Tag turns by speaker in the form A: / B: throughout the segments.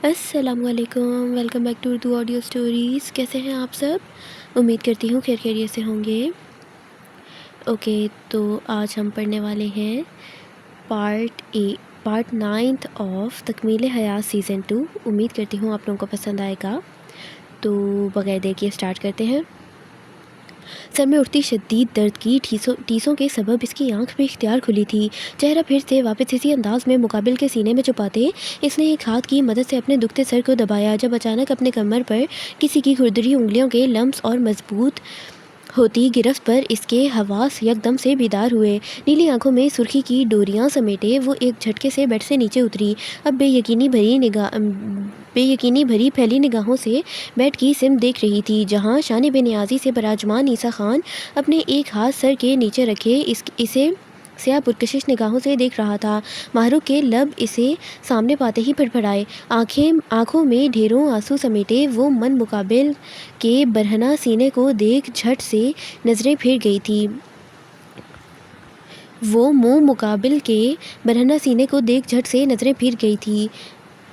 A: السلام علیکم، welcome back to Urdu audio stories. کیسے ہیں آپ سب؟ امید کرتی ہوں خیریت سے ہوں گے۔ اوکے، تو آج ہم پڑھنے والے ہیں پارٹ 9 آف تکمیل حیات سیزن 2۔ امید کرتی ہوں آپ لوگوں کو پسند آئے گا۔ تو بغیر دیر کے اسٹارٹ کرتے ہیں۔ سر میں اٹھتی شدید درد کی ٹھیسوں کے سبب اس کی آنکھ میں اختیار کھلی تھی۔ چہرہ پھر سے واپس اسی انداز میں مقابل کے سینے میں چھپاتے اس نے ایک ہاتھ کی مدد سے اپنے دکھتے سر کو دبایا، جب اچانک اپنے کمر پر کسی کی کھردری انگلیوں کے لمس اور مضبوط ہوتی گرفت پر اس کے حواس یکدم سے بیدار ہوئے۔ نیلی آنکھوں میں سرخی کی ڈوریاں سمیٹے وہ ایک جھٹکے سے بیڈ سے نیچے اتری۔ اب بے یقینی بھری پھیلی نگاہوں سے بیڈ کی سمت دیکھ رہی تھی، جہاں شان بے نیازی سے براجمان عیسیٰ خان اپنے ایک ہاتھ سر کے نیچے رکھے اسے سیاہ پرکشش نگاہوں سے دیکھ رہا تھا۔ ماہرخ کے لب اسے سامنے پاتے ہی پھڑپھڑائے۔ آنکھوں میں ڈھیروں آنسو سمیٹے وہ من مقابل کے برہنہ سینے کو دیکھ جھٹ سے نظریں پھر گئی تھی،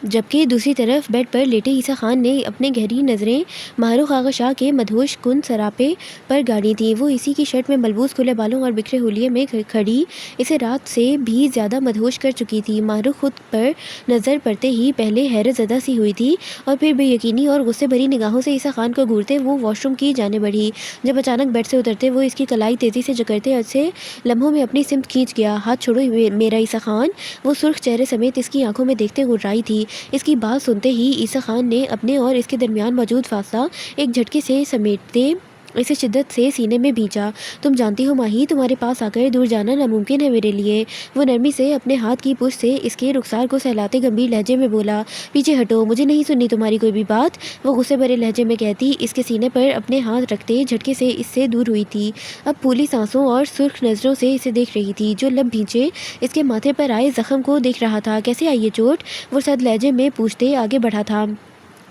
A: جبکہ دوسری طرف بیڈ پر لیٹے عیسیٰ خان نے اپنے گہری نظریں ماہرخ آغا شاہ کے مدہوش کن سراپے پر گاڑی تھیں۔ وہ اسی کی شرٹ میں ملبوس کھلے بالوں اور بکھرے حلیے میں کھڑی اسے رات سے بھی زیادہ مدہوش کر چکی تھی۔ ماہرخ خود پر نظر پڑتے ہی پہلے حیرت زدہ سی ہوئی تھی اور پھر بے یقینی اور غصے بھری نگاہوں سے عیسیٰ خان کو گھورتے وہ واش روم کی جانب بڑھی، جب اچانک بیڈ سے اترتے وہ اس کی کلائی تیزی سے جکڑتے اسے لمحوں میں اپنی سمت کھینچ گیا۔ ہاتھ چھوڑو میرا عیسیٰ خان، وہ سرخ چہرے سمیت اس کی آنکھوں میں دیکھتے گھررائی تھی۔ اس کی بات سنتے ہی عیسیٰ خان نے اپنے اور اس کے درمیان موجود فاصلہ ایک جھٹکے سے سمیٹتے اسے شدت سے سینے میں بھینچا۔ تم جانتی ہو ماہی، تمہارے پاس آ کر دور جانا ناممکن ہے میرے لیے۔ وہ نرمی سے اپنے ہاتھ کی پشت سے اس کے رخسار کو سہلاتے گمبھیر لہجے میں بولا۔ پیچھے ہٹو، مجھے نہیں سننی تمہاری کوئی بھی بات، وہ غصے بھرے لہجے میں کہتی اس کے سینے پر اپنے ہاتھ رکھتے جھٹکے سے اس سے دور ہوئی تھی۔ اب پھولی سانسوں اور سرخ نظروں سے اسے دیکھ رہی تھی، جو لب بھینچے اس کے ماتھے پر آئے زخم کو دیکھ رہا تھا۔ کیسے آئی یہ چوٹ؟ وہ سرد لہجے میں پوچھتے آگے بڑھا تھا۔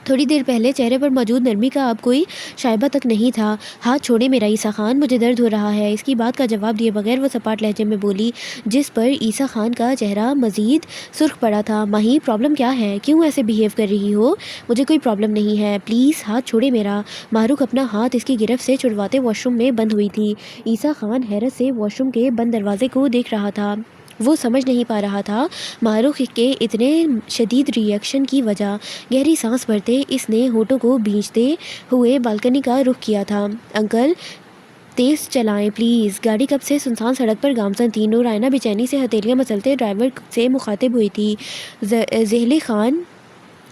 A: تھوڑی دیر پہلے چہرے پر موجود نرمی کا اب کوئی شائبہ تک نہیں تھا۔ ہاتھ چھوڑے میرا عیسیٰ خان، مجھے درد ہو رہا ہے۔ اس کی بات کا جواب دیے بغیر وہ سپاٹ لہجے میں بولی، جس پر عیسیٰ خان کا چہرہ مزید سرخ پڑا تھا۔ ماہی، پرابلم کیا ہے؟ کیوں ایسے بیہیو کر رہی ہو؟ مجھے کوئی پرابلم نہیں ہے، پلیز ہاتھ چھوڑے میرا۔ ماہرخ اپنا ہاتھ اس کی گرفت سے چھڑواتے واش روم میں بند ہوئی تھی۔ عیسیٰ خان حیرت سے واش روم کے بند دروازے کو دیکھ رہا تھا۔ وہ سمجھ نہیں پا رہا تھا ماہرخ کے اتنے شدید ری ایکشن کی وجہ۔ گہری سانس بھرتے اس نے ہونٹوں کو بھینچتے ہوئے بالکنی کا رخ کیا تھا۔ انکل، تیز چلائیں پلیز۔ گاڑی کب سے سنسان سڑک پر گامزن تھی۔ نور آئینہ بے چینی سے ہتھیلیاں مسلتے ڈرائیور سے مخاطب ہوئی تھی۔ ذیلی خان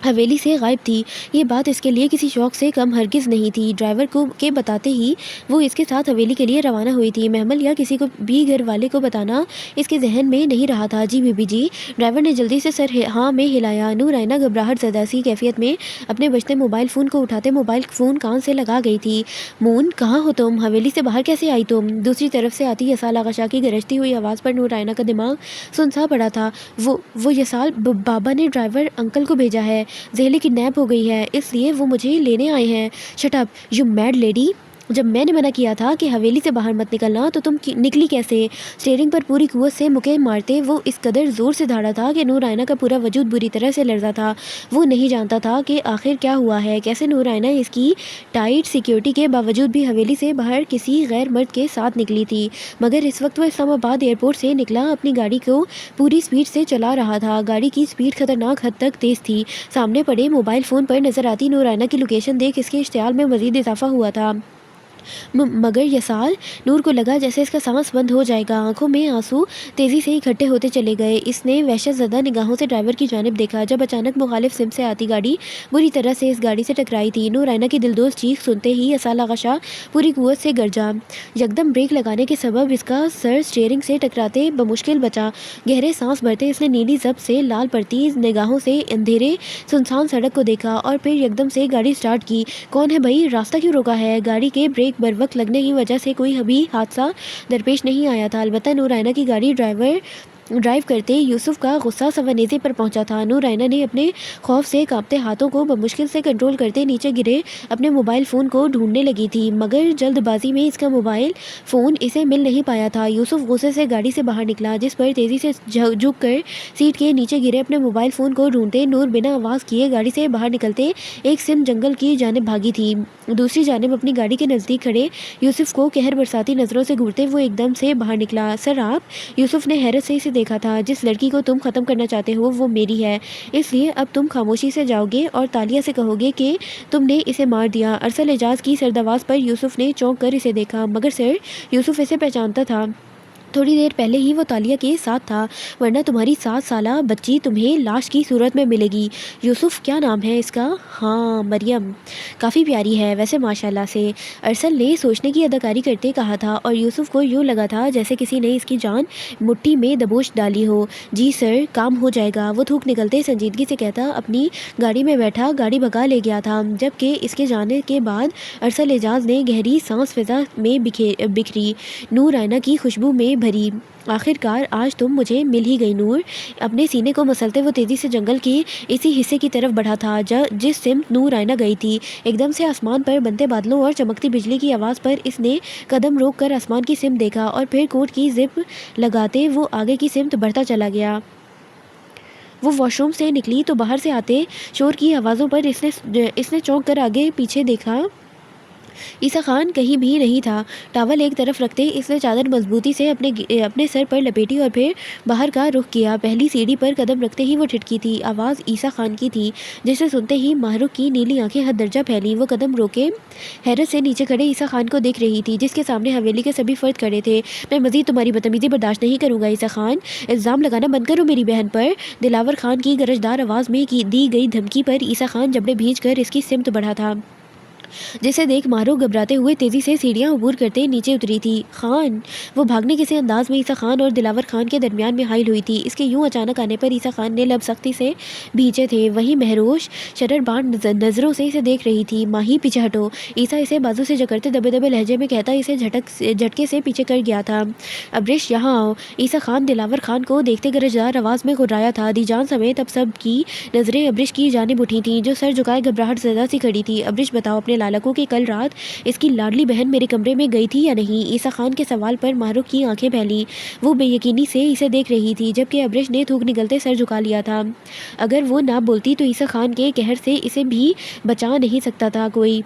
A: حویلی سے غائب تھی۔ یہ بات اس کے لیے کسی شوق سے کم ہرگز نہیں تھی۔ ڈرائیور کو کے بتاتے ہی وہ اس کے ساتھ حویلی کے لیے روانہ ہوئی تھی۔ محمل یا کسی کو بھی گھر والے کو بتانا اس کے ذہن میں نہیں رہا تھا۔ جی بی جی، ڈرائیور نے جلدی سے سر ہاں میں ہلایا۔ نور آئینہ گھبراہٹ زدہ سی کیفیت میں اپنے بجتے موبائل فون کو اٹھاتے موبائل فون کان سے لگا گئی تھی۔ مون، کہاں ہو تم؟ حویلی سے باہر کیسے آئی تم؟ دوسری طرف سے آتی یسال آغا شاہ کی گرجتی ہوئی آواز پر نور آئینہ کا دماغ سنسا پڑا تھا۔ وہ یسال بابا نے ڈرائیور انکل کو بھیجا ہے، ذیلی کڈنیپ ہو گئی ہے، اس لیے وہ مجھے لینے آئے ہیں۔ Shut up you made lady, جب میں نے منع کیا تھا کہ حویلی سے باہر مت نکلنا تو تم نکلی کیسے؟ اسٹیئرنگ پر پوری قوت سے مکے مارتے وہ اس قدر زور سے دھاڑا تھا کہ نور آئینہ کا پورا وجود بری طرح سے لرزا تھا۔ وہ نہیں جانتا تھا کہ آخر کیا ہوا ہے، کیسے نور آئینہ اس کی ٹائٹ سیکیورٹی کے باوجود بھی حویلی سے باہر کسی غیر مرد کے ساتھ نکلی تھی۔ مگر اس وقت وہ اسلام آباد ایئرپورٹ سے نکلا اپنی گاڑی کو پوری سپیڈ سے چلا رہا تھا۔ گاڑی کی سپیڈ خطرناک حد تک تیز تھی۔ سامنے پڑے موبائل فون پر نظر آتی نور آئینہ کی لوکیشن دیکھ اس کے اشتعال میں مزید اضافہ ہوا تھا۔ مگر یسال، نور کو لگا جیسے اس کا سانس بند ہو جائے گا۔ آنکھوں میں آنسو تیزی سے اکٹھے ہوتے چلے گئے۔ اس نے وحشت زدہ نگاہوں سے ڈرائیور کی جانب دیکھا، جب اچانک مخالف سمت سے آتی گاڑی بری طرح سے اس گاڑی سے ٹکرائی تھی۔ نور آئینہ کی دلدوز چیخ سنتے ہی یسال آغا شاہ پوری قوت سے گرجا۔ یکدم بریک لگانے کے سبب اس کا سر اسٹیئرنگ سے ٹکراتے بمشکل بچا۔ گہرے سانس بھرتے اس نے نیلی زب سے لال پڑتی نگاہوں سے اندھیرے سنسان سڑک کو دیکھا اور پھر یکدم سے گاڑی سٹارٹ کی۔ کون ہے بھائی؟ راستہ کیوں روکا ہے؟ گاڑی کے بریک بروقت لگنے کی وجہ سے کوئی بھی حادثہ درپیش نہیں آیا تھا، البتہ نور آئینہ کی گاڑی ڈرائیور ڈرائیو کرتے یوسف کا غصہ سوانیزے پر پہنچا تھا۔ نور رائنا نے اپنے خوف سے کانپتے ہاتھوں کو بمشکل سے کنٹرول کرتے نیچے گرے اپنے موبائل فون کو ڈھونڈنے لگی تھی، مگر جلد بازی میں اس کا موبائل فون اسے مل نہیں پایا تھا۔ یوسف غصے سے گاڑی سے باہر نکلا، جس پر تیزی سے جھک کر سیٹ کے نیچے گرے اپنے موبائل فون کو ڈھونڈتے نور بنا آواز کیے گاڑی سے باہر نکلتے ایک سمت جنگل کی جانب بھاگی تھی۔ دوسری جانب اپنی گاڑی کے نزدیک کھڑے یوسف کو قہر برساتی نظروں سے گھورتے وہ ایک دم سے باہر نکلا۔ سر آپ؟ یوسف نے حیرت سے اسے دیکھا تھا۔ جس لڑکی کو تم ختم کرنا چاہتے ہو وہ میری ہے، اس لیے اب تم خاموشی سے جاؤ گے اور تالیہ سے کہو گے کہ تم نے اسے مار دیا۔ ارسل اعجاز کی سرد آواز پر یوسف نے چونک کر اسے دیکھا، مگر سر، یوسف اسے پہچانتا تھا۔ تھوڑی دیر پہلے ہی وہ تالیہ کے ساتھ تھا، ورنہ تمہاری 7 سالہ بچی تمہیں لاش کی صورت میں ملے گی۔ یوسف، کیا نام ہے اس کا؟ ہاں، مریم، کافی پیاری ہے ویسے ماشاءاللہ سے، ارسل نے سوچنے کی اداکاری کرتے کہا تھا، اور یوسف کو یوں لگا تھا جیسے کسی نے اس کی جان مٹھی میں دبوچ ڈالی ہو۔ جی سر، کام ہو جائے گا، وہ تھوک نکلتے سنجیدگی سے کہتا اپنی گاڑی میں بیٹھا گاڑی بھگا لے گیا تھا۔ جبکہ اس کے جانے کے بعد ارسل اعجاز نے گہری سانس فضا میں بکھری، نور رائنا کی خوشبو میں بھری۔ آخر کار آج تم مجھے مل ہی گئی نور۔ اپنے سینے کو مسلتے وہ تیزی سے جنگل کے اسی حصے کی طرف بڑھا تھا جس سمت نور رائنا گئی تھی۔ ایک دم سے آسمان پر بنتے بادلوں اور چمکتی بجلی کی آواز پر اس نے قدم روک کر آسمان کی سمت دیکھا، اور پھر کوٹ کی زپ لگاتے وہ آگے کی سمت بڑھتا چلا گیا۔ وہ واش روم سے نکلی تو باہر سے آتے شور کی آوازوں پر اس نے چونک کر آگے پیچھے دیکھا۔ عیسیٰ خان کہیں بھی نہیں تھا۔ ٹاول ایک طرف رکھتے اس نے چادر مضبوطی سے اپنے سر پر لپیٹی اور پھر باہر کا رخ کیا۔ پہلی سیڑھی پر قدم رکھتے ہی وہ ٹھٹکی تھی۔ آواز عیسیٰ خان کی تھی، جسے سنتے ہی ماہرخ کی نیلی آنکھیں حد درجہ پھیلیں۔ وہ قدم روکے حیرت سے نیچے کھڑے عیسیٰ خان کو دیکھ رہی تھی، جس کے سامنے حویلی کے سبھی فرد کھڑے تھے۔ میں مزید تمہاری بدتمیزی برداشت نہیں کروں گا عیسیٰ خان، الزام لگانا بند کرو میری بہن پر۔ دلاور خان کی گرجدار آواز میں دی گئی دھمکی پر عیسیٰ خان جبڑے بھینچ کر اس کی سمت بڑھا تھا، جسے دیکھ ماہرخ گھبراتے ہوئے تیزی سے سیڑھیاں عبور کرتے نیچے اتری تھی۔ خان! وہ بھاگنے کسی انداز میں عیسیٰ خان اور دلاور خان کے درمیان میں حائل ہوئی تھی۔ اس کے یوں اچانک آنے پر عیسیٰ خان نے لب سختی سے بھینچے تھے، وہیں مہروش شرربار نظروں سے اسے دیکھ رہی تھی۔ ماہی، پیچھے ہٹو! عیسیٰ اسے بازو سے جکڑتے دبے دبے لہجے میں کہتا اسے جھٹکے سے پیچھے کر گیا تھا۔ ابرش، یہاں آؤ! عیسیٰ خان دلاور خان کو دیکھتے گرجدار آواز میں غرایا تھا۔ دیجان سمیت اب سب کی نظریں ابرش کی جانب اٹھی تھیں، جو سر جھکائے گھبراہٹ زدہ سی کھڑی تھی۔ ابرش، بتاؤ اپنے لالا کو کہ کل رات اس کی لاڈلی بہن میرے کمرے میں گئی تھی یا نہیں؟ عیسیٰ خان کے سوال پر ماہرخ کی آنکھیں پھیلیں۔ وہ بے یقینی سے اسے دیکھ رہی تھی، جبکہ ابرش نے تھوک نکلتے سر جھکا لیا تھا۔ اگر وہ نہ بولتی تو عیسیٰ خان کے قہر سے اسے بھی بچا نہیں سکتا تھا کوئی،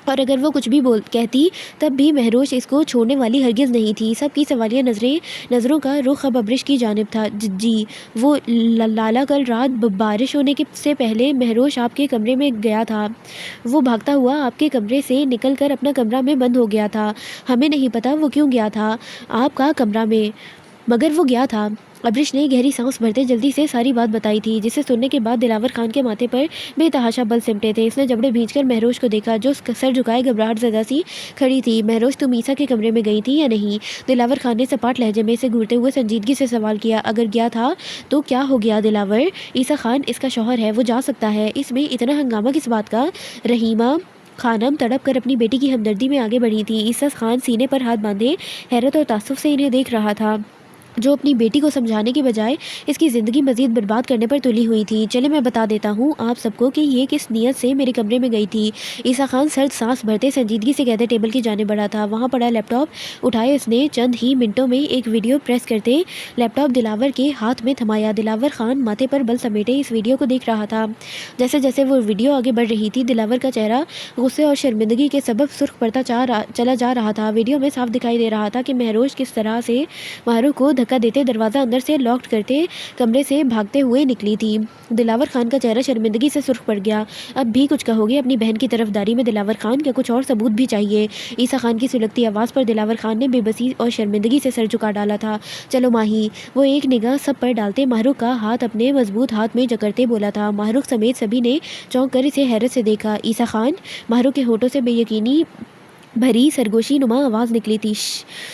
A: اور اگر وہ کچھ بھی کہتی تب بھی مہروش اس کو چھوڑنے والی ہرگز نہیں تھی۔ سب کی سوالیہ نظروں کا رخ اب ابرش کی جانب تھا۔ جی، وہ لالا کل رات بارش ہونے سے پہلے مہروش آپ کے کمرے میں گیا تھا۔ وہ بھاگتا ہوا آپ کے کمرے سے نکل کر اپنا کمرہ میں بند ہو گیا تھا۔ ہمیں نہیں پتا وہ کیوں گیا تھا آپ کا کمرہ میں، مگر وہ گیا تھا۔ ابرش نے گہری سانس بھرتے جلدی سے ساری بات بتائی تھی، جسے سننے کے بعد دلاور خان کے ماتھے پر بے تحاشا بل سمٹے تھے۔ اس نے جبڑے بھینچ کر مہروش کو دیکھا، جو سر جھکائے گھبراہٹ زدہ سی کھڑی تھی۔ مہروش، تم عیسیٰ کے کمرے میں گئی تھی یا نہیں؟ دلاور خان نے سپاٹ لہجے میں اسے گھورتے ہوئے سنجیدگی سے سوال کیا۔ اگر گیا تھا تو کیا ہو گیا دلاور؟ عیسیٰ خان اس کا شوہر ہے، وہ جا سکتا ہے، اس میں اتنا ہنگامہ کس بات کا؟ رحیمہ خانم تڑپ کر اپنی بیٹی کی ہمدردی میں آگے بڑھی تھی۔ عیسیٰ خان سینے پر ہاتھ باندھے حیرت اور تعصب سے انہیں دیکھ رہا تھا، جو اپنی بیٹی کو سمجھانے کی بجائے اس کی زندگی مزید برباد کرنے پر تلی ہوئی تھی۔ چلے میں بتا دیتا ہوں آپ سب کو کہ یہ کس نیت سے میرے کمرے میں گئی تھی۔ عیسیٰ خان سرد سانس بھرتے سنجیدگی سے کہتے ٹیبل کی جانب بڑھا تھا۔ وہاں پڑا لیپ ٹاپ اٹھائے اس نے چند ہی منٹوں میں ایک ویڈیو پریس کرتے لیپ ٹاپ دلاور کے ہاتھ میں تھمایا۔ دلاور خان ماتھے پر بل سمیٹے اس ویڈیو کو دیکھ رہا تھا۔ جیسے جیسے وہ ویڈیو آگے بڑھ رہی تھی، دلاور کا چہرہ غصے اور شرمندگی کے سبب سرخ پڑتا چلا جا رہا تھا۔ ویڈیو میں صاف دکھائی دے رہا تھا کہ مہروش کس طرح سے ماہرخ کو دھکا دیتے دروازہ اندر سے لاک کرتے کمرے سے بھاگتے ہوئے نکلی تھی۔ دلاور خان کا چہرہ شرمندگی سے سرخ پڑ گیا۔ اب بھی کچھ کہو گے اپنی بہن کی طرفداری میں دلاور خان؟ کیا کچھ اور ثبوت بھی چاہیے؟ عیسیٰ خان کی سلگتی آواز پر دلاور خان نے بے بسی اور شرمندگی سے سر جھکا ڈالا تھا۔ چلو ماہی! وہ ایک نگاہ سب پر ڈالتے ماہرخ کا ہاتھ اپنے مضبوط ہاتھ میں جکڑتے بولا تھا۔ ماہرخ سمیت سبھی نے چونک کر اسے حیرت سے دیکھا۔ عیسیٰ خان! ماہرخ کے ہونٹوں سے بے یقینی بھری سرگوشی نما آواز نکلی تھی۔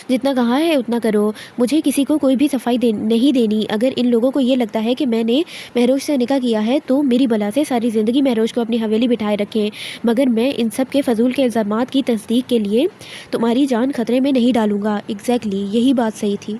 A: جتنا کہا ہے اتنا کرو، مجھے کسی کو کوئی بھی صفائی نہیں دینی۔ اگر ان لوگوں کو یہ لگتا ہے کہ میں نے مہروش سے نکاح کیا ہے تو میری بلا سے ساری زندگی مہروش کو اپنی حویلی بٹھائے رکھیں، مگر میں ان سب کے فضول کے الزامات کی تصدیق کے لیے تمہاری جان خطرے میں نہیں ڈالوں گا۔ ایگزیکٹلی، یہی بات صحیح تھی۔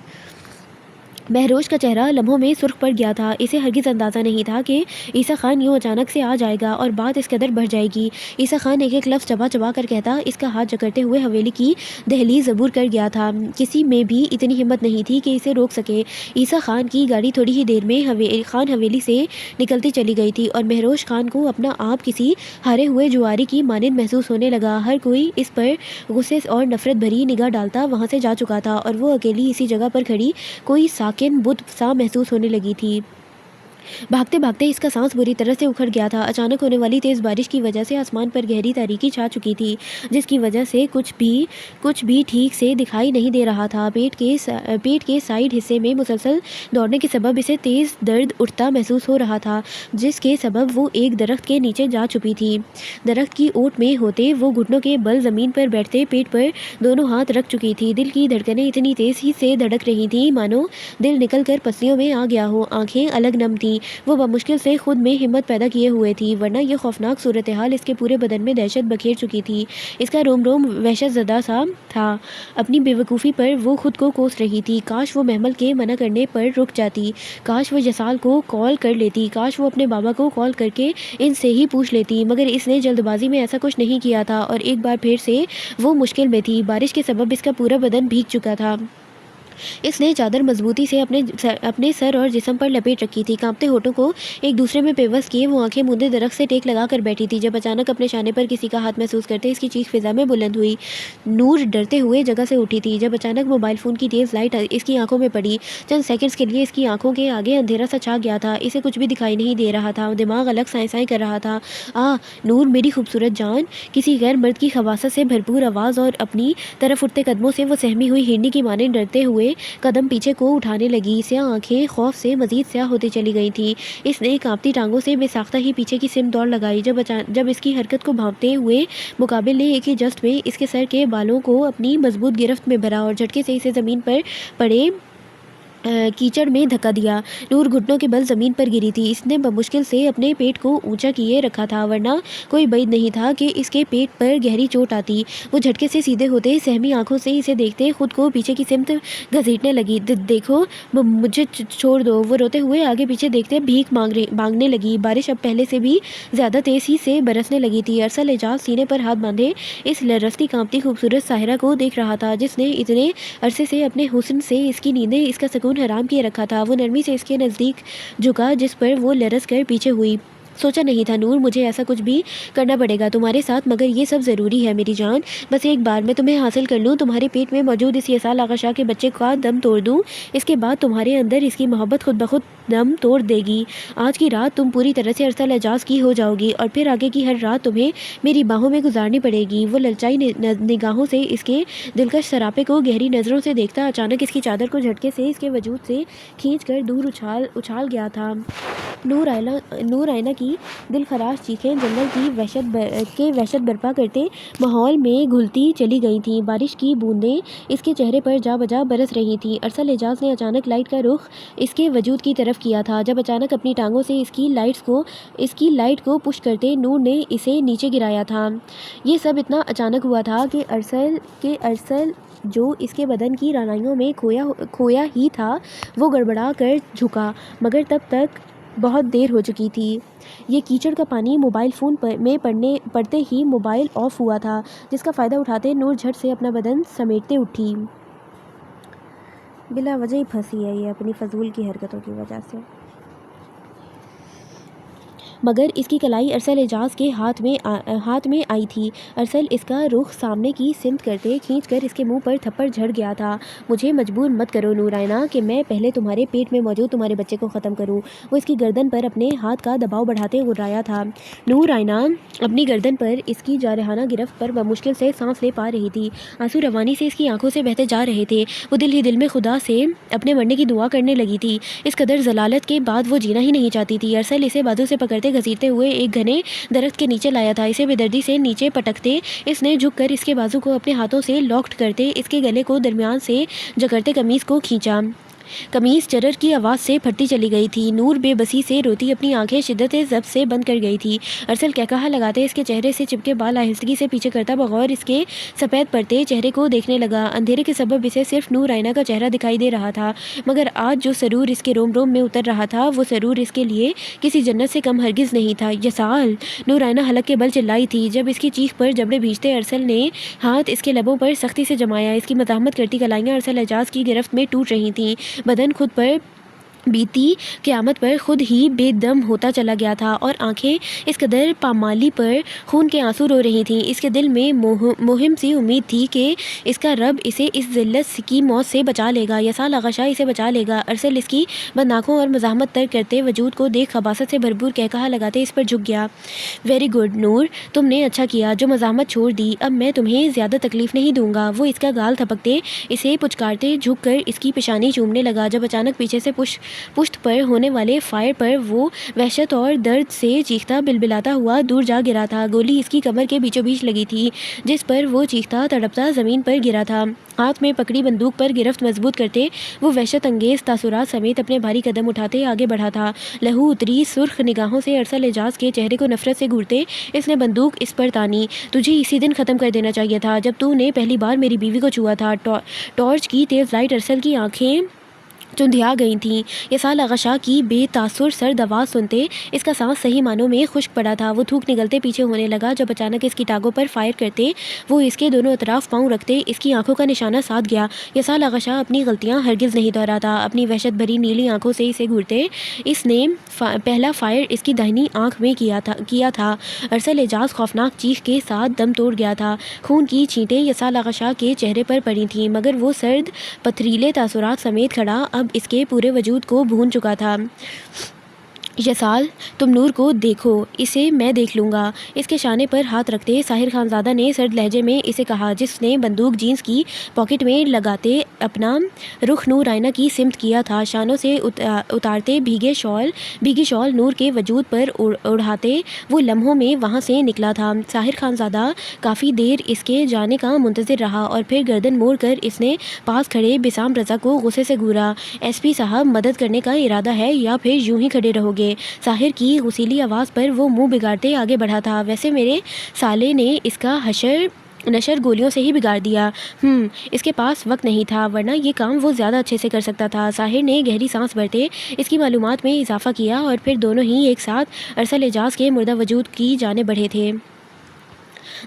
A: بہروش کا چہرہ لمحوں میں سرخ پڑ گیا تھا۔ اسے ہرگز اندازہ نہیں تھا کہ عیسیٰ خان یوں اچانک سے آ جائے گا اور بات اس قدر بڑھ جائے گی۔ عیسیٰ خان ایک ایک لفظ چبا چبا کر کہتا، اس کا ہاتھ جکڑتے ہوئے حویلی کی دہلیز عبور کر گیا تھا۔ کسی میں بھی اتنی ہمت نہیں تھی کہ اسے روک سکے۔ عیسیٰ خان کی گاڑی تھوڑی ہی دیر میں خان حویلی سے نکلتی چلی گئی تھی اور بہروش خان کو اپنا آپ کسی ہارے ہوئے جواری کی مانند محسوس ہونے لگا۔ ہر کوئی اس پر غصے اور نفرت بھری نگاہ ڈالتا وہاں سے جا چکا تھا اور وہ اکیلی اسی جگہ پر کھڑی کوئی ساکن بت سا محسوس ہونے لگی تھی۔ بھاگتے بھاگتے اس کا سانس بری طرح سے اکھڑ گیا تھا۔ اچانک ہونے والی تیز بارش کی وجہ سے آسمان پر گہری تاریکی چھا چکی تھی، جس کی وجہ سے کچھ بھی ٹھیک سے دکھائی نہیں دے رہا تھا۔ پیٹ کے سائیڈ حصے میں مسلسل دوڑنے کے سبب اسے تیز درد اٹھتا محسوس ہو رہا تھا، جس کے سبب وہ ایک درخت کے نیچے جا چھپی تھی۔ درخت کی اوٹ میں ہوتے وہ گھٹنوں کے بل زمین پر بیٹھتے پیٹ پر دونوں ہاتھ رکھ چکی تھی۔ دل کی دھڑکنیں اتنی تیز ہی سے دھڑک رہی تھیں مانو دل نکل کر پسلیوں میں آ گیا ہو۔ آنکھیں الگ نم تھیں۔ وہ بمشکل سے خود میں ہمت پیدا کیے ہوئے تھی، ورنہ یہ خوفناک صورتحال اس کے پورے بدن میں دہشت بکھیر چکی تھی۔ اس کا روم روم وحشت زدہ سا تھا۔ اپنی بے وقوفی پر وہ خود کو کوس رہی تھی۔ کاش وہ محمل کے منع کرنے پر رک جاتی، کاش وہ یسال کو کال کر لیتی، کاش وہ اپنے بابا کو کال کر کے ان سے ہی پوچھ لیتی، مگر اس نے جلد بازی میں ایسا کچھ نہیں کیا تھا اور ایک بار پھر سے وہ مشکل میں تھی۔ بارش کے سبب اس کا پورا بدن بھیگ چکا تھا۔ اس نے چادر مضبوطی سے اپنے سر اور جسم پر لپیٹ رکھی تھی۔ کانپتے ہونٹوں کو ایک دوسرے میں پیوست کیے وہ آنکھیں موندے درخت سے ٹیک لگا کر بیٹھی تھی، جب اچانک اپنے شانے پر کسی کا ہاتھ محسوس کرتے اس کی چیخ فضا میں بلند ہوئی۔ نور ڈرتے ہوئے جگہ سے اٹھی تھی، جب اچانک موبائل فون کی تیز لائٹ اس کی آنکھوں میں پڑی۔ چند سیکنڈز کے لیے اس کی آنکھوں کے آگے اندھیرا سا چھا گیا تھا۔ اسے کچھ بھی دکھائی نہیں دے رہا تھا، دماغ الگ سائیں سائیں کر رہا تھا۔ نور میری خوبصورت جان، کسی غیر مرد کی خباثت سے بھرپور آواز اور اپنی طرف اٹھتے قدموں سے وہ سہمی ہوئی ہرنی کی مانند ڈرتے ہوئے قدم پیچھے کو اٹھانے لگی۔ سیاہ آنکھیں خوف سے مزید سیاہ ہوتی چلی گئی تھیں۔ اس نے کانپتی ٹانگوں سے بے ساختہ ہی پیچھے کی سمت دوڑ لگائی، جب اس کی حرکت کو بھانپتے ہوئے مقابل نے ایک ہی جسٹ میں اس کے سر کے بالوں کو اپنی مضبوط گرفت میں بھرا اور جھٹکے سے اسے زمین پر پڑے کیچڑ میں دھکا دیا۔ نور گھٹنوں کے بل زمین پر گری تھی۔ اس نے بمشکل سے اپنے پیٹ کو اونچا کیے رکھا تھا، ورنہ کوئی بعید نہیں تھا کہ اس کے پیٹ پر گہری چوٹ آتی۔ وہ جھٹکے سے سیدھے ہوتے سہمی آنکھوں سے اسے دیکھتے خود کو پیچھے کی سمت گھسیٹنے لگی۔ دیکھو مجھے چھوڑ دو، وہ روتے ہوئے آگے پیچھے دیکھتے بھیک مانگنے لگی۔ بارش اب پہلے سے بھی زیادہ تیز ہی سے برسنے لگی تھی۔ ارسل اعجاز سینے پر ہاتھ باندھے اس لرزتی کانپتی خوبصورت ساحرہ کو دیکھ رہا تھا، جس نے اتنے عرصے سے اپنے حسن سے اس کی نیندیں، اس کا سکون حرام کیے رکھا تھا۔ وہ نرمی سے اس کے نزدیک جھکا، جس پر وہ لرز کر پیچھے ہوئی۔ سوچا نہیں تھا نور مجھے ایسا کچھ بھی کرنا پڑے گا تمہارے ساتھ، مگر یہ سب ضروری ہے میری جان۔ بس ایک بار میں تمہیں حاصل کر لوں، تمہارے پیٹ میں موجود اس یسال آغا شاہ کے بچے کا دم توڑ دوں، اس کے بعد تمہارے اندر اس کی محبت خود بخود دم توڑ دے گی۔ آج کی رات تم پوری طرح سے ارسل اعجاز کی ہو جاؤ گی اور پھر آگے کی ہر رات تمہیں میری باہوں میں گزارنی پڑے گی۔ وہ للچائی نگاہوں سے اس کے دلکش سراپے کو گہری نظروں سے دیکھتا اچانک اس کی چادر کو جھٹکے سے اس کے وجود سے کھینچ کر دور اچھال گیا تھا۔ نور آئینہ کی دل خراش چیخیں جنگل کی وحشت برپا کرتے ماحول میں گھلتی چلی گئی تھیں۔ بارش کی بوندیں اس کے چہرے پر جا بجا برس رہی تھیں۔ ارسل اعجاز نے اچانک لائٹ کا رخ اس کے وجود کی طرف کیا تھا، جب اچانک اپنی ٹانگوں سے اس کی لائٹ کو پش کرتے نور نے اسے نیچے گرایا تھا۔ یہ سب اتنا اچانک ہوا تھا کہ ارسل جو اس کے بدن کی رانائیوں میں کھویا ہی تھا، وہ گڑبڑا کر جھکا، مگر تب تک بہت دیر ہو چکی تھی۔ یہ کیچڑ کا پانی موبائل فون میں پڑتے ہی موبائل آف ہوا تھا، جس کا فائدہ اٹھاتے نور جھٹ سے اپنا بدن سمیٹتے اٹھی۔ بلا وجہ ہی پھنسی ہے یہ اپنی فضول کی حرکتوں کی وجہ سے۔ مگر اس کی کلائی ارسل اعجاز کے ہاتھ میں آئی تھی۔ ارسل اس کا رخ سامنے کی سمت کرتے کھینچ کر اس کے منہ پر تھپڑ جھڑ گیا تھا۔ مجھے مجبور مت کرو نور آئینہ کہ میں پہلے تمہارے پیٹ میں موجود تمہارے بچے کو ختم کروں۔ وہ اس کی گردن پر اپنے ہاتھ کا دباؤ بڑھاتے گرایا تھا۔ نور آئینہ اپنی گردن پر اس کی جارحانہ گرفت پر بمشکل سے سانس لے پا رہی تھی۔ آنسو روانی سے اس کی آنکھوں سے بہتے جا رہے تھے۔ وہ دل ہی دل میں خدا سے اپنے مرنے کی دعا کرنے لگی تھی۔ اس قدر ضلالت کے بعد وہ جینا ہی نہیں چاہتی تھی۔ ارسل اسے بازو سے پکڑتے گھسیٹتے ہوئے ایک گھنے درخت کے نیچے لایا تھا۔ اسے بے دردی سے نیچے پٹکتے اس نے جھک کر اس کے بازو کو اپنے ہاتھوں سے لاکڈ کرتے اس کے گلے کو درمیان سے جکڑتے قمیص کو کھینچا۔ قمیص چرر کی آواز سے پھٹتی چلی گئی تھی۔ نور بے بسی سے روتی اپنی آنکھیں شدت ضبط سے بند کر گئی تھی۔ ارسل کہا لگاتے اس کے چہرے سے چپکے بال آہستگی سے پیچھے کرتا بغور اس کے سفید پڑتے چہرے کو دیکھنے لگا۔ اندھیرے کے سبب اسے صرف نور آئینہ کا چہرہ دکھائی دے رہا تھا، مگر آج جو سرور اس کے روم روم میں اتر رہا تھا وہ سرور اس کے لیے کسی جنت سے کم ہرگز نہیں تھا۔ یسال! نور آئینہ حلق کے بل چلائی تھی جب اس کی چیخ پر جبڑے بھیجتے ارسل نے ہاتھ اس کے لبوں پر سختی سے جمایا۔ اس کی مزاحمت کرتی کلائیاں ارسل اعجاز کی گرفت میں ٹوٹ رہی تھیں۔ بدن خود پر بیتی قیامت پر خود ہی بے دم ہوتا چلا گیا تھا اور آنکھیں اس قدر پامالی پر خون کے آنسو رو رہی تھیں۔ اس کے دل میں مہم سی امید تھی کہ اس کا رب اسے اس ذلت کی موت سے بچا لے گا۔ یسال آغا شاہ اسے بچا لے گا۔ ارسل اس کی بند آنکھوں اور مزاحمت ترک کرتے وجود کو دیکھ خباثت سے بھرپور کہا لگاتے اس پر جھک گیا۔ ویری گڈ نور، تم نے اچھا کیا جو مزاحمت چھوڑ دی۔ اب میں تمہیں زیادہ تکلیف نہیں دوں گا۔ وہ اس کا گال تھپکتے اسے پچکارتے جھک کر اس کی پیشانی چومنے لگا جب اچانک پیچھے سے پشت پر ہونے والے فائر پر وہ وحشت اور درد سے چیختا بلبلاتا ہوا دور جا گرا تھا۔ گولی اس کی کمر کے بیچوں بیچ لگی تھی جس پر وہ چیختا تڑپتا زمین پر گرا تھا۔ ہاتھ میں پکڑی بندوق پر گرفت مضبوط کرتے وہ وحشت انگیز تاثرات سمیت اپنے بھاری قدم اٹھاتے آگے بڑھا تھا۔ لہو اتری سرخ نگاہوں سے ارسل اعجاز کے چہرے کو نفرت سے گھورتے اس نے بندوق اس پر تانی۔ تجھے اسی دن ختم کر دینا چاہیے تھا جب تو نے پہلی بار میری بیوی کو چھوا تھا۔ ٹارچ کی تیز لائٹ ارسل کی آنکھیں چندھیا گئی تھیں۔ یسال آغا شاہ کی بے تاثر سرد آواز سنتے اس کا سانس صحیح معنوں میں خشک پڑا تھا۔ وہ تھوک نگلتے پیچھے ہونے لگا جب اچانک اس کی ٹانگوں پر فائر کرتے وہ اس کے دونوں اطراف پاؤں رکھتے اس کی آنکھوں کا نشانہ ساتھ گیا۔ یسال آغا شاہ اپنی غلطیاں ہرگز نہیں دہراتا۔ اپنی وحشت بھری نیلی آنکھوں سے اسے گھورتے اس نے پہلا فائر اس کی داہنی آنکھ میں کیا تھا۔ ارسل اعجاز خوفناک چیخ کے ساتھ دم توڑ گیا تھا۔ خون کی چھینٹیں یسال آغا شاہ کے چہرے پر پڑی تھیں مگر وہ سرد پتھریلے تاثرات سمیت کھڑا اب اس کے پورے وجود کو بھون چکا تھا۔ یسال، تم نور کو دیکھو، اسے میں دیکھ لوں گا۔ اس کے شانے پر ہاتھ رکھتے ساحر خانزادہ نے سرد لہجے میں اسے کہا جس نے بندوق جینس کی پاکٹ میں لگاتے اپنا رخ نور آئینہ کی سمت کیا تھا۔ شانوں سے اتارتے بھیگی شال نور کے وجود پر اڑاتے وہ لمحوں میں وہاں سے نکلا تھا۔ ساحر خانزادہ کافی دیر اس کے جانے کا منتظر رہا اور پھر گردن موڑ کر اس نے پاس کھڑے بسام رضا کو غصے سے گھورا۔ ایس پی صاحب، مدد کرنے کا ارادہ ہے یا پھر یوں ہی کھڑے رہو گے؟ ساحر کی غصیلی آواز پر وہ منہ بگاڑتے آگے بڑھا تھا۔ ویسے میرے سالے نے اس کا نشر گولیوں سے ہی بگاڑ دیا۔ اس کے پاس وقت نہیں تھا ورنہ یہ کام وہ زیادہ اچھے سے کر سکتا تھا۔ ساحر نے گہری سانس بھرتے اس کی معلومات میں اضافہ کیا اور پھر دونوں ہی ایک ساتھ ارسل اعجاز کے مردہ وجود کی جانب بڑھے تھے۔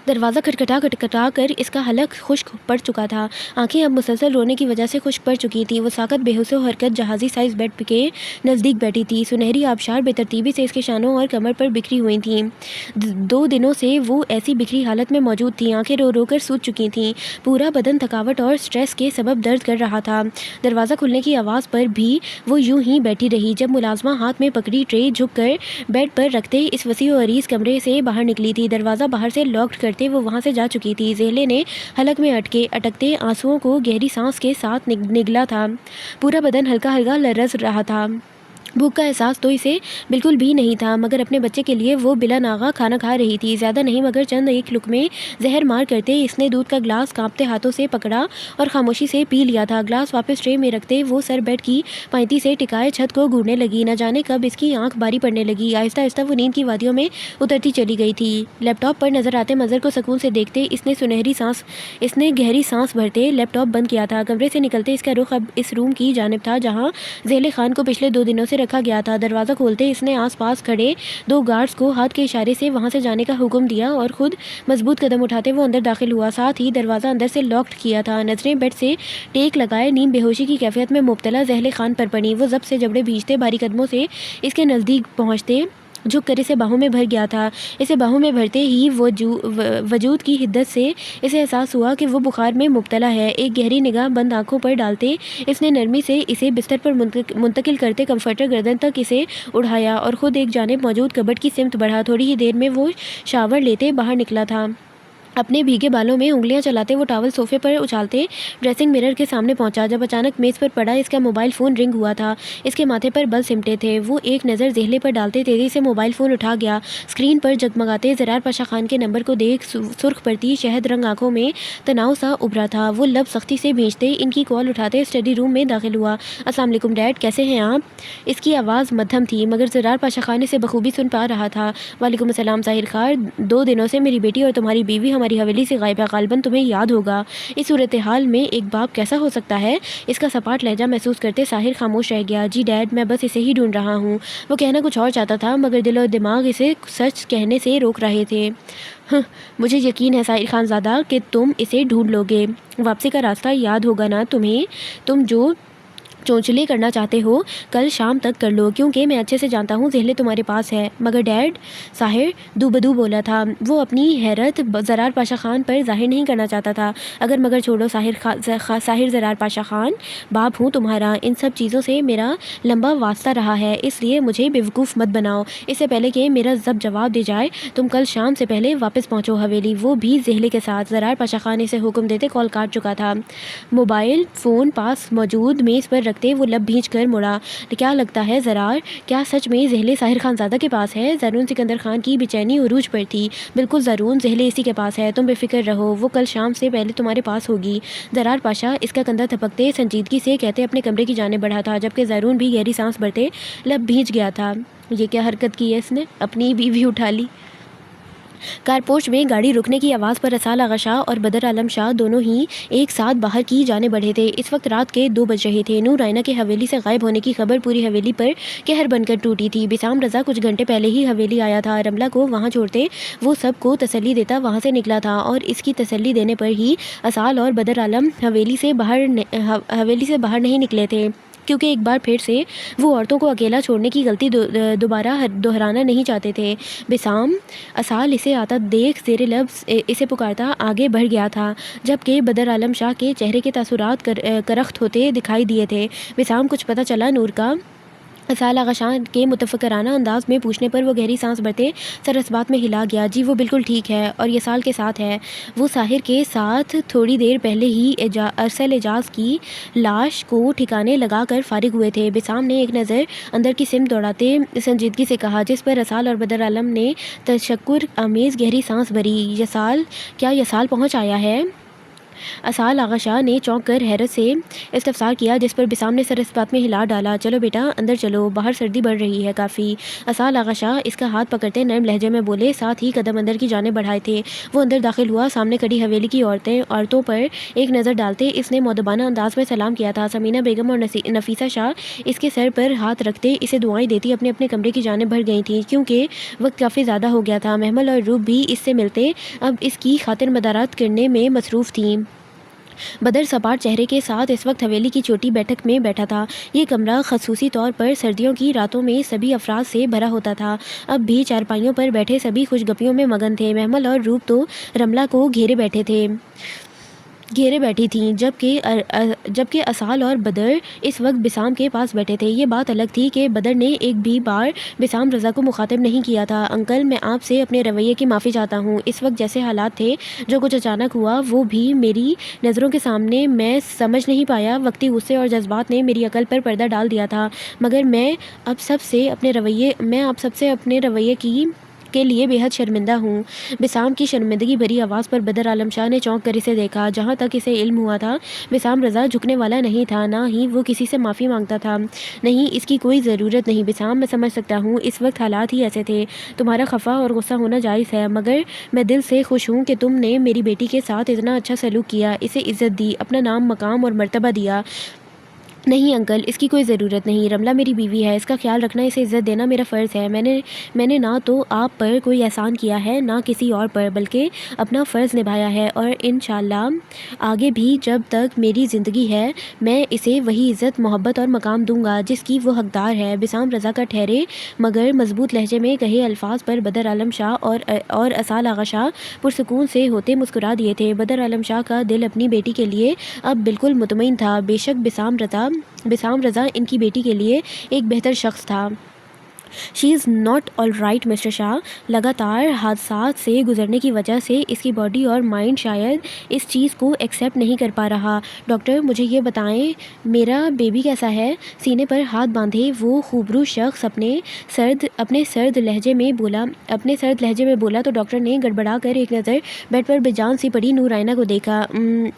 A: دروازہ کھٹکھٹا کر اس کا حلق خشک پڑ چکا تھا۔ آنکھیں اب مسلسل رونے کی وجہ سے خشک پڑ چکی تھیں۔ وہ ساکت بے حس و حرکت جہازی سائز بیڈ کے نزدیک بیٹھی تھی۔ سنہری آبشار بے ترتیبی سے اس کے شانوں اور کمر پر بکھری ہوئی تھیں۔ 2 دنوں سے وہ ایسی بکھری حالت میں موجود تھی۔ آنکھیں رو رو کر سوج چکی تھیں۔ پورا بدن تھکاوٹ اور سٹریس کے سبب درد کر رہا تھا۔ دروازہ کھلنے کی آواز پر بھی وہ یوں ہی بیٹھی رہی جب ملازمہ ہاتھ میں پکڑی ٹرے جھک کر بیڈ پر رکھتے اس وسیع و عریض کمرے سے باہر نکلی تھی۔ دروازہ باہر سے لاک کرتے وہ وہاں سے جا چکی تھی۔ زہلے نے حلق میں اٹکتے آنسوؤں کو گہری سانس کے ساتھ نگلا تھا۔ پورا بدن ہلکا ہلکا لرز رہا تھا۔ بھوک کا احساس تو اسے بالکل بھی نہیں تھا مگر اپنے بچے کے لیے وہ بلا ناغہ کھانا کھا رہی تھی۔ زیادہ نہیں مگر چند ایک لقمے زہر مار کرتے اس نے دودھ کا گلاس کانپتے ہاتھوں سے پکڑا اور خاموشی سے پی لیا تھا۔ گلاس واپس ٹرے میں رکھتے وہ سر بیڈ کی پائنتی سے ٹکائے چھت کو گھورنے لگی۔ نہ جانے کب اس کی آنکھ باری پڑنے لگی۔ آہستہ آہستہ وہ نیند کی وادیوں میں اترتی چلی گئی تھی۔ لیپ ٹاپ پر نظر آتے منظر کو سکون سے دیکھتے اس نے گہری سانس بھرتے لیپ ٹاپ بند کیا تھا۔ کمرے سے نکلتے اس کا رخ اب اس روم کی جانب تھا جہاں ذیل خان کو پچھلے 2 دنوں سے رکھا گیا تھا۔ دروازہ کھولتے اس نے آس پاس کھڑے 2 گارڈز کو ہاتھ کے اشارے سے وہاں سے جانے کا حکم دیا اور خود مضبوط قدم اٹھاتے وہ اندر داخل ہوا۔ ساتھ ہی دروازہ اندر سے لاک کیا تھا۔ نظریں بیڈ سے ٹیک لگائے نیم بے ہوشی کی کیفیت میں مبتلا ذیل خان پر پڑی۔ وہ ضبط سے جبڑے بھیجتے بھاری قدموں سے اس کے نزدیک پہنچتے جھک کر اسے باہوں میں بھر گیا تھا۔ اسے باہوں میں بھرتے ہی وجود کی حدت سے اسے احساس ہوا کہ وہ بخار میں مبتلا ہے۔ ایک گہری نگاہ بند آنکھوں پر ڈالتے اس نے نرمی سے اسے بستر پر منتقل کرتے کمفرٹر گردن تک اسے اڑایا اور خود ایک جانب موجود کبٹ کی سمت بڑھا۔ تھوڑی ہی دیر میں وہ شاور لیتے باہر نکلا تھا۔ اپنے بھیگے بالوں میں انگلیاں چلاتے وہ ٹاول صوفے پر اچھالتے ڈریسنگ مرر کے سامنے پہنچا جب اچانک میز پر پڑا اس کا موبائل فون رنگ ہوا تھا۔ اس کے ماتھے پر بل سمٹے تھے۔ وہ ایک نظر زہلے پر ڈالتے تیزی سے موبائل فون اٹھا گیا۔ اسکرین پر جگمگاتے زرار پاشا خان کے نمبر کو دیکھ سرخ پڑتی شہد رنگ آنکھوں میں تناؤ سا ابھرا تھا۔ وہ لب سختی سے بھینچتے ان کی کال اٹھاتے اسٹڈی روم میں داخل ہوا۔ السلام علیکم ڈیڈ، کیسے ہیں آپ؟ اس کی آواز مدھم تھی مگر زرار پاشا خان اسے بخوبی سن پا رہا تھا۔ وعلیکم السلام ظاہر خان، 2 دنوں سے میری بیٹی اور تمہاری بیوی ہماری حویلی سے غائب ہے، غالباً تمہیں یاد ہوگا۔ اس صورتحال میں ایک باپ کیسا ہو سکتا ہے؟ اس کا سپاٹ لہجہ محسوس کرتے ساحر خاموش رہ گیا۔ جی ڈیڈ، میں بس اسے ہی ڈھونڈ رہا ہوں۔ وہ کہنا کچھ اور چاہتا تھا مگر دل اور دماغ اسے سچ کہنے سے روک رہے تھے۔ مجھے یقین ہے ساحر خان زادہ کہ تم اسے ڈھونڈ لو گے۔ واپسی کا راستہ یاد ہوگا نا تمہیں؟ تم جو چونچلے کرنا چاہتے ہو کل شام تک کر لو، کیونکہ میں اچھے سے جانتا ہوں زہلے تمہارے پاس ہے۔ مگر ڈیڈ، ساحر دو بدو بولا تھا۔ وہ اپنی حیرت زرار پاشا خان پر ظاہر نہیں کرنا چاہتا تھا۔ اگر مگر چھوڑو ساحر زرار پاشا خان، باپ ہوں تمہارا، ان سب چیزوں سے میرا لمبا واسطہ رہا ہے، اس لیے مجھے بیوقوف مت بناؤ۔ اس سے پہلے کہ میرا ضبط جواب دے جائے تم کل شام سے پہلے واپس پہنچو حویلی، وہ بھی زہلے کے ساتھ۔ زرار پاشا خان اسے حکم دیتے کال کاٹ چکا تھا۔ موبائل فون پاس موجود میز پر رکھتے وہ لب بھینچ کر مڑا۔ کیا لگتا ہے زرار، کیا سچ میں زہلے ساحر خان زادہ کے پاس ہے؟ زرون سکندر خان کی بے چینی عروج پر تھی۔ بالکل زرون، زہلے اسی کے پاس ہے، تم بے فکر رہو، وہ کل شام سے پہلے تمہارے پاس ہوگی۔ زرار پاشا اس کا کندھا تھپکتے سنجیدگی سے کہتے اپنے کمرے کی جانب بڑھا تھا، جبکہ زرون بھی گہری سانس بھرتے لب بھینچ گیا تھا۔ یہ کیا حرکت کی ہے اس نے؟ اپنی بیوی اٹھا لی۔ کارپوش میں گاڑی رکنے کی آواز پر اسال آغا شاہ اور بدر عالم شاہ دونوں ہی ایک ساتھ باہر کی جانے بڑھے تھے۔ اس وقت رات کے 2 بج رہے تھے۔ نور آئینہ کے حویلی سے غائب ہونے کی خبر پوری حویلی پر قہر بن کر ٹوٹی تھی۔ بسام رضا کچھ گھنٹے پہلے ہی حویلی آیا تھا، رملہ کو وہاں چھوڑتے وہ سب کو تسلی دیتا وہاں سے نکلا تھا، اور اس کی تسلی دینے پر ہی اسال اور بدر عالم حویلی سے باہر نہیں نکلے تھے، کیونکہ ایک بار پھر سے وہ عورتوں کو اکیلا چھوڑنے کی غلطی دوبارہ دہرانا نہیں چاہتے تھے۔ بسام اسال اسے آتا دیکھ زیر لب اسے پکارتا آگے بڑھ گیا تھا، جبکہ بدر عالم شاہ کے چہرے کے تاثرات کرخت ہوتے دکھائی دیے تھے۔ بسام، کچھ پتہ چلا نور کا؟ اسال آغا شاہ کے متفکرانہ انداز میں پوچھنے پر وہ گہری سانس بھرتے سر اس بات میں ہلا گیا۔ جی وہ بالکل ٹھیک ہے، اور یہ سال کے ساتھ ہے۔ وہ ساحر کے ساتھ تھوڑی دیر پہلے ہی ارسل اعجاز کی لاش کو ٹھکانے لگا کر فارغ ہوئے تھے۔ بسام نے ایک نظر اندر کی سمت دوڑاتے سنجیدگی سے کہا، جس پر اسال اور بدر عالم نے تشکر آمیز گہری سانس بھری۔ کیا یسال پہنچ آیا ہے؟ اسال آغا شاہ نے چونک کر حیرت سے استفسار کیا، جس پر بسام نے سر اس بات میں ہلا ڈالا، چلو بیٹا اندر چلو، باہر سردی بڑھ رہی ہے کافی۔ اسال آغا شاہ اس کا ہاتھ پکڑتے نرم لہجے میں بولے، ساتھ ہی قدم اندر کی جانب بڑھائے تھے۔ وہ اندر داخل ہوا، سامنے کھڑی حویلی کی عورتوں پر ایک نظر ڈالتے اس نے مؤدبانہ انداز میں سلام کیا تھا۔ سمینہ بیگم اور نفیسہ شاہ اس کے سر پر ہاتھ رکھتے اسے دعائیں دیتی اپنے اپنے کمرے کی جانب بڑھ گئی تھیں، کیونکہ وقت کافی زیادہ ہو گیا تھا۔ محمل اور روپ بھی اس سے ملتے اب اس کی خاطر مدارات کرنے میں مصروف تھیں۔ بدر سپاٹ چہرے کے ساتھ اس وقت حویلی کی چھوٹی بیٹھک میں بیٹھا تھا۔ یہ کمرہ خصوصی طور پر سردیوں کی راتوں میں سبھی افراد سے بھرا ہوتا تھا۔ اب بھی چارپائیوں پر بیٹھے سبھی خوش گپیوں میں مگن تھے۔ محمل اور روپ تو رملہ کو گھیرے بیٹھی تھیں، جبکہ اسال اور بدر اس وقت بسام کے پاس بیٹھے تھے۔ یہ بات الگ تھی کہ بدر نے ایک بھی بار بسام رضا کو مخاطب نہیں کیا تھا۔ انکل، میں آپ سے اپنے رویے کی معافی چاہتا ہوں۔ اس وقت جیسے حالات تھے، جو کچھ اچانک ہوا وہ بھی میری نظروں کے سامنے، میں سمجھ نہیں پایا، وقتی غصے اور جذبات نے میری عقل پر پردہ ڈال دیا تھا، مگر میں آپ سب سے اپنے رویے کے لیے بے حد شرمندہ ہوں۔ بسام کی شرمندگی بھری آواز پر بدر عالم شاہ نے چونک کر اسے دیکھا۔ جہاں تک اسے علم ہوا تھا، بسام رضا جھکنے والا نہیں تھا، نہ ہی وہ کسی سے معافی مانگتا تھا۔ نہیں، اس کی کوئی ضرورت نہیں بسام، میں سمجھ سکتا ہوں اس وقت حالات ہی ایسے تھے۔ تمہارا خفا اور غصہ ہونا جائز ہے، مگر میں دل سے خوش ہوں کہ تم نے میری بیٹی کے ساتھ اتنا اچھا سلوک کیا، اسے عزت دی، اپنا نام، مقام اور مرتبہ دیا۔ نہیں انکل، اس کی کوئی ضرورت نہیں، رملہ میری بیوی ہے، اس کا خیال رکھنا، اسے عزت دینا میرا فرض ہے۔ میں نے نہ تو آپ پر کوئی احسان کیا ہے، نہ کسی اور پر، بلکہ اپنا فرض نبھایا ہے، اور انشاءاللہ آگے بھی جب تک میری زندگی ہے میں اسے وہی عزت، محبت اور مقام دوں گا جس کی وہ حقدار ہے۔ بسام رضا کا ٹھہرے مگر مضبوط لہجے میں کہے الفاظ پر بدر عالم شاہ اور اسال آغا شاہ پرسکون سے ہوتے مسکرا دیے تھے۔ بدر عالم شاہ کا دل اپنی بیٹی کے لیے اب بالکل مطمئن تھا۔ بے شک بسام رضا ان کی بیٹی کے لیے ایک بہتر شخص تھا۔ She is not all right Mister Shah. لگاتار حادثات سے گزرنے کی وجہ سے اس کی باڈی اور مائنڈ شاید اس چیز کو ایکسیپٹ نہیں کر پا رہا. ڈاکٹر مجھے یہ بتائیں میرا بیبی کیسا ہے؟ سینے پر ہاتھ باندھے وہ خوبرو شخص اپنے سرد لہجے میں بولا تو ڈاکٹر نے گڑبڑا کر ایک نظر بیڈ پر بے جان سی پڑی نور آئینہ کو دیکھا.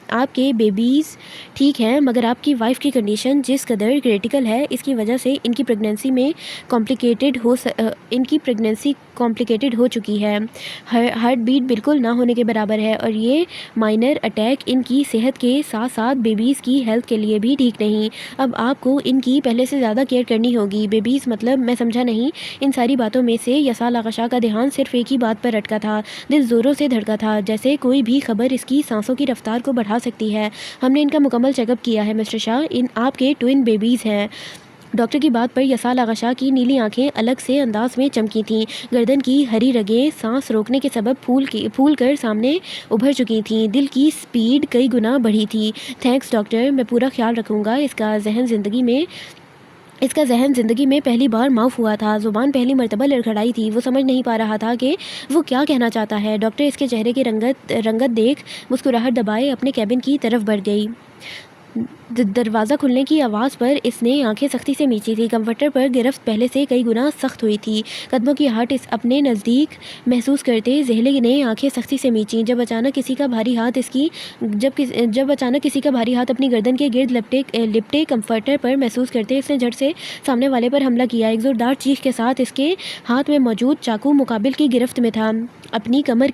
A: آپ کے بیبیز ٹھیک ہیں مگر آپ کی وائف کی کنڈیشن جس قدر کریٹیکل ہے اس کی وجہ سے ان کی پریگنینسی کمپلیکیٹڈ ہو چکی ہے. ہارٹ بیٹ بالکل نہ ہونے کے برابر ہے اور یہ مائنر اٹیک ان کی صحت کے ساتھ ساتھ بیبیز کی ہیلتھ کے لیے بھی ٹھیک نہیں. اب آپ کو ان کی پہلے سے زیادہ کیئر کرنی ہوگی. بیبیز مطلب میں سمجھا نہیں. ان ساری باتوں میں سے یسال آغا شاہ کا دھیان صرف ایک ہی بات پر اٹکا تھا. دل زوروں سے دھڑکا تھا جیسے کوئی بھی خبر اس کی سانسوں کی رفتار کو بڑھا سکتی ہے. ہم نے ان کا مکمل چیک اپ کیا ہے مسٹر شاہ. آپ کے ٹوئن بیبیز ہیں. ڈاکٹر کی بات پر یسال آغا شاہ کی نیلی آنکھیں الگ سے انداز میں چمکی تھیں. گردن کی ہری رگیں سانس روکنے کے سبب پھول کر سامنے ابھر چکی تھیں. دل کی سپیڈ کئی گنا بڑھی تھی. تھینکس ڈاکٹر, میں پورا خیال رکھوں گا. اس کا ذہن زندگی میں پہلی بار معاف ہوا تھا. زبان پہلی مرتبہ لڑکھڑائی تھی. وہ سمجھ نہیں پا رہا تھا کہ وہ کیا کہنا چاہتا ہے. ڈاکٹر اس کے چہرے کی رنگت دیکھ مسکراہٹ دبائے اپنے کیبن کی طرف بڑھ گئی. دروازہ کھلنے کی آواز پر اس نے آنکھیں سختی سے میچی تھی. کمفرٹر پر گرفت پہلے سے کئی گنا سخت ہوئی تھی. قدموں کی ہٹ اپنے نزدیک محسوس کرتے زہلے نے آنکھیں سختی سے میچیں. جب اچانک کسی کا بھاری ہاتھ اپنی گردن کے گرد لپٹے کمفرٹر پر محسوس کرتے اس نے جھٹ سے سامنے والے پر حملہ کیا. ایک زوردار چیخ کے ساتھ اس کے ہاتھ میں موجود چاقو مقابل کی گرفت میں تھا. اپنی کمر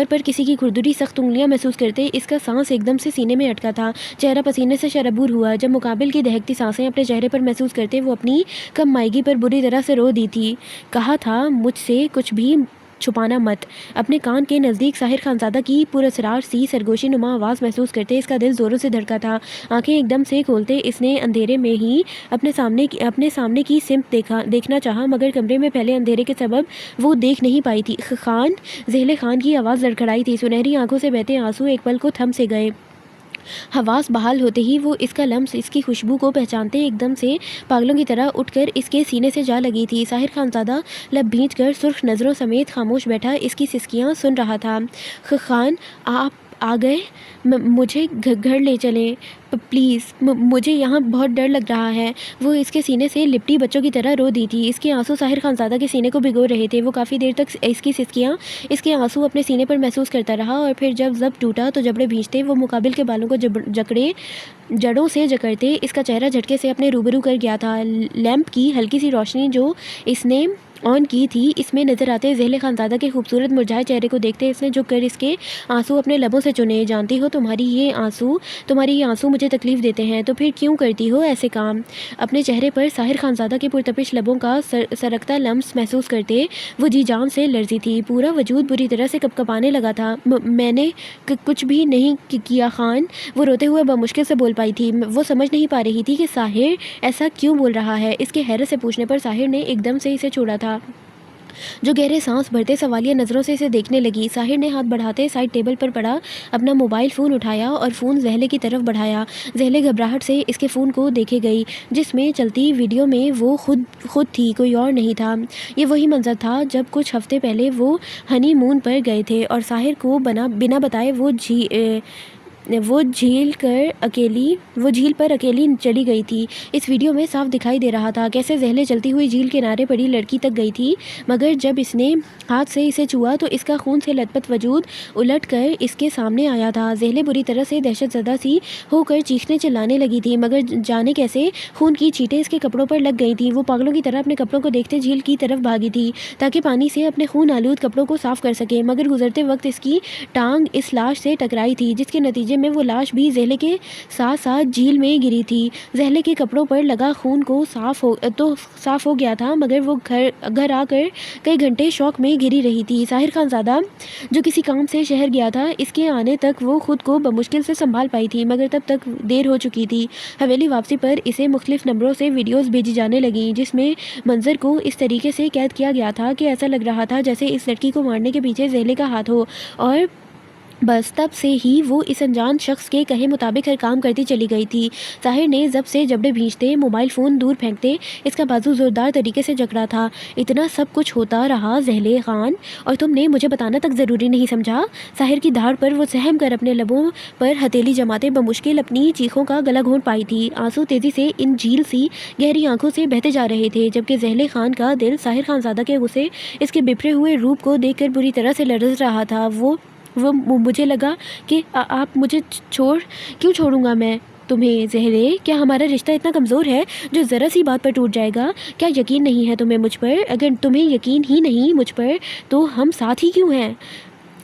A: پر کسی کی کھردری سخت انگلیاں محسوس کرتے اس کا سانس ایک دم سے سینے میں اٹکا تھا. چہرہ پسینے سے شرابور ہوا. جب مقابل کی دہکتی سانسیں اپنے چہرے پر محسوس کرتے وہ اپنی کم مائیگی پر بری طرح سے رو دی تھی. کہا تھا مجھ سے کچھ بھی چھپانا مت. اپنے کان کے نزدیک ساحر خانزادہ کی پراسرار سی سرگوشی نما آواز محسوس کرتے اس کا دل زوروں سے دھڑکا تھا. آنکھیں ایک دم سے کھولتے اس نے اندھیرے میں ہی اپنے سامنے کی سمت دیکھنا چاہا مگر کمرے میں پھیلے اندھیرے کے سبب وہ دیکھ نہیں پائی تھی. زہلے خان کی آواز لڑکھڑائی تھی. سنہری آنکھوں سے بہتے آنسو ایک پل کو تھم سے گئے. حواس بحال ہوتے ہی وہ اس کا لمس اس کی خوشبو کو پہچانتے ایک دم سے پاگلوں کی طرح اٹھ کر اس کے سینے سے جا لگی تھی. ساحر خانزادہ لب بھینچ کر سرخ نظروں سمیت خاموش بیٹھا اس کی سسکیاں سن رہا تھا. خان آپ آ گئے؟ مجھے گھر لے چلیں پلیز, مجھے یہاں بہت ڈر لگ رہا ہے. وہ اس کے سینے سے لپٹی بچوں کی طرح رو دی تھی. اس کے آنسو ساحر خانزادہ کے سینے کو بھگو رہے تھے. وہ کافی دیر تک اس کی سسکیاں اس کے آنسو اپنے سینے پر محسوس کرتا رہا اور پھر جب ضبط ٹوٹا تو جبڑے بھینچتے وہ مقابل کے بالوں کو جڑوں سے جکڑتے اس کا چہرہ جھٹکے سے اپنے روبرو کر گیا تھا. لیمپ کی ہلکی سی روشنی جو اس نے آن کی تھی اس میں نظر آتے زہلے خانزادہ کے خوبصورت مرجھائے چہرے کو دیکھتے اس نے جھک کر اس کے آنسو اپنے لبوں سے چنے. جانتی ہو تمہاری یہ آنسو مجھے تکلیف دیتے ہیں تو پھر کیوں کرتی ہو ایسے کام؟ اپنے چہرے پر ساحر خانزادہ کے پرتپش لبوں کا سرکتا لمس محسوس کرتے وہ جی جان سے لرزی تھی. پورا وجود بری طرح سے کپکپانے لگا تھا. میں نے کچھ بھی نہیں کیا خان, وہ روتے ہوئے بمشکل سے بول پائی تھی. وہ سمجھ نہیں پا رہی تھی کہ ساحر ایسا کیوں بول رہا ہے. اس کے حیرت سے پوچھنے پر ساحر نے ایک دم سے اسے چھوڑا تھا جو گہرے سانس بھرتے سوالیہ نظروں سے اسے دیکھنے لگی. ساحر نے ہاتھ بڑھاتے سائڈ ٹیبل پر پڑا اپنا موبائل فون اٹھایا اور فون زہلے کی طرف بڑھایا. زہلے گھبراہٹ سے اس کے فون کو دیکھے گئی جس میں چلتی ویڈیو میں وہ خود تھی, کوئی اور نہیں تھا. یہ وہی منظر تھا جب کچھ ہفتے پہلے وہ ہنی مون پر گئے تھے اور ساحر کو بنا بتائے وہ جھیل پر اکیلی چلی گئی تھی. اس ویڈیو میں صاف دکھائی دے رہا تھا کیسے زہلے چلتی ہوئی جھیل کنارے پڑی لڑکی تک گئی تھی مگر جب اس نے ہاتھ سے اسے چھوا تو اس کا خون سے لت پت وجود الٹ کر اس کے سامنے آیا تھا. زہلے بری طرح سے دہشت زدہ سی ہو کر چیخنے چلانے لگی تھی مگر جانے کیسے خون کی چیٹیں اس کے کپڑوں پر لگ گئی تھیں. وہ پاگلوں کی طرح اپنے کپڑوں کو دیکھتے جھیل کی طرف بھاگی تھی تاکہ پانی سے اپنے خون آلود کپڑوں کو صاف کر سکے مگر گزرتے وقت اس کی ٹانگ اس لاش سے ٹکرائی تھی جس کے نتیجے میں وہ لاش بھی زہلے کے ساتھ ساتھ جھیل میں گری تھی. زہلے کے کپڑوں پر لگا خون کو صاف ہو گیا تھا مگر وہ گھر آ کر کئی گھنٹے شوق میں گری رہی تھی. ساحر خانزادہ جو کسی کام سے شہر گیا تھا اس کے آنے تک وہ خود کو بمشکل سے سنبھال پائی تھی مگر تب تک دیر ہو چکی تھی. حویلی واپسی پر اسے مختلف نمبروں سے ویڈیوز بھیجی جانے لگیں جس میں منظر کو اس طریقے سے قید کیا گیا تھا کہ ایسا لگ رہا تھا جیسے اس لڑکی کو مارنے کے پیچھے زہلے کا ہاتھ ہو اور بس تب سے ہی وہ اس انجان شخص کے کہے مطابق ہر کام کرتی چلی گئی تھی۔ ظاہر نے ضبط سے جبڑے بھینچتے، موبائل فون دور پھینکتے اس کا بازو زوردار طریقے سے جکڑا تھا۔ اتنا سب کچھ ہوتا رہا زہلے خان، اور تم نے مجھے بتانا تک ضروری نہیں سمجھا؟ ظاہر کی دھاڑ پر وہ سہم کر اپنے لبوں پر ہتھیلی جماتے بمشکل اپنی چیخوں کا گلا گھونٹ پائی تھی۔ آنسو تیزی سے ان جھیل سی گہری آنکھوں سے بہتے جا رہے تھے، جبکہ زہلے خان کا دل ظاہر خانزادہ کے غصے، اس کے بپھرے ہوئے روپ کو دیکھ کر بری طرح سے لرز رہا تھا۔ مجھے لگا کہ آپ مجھے کیوں چھوڑوں گا میں تمہیں زہرے؟ کیا ہمارا رشتہ اتنا کمزور ہے جو ذرا سی بات پر ٹوٹ جائے گا؟ کیا یقین نہیں ہے تمہیں مجھ پر؟ اگر تمہیں یقین ہی نہیں مجھ پر تو ہم ساتھ ہی کیوں ہیں؟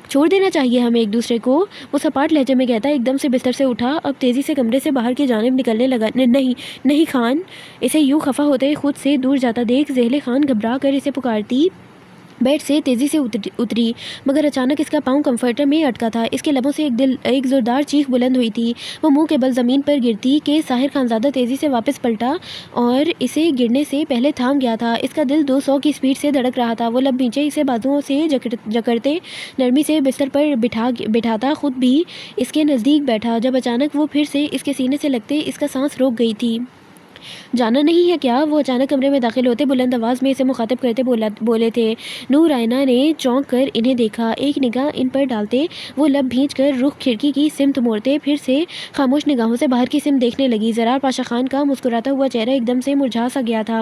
A: چھوڑ دینا چاہیے ہمیں ایک دوسرے کو، وہ سپاٹ لہجے میں کہتا ایک دم سے بستر سے اٹھا، اب تیزی سے کمرے سے باہر کی جانب نکلنے لگا۔ نہیں خان۔ اسے یوں خفا ہوتے خود سے دور جاتا دیکھ زہلے خان گھبرا کر اسے پکارتی بیڈ سے تیزی سے اتری، مگر اچانک اس کا پاؤں کمفرٹر میں اٹکا تھا۔ اس کے لبوں سے ایک زوردار چیخ بلند ہوئی تھی۔ وہ منہ کے بل زمین پر گرتی کہ ظاہر خانزادہ تیزی سے واپس پلٹا اور اسے گرنے سے پہلے تھام گیا تھا۔ اس کا دل 200 کی سپیڈ سے دھڑک رہا تھا۔ وہ لب نیچے اسے بازوؤں سے جکڑتے نرمی سے بستر پر بٹھاتا خود بھی اس کے نزدیک بیٹھا، جب اچانک وہ پھر سے اس کے سینے سے لگتے اس کا سانس روک گئی تھی۔ جانا نہیں ہے کیا؟ وہ اچانک کمرے میں داخل ہوتے بلند آواز میں اسے مخاطب کرتے بولے تھے۔ نور آئینہ نے چونک کر انہیں دیکھا، ایک نگاہ ان پر ڈالتے وہ لب بھینچ کر رخ کھڑکی کی سمت موڑتے پھر سے خاموش نگاہوں سے باہر کی سمت دیکھنے لگی۔ زرار پاشا خان کا مسکراتا ہوا چہرہ ایک دم سے مرجھا سا گیا تھا،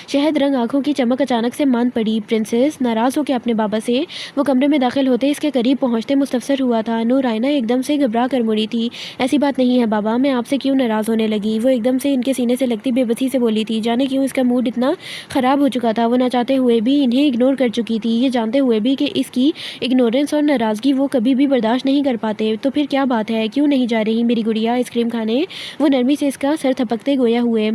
A: شہد رنگ آنکھوں کی چمک اچانک سے ماند پڑی۔ پرنسس ناراض ہو کے اپنے بابا سے؟ وہ کمرے میں داخل ہوتے اس کے قریب پہنچتے مستفسر ہوا تھا۔ نور آئینہ ایک دم سے گھبرا کر مڑی تھی۔ ایسی بات نہیں ہے بابا، میں آپ سے کیوں ناراض ہونے لگی؟ وہ ایک دم سے ان کے سینے سے لگتی بے بسی سے بولی تھی۔ جانے کیوں اس کا موڈ اتنا خراب ہو چکا تھا، وہ نہ چاہتے ہوئے بھی انہیں اگنور کر چکی تھی، یہ جانتے ہوئے بھی کہ اس کی اگنورنس اور ناراضگی وہ کبھی بھی برداشت نہیں کر پاتے۔ تو پھر کیا بات ہے؟ کیوں نہیں جا رہی میری گڑیا آئس کریم کھانے؟ وہ نرمی سے اس کا سر تھپکتے گویا ہوئے۔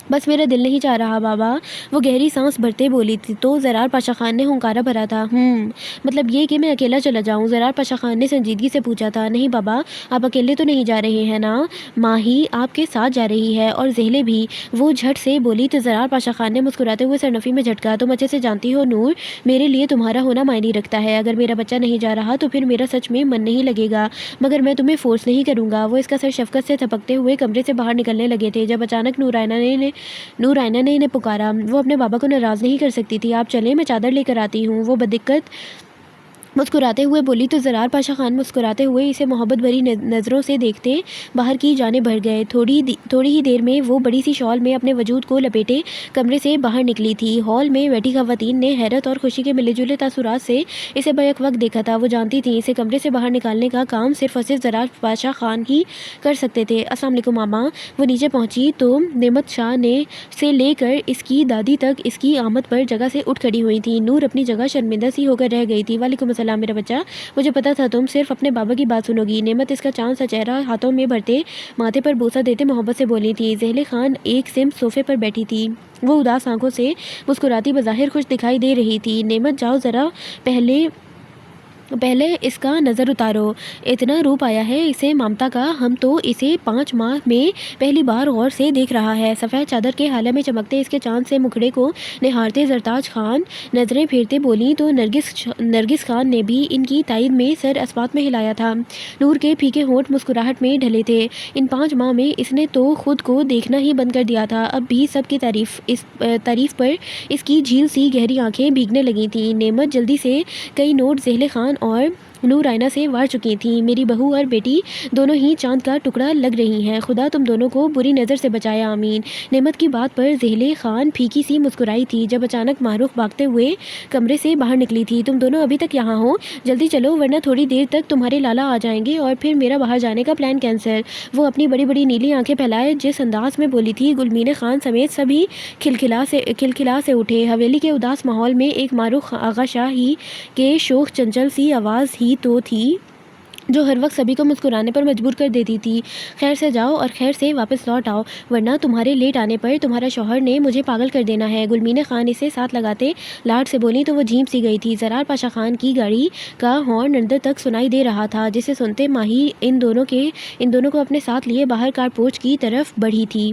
A: بس میرا دل نہیں چاہ رہا بابا، وہ گہری سانس بھرتے بولی تھی۔ تو زرار پاشا خان نے ہنکارا بھرا تھا۔ مطلب یہ کہ میں اکیلا چلا جاؤں؟ زرار پاشا خان نے سنجیدگی سے پوچھا تھا۔ نہیں بابا، آپ اکیلے تو نہیں جا رہے ہیں نا، ماہی آپ کے ساتھ جا رہی ہے اور زہلے بھی، وہ جھٹ سے بولی۔ تو زرار پاشا خان نے مسکراتے ہوئے سرنفی میں جھٹکا۔ تم اچھے سے جانتی ہو نور، میرے لیے تمہارا ہونا معنی رکھتا ہے۔ اگر میرا بچہ نہیں جا رہا تو پھر میرا سچ میں من نہیں لگے گا، مگر میں تمہیں فورس نہیں کروں گا۔ وہ اس کا سر شفقت سے تھپکتے ہوئے کمرے سے باہر نکلنے لگے تھے، جب اچانک نور آئینہ نے انہیں پکارا۔ وہ اپنے بابا کو ناراض نہیں کر سکتی تھی۔ آپ چلیں، میں چادر لے کر آتی ہوں، وہ بدقت مسکراتے ہوئے بولی۔ تو زرار پاشا خان مسکراتے ہوئے اسے محبت بھری نظروں سے دیکھتے باہر کی جانب بڑھ گئے۔ تھوڑی ہی دیر میں وہ بڑی سی شال میں اپنے وجود کو لپیٹے کمرے سے باہر نکلی تھی۔ ہال میں بیٹھی خواتین نے حیرت اور خوشی کے ملے جلے تاثرات سے اسے بیک وقت دیکھا تھا۔ وہ جانتی تھیں اسے کمرے سے باہر نکالنے کا کام صرف اور صرف زرار پاشا خان ہی کر سکتے تھے۔ السلام علیکم ماما۔ وہ نیچے پہنچی تو نعمت شاہ سے لے کر اس کی دادی تک اس کی آمد پر جگہ سے اٹھ کھڑی ہوئی تھی۔ نور اپنی جگہ شرمندہ سی ہو کر رہ گئی تھی۔ وعلیکم السلام میرا بچہ، مجھے پتا تھا تم صرف اپنے بابا کی بات سنو گی۔ نعمت اس کا چاند سا چہرہ ہاتھوں میں بھرتے ماتھے پر بوسہ دیتے محبت سے بولی تھی۔ زہلے خان ایک سمت صوفے پر بیٹھی تھی، وہ اداس آنکھوں سے مسکراتی بظاہر خوش دکھائی دے رہی تھی۔ نعمت جاؤ ذرا پہلے اس کا نظر اتارو، اتنا روپ آیا ہے اسے مامتا کا، ہم تو اسے 5 ماہ میں پہلی بار غور سے دیکھ رہا ہے۔ سفید چادر کے حالے میں چمکتے اس کے چاند سے مکھڑے کو نہارتے زرتاج خان نظریں پھیرتے بولی۔ تو نرگس خان نے بھی ان کی تائید میں سر اسبات میں ہلایا تھا۔ نور کے پھیکے ہونٹ مسکراہٹ میں ڈھلے تھے۔ ان 5 ماہ میں اس نے تو خود کو دیکھنا ہی بند کر دیا تھا، اب بھی سب کی تعریف پر اس کی جھیل سی گہری آنکھیں بھیگنے لگی تھیں۔ نعمت جلدی سے کئی نوٹ زہلے خان اور نور آئینہ سے وار چکی تھیں۔ میری بہو اور بیٹی دونوں ہی چاند کا ٹکڑا لگ رہی ہیں، خدا تم دونوں کو بری نظر سے بچائے، آمین۔ نعمت کی بات پر زہلے خان پھیکی سی مسکرائی تھی، جب اچانک معروف بھاگتے ہوئے کمرے سے باہر نکلی تھی۔ تم دونوں ابھی تک یہاں ہو؟ جلدی چلو ورنہ تھوڑی دیر تک تمہارے لالا آ جائیں گے اور پھر میرا باہر جانے کا پلان کینسل۔ وہ اپنی بڑی بڑی نیلی آنکھیں پھیلائے جس انداز میں بولی تھی، گلمین خان سمیت سبھی کھلکھلا سے اٹھے۔ حویلی کے اداس ماحول میں ایک معروف آغا شاہ ہی کے شوخ چنچل سی آواز ہی تو تھی جو ہر وقت سبھی کو مسکرانے پر مجبور کر دیتی تھی۔ خیر سے جاؤ اور خیر سے واپس لوٹ آؤ، ورنہ تمہارے لیٹ آنے پر تمہارا شوہر نے مجھے پاگل کر دینا ہے، گلمین خان اسے ساتھ لگاتے لاڈ سے بولی۔ تو وہ جھیپ سی گئی تھی۔ زرار پاشا خان کی گاڑی کا ہارن اندر تک سنائی دے رہا تھا، جسے سنتے ماہی ان دونوں کو اپنے ساتھ لیے باہر کار پورچ کی طرف بڑھی تھی۔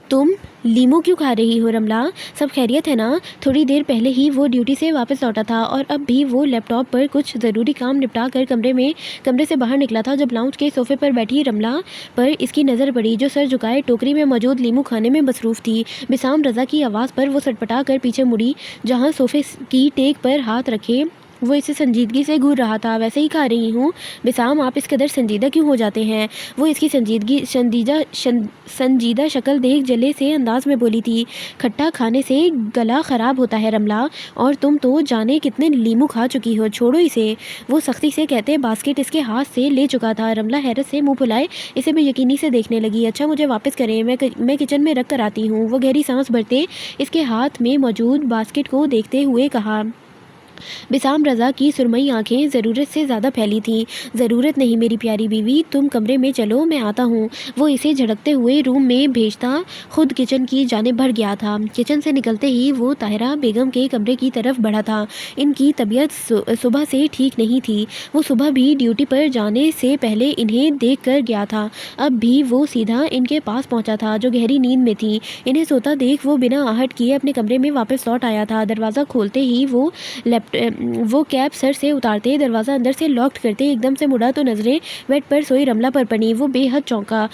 A: تم لیمو کیوں کھا رہی ہو رملہ؟ سب خیریت ہے نا؟ تھوڑی دیر پہلے ہی وہ ڈیوٹی سے واپس لوٹا تھا اور اب بھی وہ لیپ ٹاپ پر کچھ ضروری کام نپٹا کر کمرے سے باہر نکلا تھا جب لاؤنج کے صوفے پر بیٹھی رملہ پر اس کی نظر پڑی جو سر جھکائے ٹوکری میں موجود لیمو کھانے میں مصروف تھی۔ بسام رضا کی آواز پر وہ سٹپٹا کر پیچھے مڑی جہاں صوفے کی ٹیک پر ہاتھ رکھے وہ اسے سنجیدگی سے گھور رہا تھا۔ ویسے ہی کھا رہی ہوں بسام، آپ اس قدر سنجیدہ کیوں ہو جاتے ہیں؟ وہ اس کی سنجیدہ شکل دیکھ جلے سے انداز میں بولی تھی، کھٹا کھانے سے گلا خراب ہوتا ہے رملہ، اور تم تو جانے کتنے لیمو کھا چکی ہو، چھوڑو اسے۔ وہ سختی سے کہتے باسکٹ اس کے ہاتھ سے لے چکا تھا۔ رملہ حیرت سے منہ پھلائے اسے بے یقینی سے دیکھنے لگی۔ اچھا مجھے واپس کریں، میں کچن میں رکھ کر آتی ہوں۔ وہ گہری سانس بھرتے اس کے ہاتھ میں موجود باسکٹ کو دیکھتے ہوئے کہا۔ بسام رضا کی سرمئی آنکھیں ضرورت سے زیادہ پھیلی تھیں۔ ضرورت نہیں میری پیاری بیوی، تم کمرے میں چلو، میں آتا ہوں۔ وہ اسے جھڑکتے ہوئے روم میں بھیجتا خود کچن کی جانب بڑھ گیا تھا۔ کچن سے نکلتے ہی وہ طاہرہ بیگم کے کمرے کی طرف بڑھا تھا۔ ان کی طبیعت صبح سے ٹھیک نہیں تھی۔ وہ صبح بھی ڈیوٹی پر جانے سے پہلے انہیں دیکھ کر گیا تھا، اب بھی وہ سیدھا ان کے پاس پہنچا تھا جو گہری نیند میں تھی۔ انہیں سوتا دیکھ وہ بنا آہٹ کیے اپنے کمرے میں واپس لوٹ آیا تھا۔ دروازہ کھولتے ہی وہ کیپ سر سے اتارتے دروازہ اندر سے لاک کرتے ایک دم سے مڑا تو نظریں بیڈ پر سوئی رملہ پر پڑی۔ وہ بے حد چونکا۔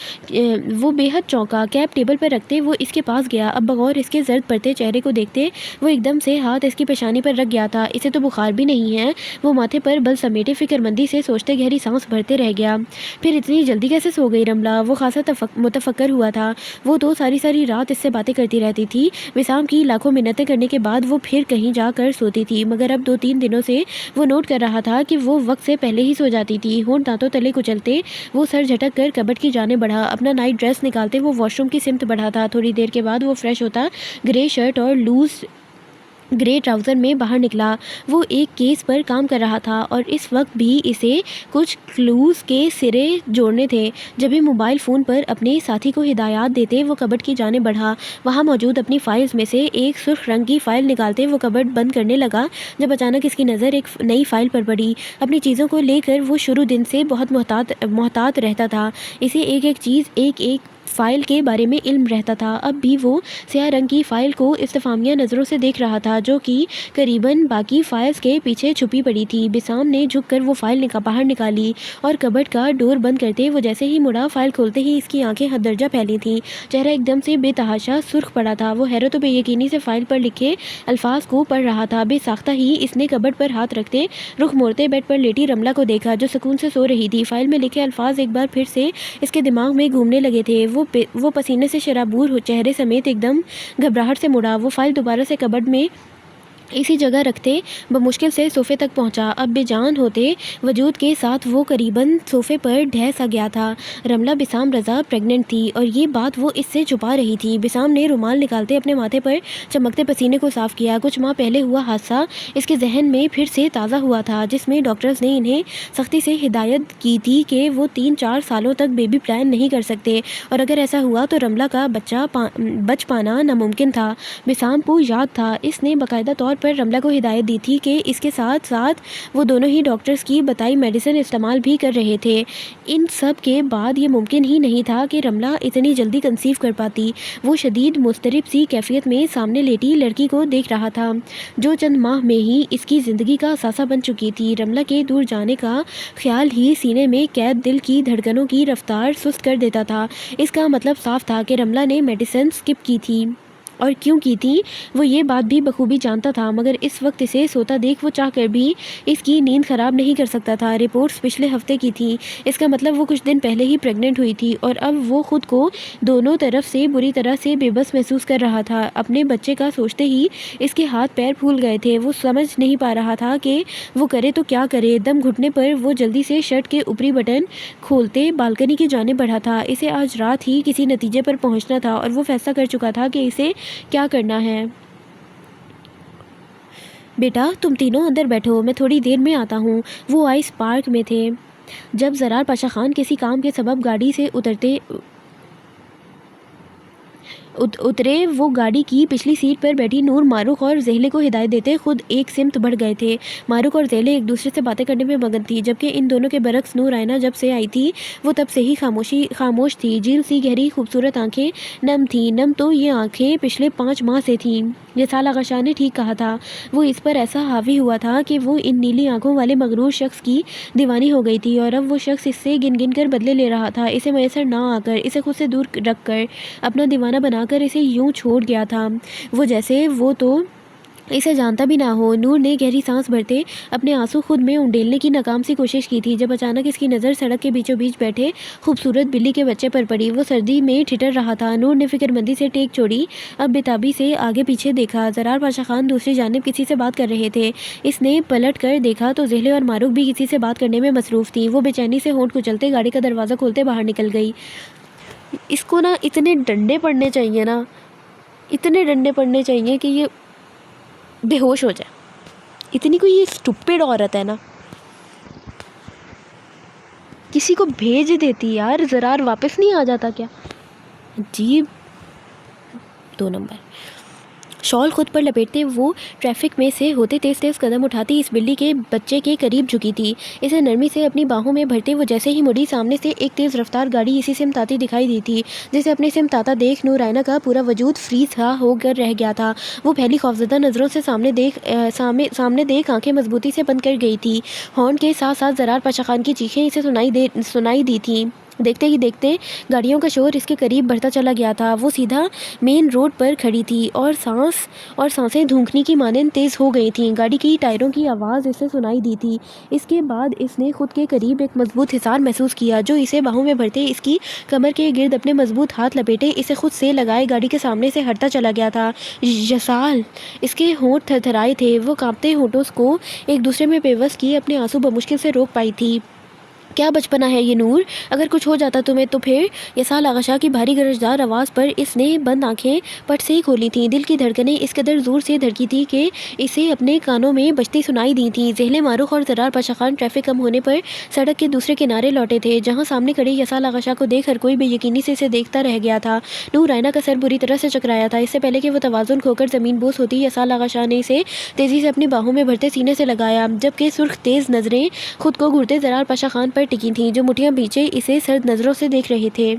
A: کیپ ٹیبل پر رکھتے وہ اس کے پاس گیا۔ اب بغور اس کے زرد پڑتے چہرے کو دیکھتے وہ ایک دم سے ہاتھ اس کی پیشانی پر رکھ گیا تھا۔ اسے تو بخار بھی نہیں ہے۔ وہ ماتھے پر بل سمیٹے فکر مندی سے سوچتے گہری سانس بھرتے رہ گیا، پھر اتنی جلدی کیسے سو گئی رملہ؟ وہ خاصا متفکر ہوا تھا۔ وہ تو ساری رات اس سے باتیں کرتی رہتی تھی۔ وسام کی لاکھوں منتیں کرنے کے بعد وہ پھر کہیں جا کر سوتی تھی، مگر اب 2-3 دنوں سے وہ نوٹ کر رہا تھا کہ وہ وقت سے پہلے ہی سو جاتی تھی۔ ہونٹ دانتوں تلے کچلتے وہ سر جھٹک کر کبٹ کی جانب بڑھا۔ اپنا نائٹ ڈریس نکالتے وہ واش روم کی سمت بڑھا تھا۔ تھوڑی دیر کے بعد وہ فریش ہوتا گرے شرٹ اور لوز گرے ٹراؤزر میں باہر نکلا۔ وہ ایک کیس پر کام کر رہا تھا اور اس وقت بھی اسے کچھ کلوز کے سرے جوڑنے تھے۔ جبھی موبائل فون پر اپنے ساتھی کو ہدایات دیتے وہ کبٹ کی جانب بڑھا۔ وہاں موجود اپنی فائلز میں سے ایک سرخ رنگ کی فائل نکالتے وہ کبٹ بند کرنے لگا جب اچانک اس کی نظر ایک نئی فائل پر پڑی۔ اپنی چیزوں کو لے کر وہ شروع دن سے بہت محتاط رہتا تھا۔ اسے ایک فائل کے بارے میں علم رہتا تھا۔ اب بھی وہ سیاہ رنگ کی فائل کو استفہامیہ نظروں سے دیکھ رہا تھا جو کہ قریباً باقی فائلز کے پیچھے چھپی پڑی تھی۔ بسام نے جھک کر وہ فائل باہر نکالی اور کبٹ کا ڈور بند کرتے وہ جیسے ہی مڑا فائل کھولتے ہی اس کی آنکھیں حد درجہ پھیلی تھیں۔ چہرہ ایک دم سے بے تحاشا سرخ پڑا تھا۔ وہ حیرت و بے یقینی سے فائل پر لکھے الفاظ کو پڑھ رہا تھا۔ بے ساختہ ہی اس نے کبٹ پر ہاتھ رکھتے رخ موڑتے بیڈ پر لیٹی رملہ کو دیکھا جو سکون سے سو رہی تھی۔ فائل میں لکھے الفاظ ایک بار پھر سے اس کے دماغ میں گھومنے لگے تھے۔ وہ پسینے سے شرابور چہرے سمیت ایک دم گھبراہٹ سے مڑا۔ وہ فائل دوبارہ سے کبڈ میں اسی جگہ رکھتے بمشکل سے صوفے تک پہنچا۔ اب بے جان ہوتے وجود کے ساتھ وہ قریباً صوفے پر ڈھہ سا گیا تھا۔ رملہ بسام رضا پریگننٹ تھی اور یہ بات وہ اس سے چھپا رہی تھی۔ بسام نے رومال نکالتے اپنے ماتھے پر چمکتے پسینے کو صاف کیا۔ کچھ ماہ پہلے ہوا حادثہ اس کے ذہن میں پھر سے تازہ ہوا تھا جس میں ڈاکٹرز نے انہیں سختی سے ہدایت کی تھی کہ وہ 3-4 سالوں تک بیبی پلان نہیں کر سکتے اور اگر ایسا ہوا تو رملہ کا بچ پانا ناممکن تھا۔ بسام کو یاد تھا اس نے باقاعدہ طور پر رملہ کو ہدایت دی تھی کہ اس کے ساتھ ساتھ وہ دونوں ہی ڈاکٹرز کی بتائی میڈیسن استعمال بھی کر رہے تھے۔ ان سب کے بعد یہ ممکن ہی نہیں تھا کہ رملہ اتنی جلدی کنسیو کر پاتی۔ وہ شدید مضطرب سی کیفیت میں سامنے لیٹی لڑکی کو دیکھ رہا تھا جو چند ماہ میں ہی اس کی زندگی کا اثاثہ بن چکی تھی۔ رملہ کے دور جانے کا خیال ہی سینے میں قید دل کی دھڑکنوں کی رفتار سست کر دیتا تھا۔ اس کا مطلب صاف تھا کہ رملہ نے میڈیسن سکپ کی تھی اور کیوں کی تھی وہ یہ بات بھی بخوبی جانتا تھا، مگر اس وقت اسے سوتا دیکھ وہ چاہ کر بھی اس کی نیند خراب نہیں کر سکتا تھا۔ رپورٹس پچھلے ہفتے کی تھی، اس کا مطلب وہ کچھ دن پہلے ہی پریگننٹ ہوئی تھی اور اب وہ خود کو دونوں طرف سے بری طرح سے بے بس محسوس کر رہا تھا۔ اپنے بچے کا سوچتے ہی اس کے ہاتھ پیر پھول گئے تھے۔ وہ سمجھ نہیں پا رہا تھا کہ وہ کرے تو کیا کرے۔ دم گھٹنے پر وہ جلدی سے شرٹ کے اوپری بٹن کھولتے بالکنی کی جانب بڑھا تھا۔ اسے آج رات ہی کسی نتیجے پر پہنچنا تھا اور وہ فیصلہ کر چکا تھا کہ اسے کیا کرنا ہے۔ بیٹا تم تینوں اندر بیٹھو، میں تھوڑی دیر میں آتا ہوں۔ وہ آئس پارک میں تھے جب زرار پاشا خان کسی کام کے سبب گاڑی سے اترے وہ گاڑی کی پچھلی سیٹ پر بیٹھی نور معروف اور زہلے کو ہدایت دیتے خود ایک سمت بڑھ گئے تھے۔ معروف اور زہلے ایک دوسرے سے باتیں کرنے میں مگن تھی، جبکہ ان دونوں کے برعکس نور آئینہ جب سے آئی تھی وہ تب سے ہی خاموش تھی۔ جھیل سی گہری خوبصورت آنکھیں نم تھیں، نم تو یہ آنکھیں پچھلے 5 ماہ سے تھیں۔ یسال آغا شاہ نے ٹھیک کہا تھا، وہ اس پر ایسا حاوی ہوا تھا کہ وہ ان نیلی آنکھوں والے مغرور شخص کی دیوانی ہو گئی تھی، اور اب وہ شخص اس سے گن گن کر بدلے لے رہا تھا، اسے میسر نہ آ کر، اسے خود سے دور رکھ کر، اپنا دیوانہ بنا کر اسے یوں چھوڑ گیا تھا وہ جیسے وہ تو اسے جانتا بھی نہ ہو۔ نور نے گہری سانس بھرتے اپنے آنسو خود میں انڈیلنے کی ناکام سی کوشش کی تھی، جب اچانک اس کی نظر سڑک کے بیچوں بیچ بیٹھے خوبصورت بلی کے بچے پر پڑی۔ وہ سردی میں ٹھٹر رہا تھا۔ نور نے فکر مندی سے ٹیک چھوڑی، اب بےتابی سے آگے پیچھے دیکھا۔ زرار پاشا خان دوسری جانب کسی سے بات کر رہے تھے۔ اس نے پلٹ کر دیکھا تو زہلے اور معروف بھی کسی سے بات کرنے میں مصروف تھیں۔ وہ بے چینی سے ہونٹ کچلتے گاڑی کا دروازہ کھولتے باہر نکل گئی۔ اس کو نا اتنے ڈنڈے پڑنے چاہیے نا، اتنے ڈنڈے پڑنے چاہیے کہ یہ بے ہوش ہو جائے۔ اتنی کوئی یہ اسٹوپڈ عورت ہے نا، کسی کو بھیج دیتی یار، زرار واپس نہیں آ جاتا کیا؟ عجیب 2 نمبر۔ شال خود پر لپیٹتے وہ ٹریفک میں سے ہوتے تیز تیز قدم اٹھاتی اس بلی کے بچے کے قریب جھکی تھی، اسے نرمی سے اپنی باہوں میں بھرتے وہ جیسے ہی مڑی، سامنے سے ایک تیز رفتار گاڑی اسی سمت آتی دکھائی دی تھی، جسے اپنے سمت آتا دیکھ نور آئینہ کا پورا وجود فریز ہو کر رہ گیا تھا۔ وہ پہلی خوفزدہ نظروں سے سامنے دیکھ آنکھیں مضبوطی سے بند کر گئی تھی۔ ہارن کے ساتھ ساتھ زرار پاشا خان کی چیخیں اسے سنائی دی تھیں۔ دیکھتے ہی دیکھتے گاڑیوں کا شور اس کے قریب بڑھتا چلا گیا تھا۔ وہ سیدھا مین روڈ پر کھڑی تھی اور سانسیں دھونکنے کی مانند تیز ہو گئی تھیں۔ گاڑی کی ٹائروں کی آواز اسے سنائی دی تھی۔ اس کے بعد اس نے خود کے قریب ایک مضبوط حصار محسوس کیا، جو اسے باہوں میں بھرتے اس کی کمر کے گرد اپنے مضبوط ہاتھ لپیٹے اسے خود سے لگائے گاڑی کے سامنے سے ہٹتا چلا گیا تھا۔ یسال! اس کے ہونٹ تھرتھرائے تھے، وہ کانپتے ہونٹوں کو ایک دوسرے میں پیوست کیے اپنے آنسو بمشکل سے روک پائی تھی۔ کیا بچپنا ہے یہ نور، اگر کچھ ہو جاتا تمہیں تو پھر؟ یسال آغا شاہ کی بھاری گرجدار آواز پر اس نے بند آنکھیں پٹ سے کھولی تھیں۔ دل کی دھڑکنیں اس قدر زور سے دھڑکی تھی کہ اسے اپنے کانوں میں بجتی سنائی دی تھیں۔ زہلے، معروف اور زرار پاشا خان ٹریفک کم ہونے پر سڑک کے دوسرے کنارے لوٹے تھے، جہاں سامنے کھڑے یسال آغا شاہ کو دیکھ ہر کوئی بے یقینی سے اسے دیکھتا رہ گیا تھا۔ نور آئینہ کا سر بری طرح سے چکرایا تھا۔ اس سے پہلے کہ وہ توازن کھو کر زمین بوس ہوتی، یسال آغا شاہ نے اسے تیزی سے اپنی باہوں میں بھرتے سینے سے لگایا، جبکہ سرخ تیز نظریں خود کو گھورتے زرار پاشا خان پر ٹکی تھیں، جو مٹھیاں پیچھے اسے سرد نظروں سے دیکھ رہے تھے۔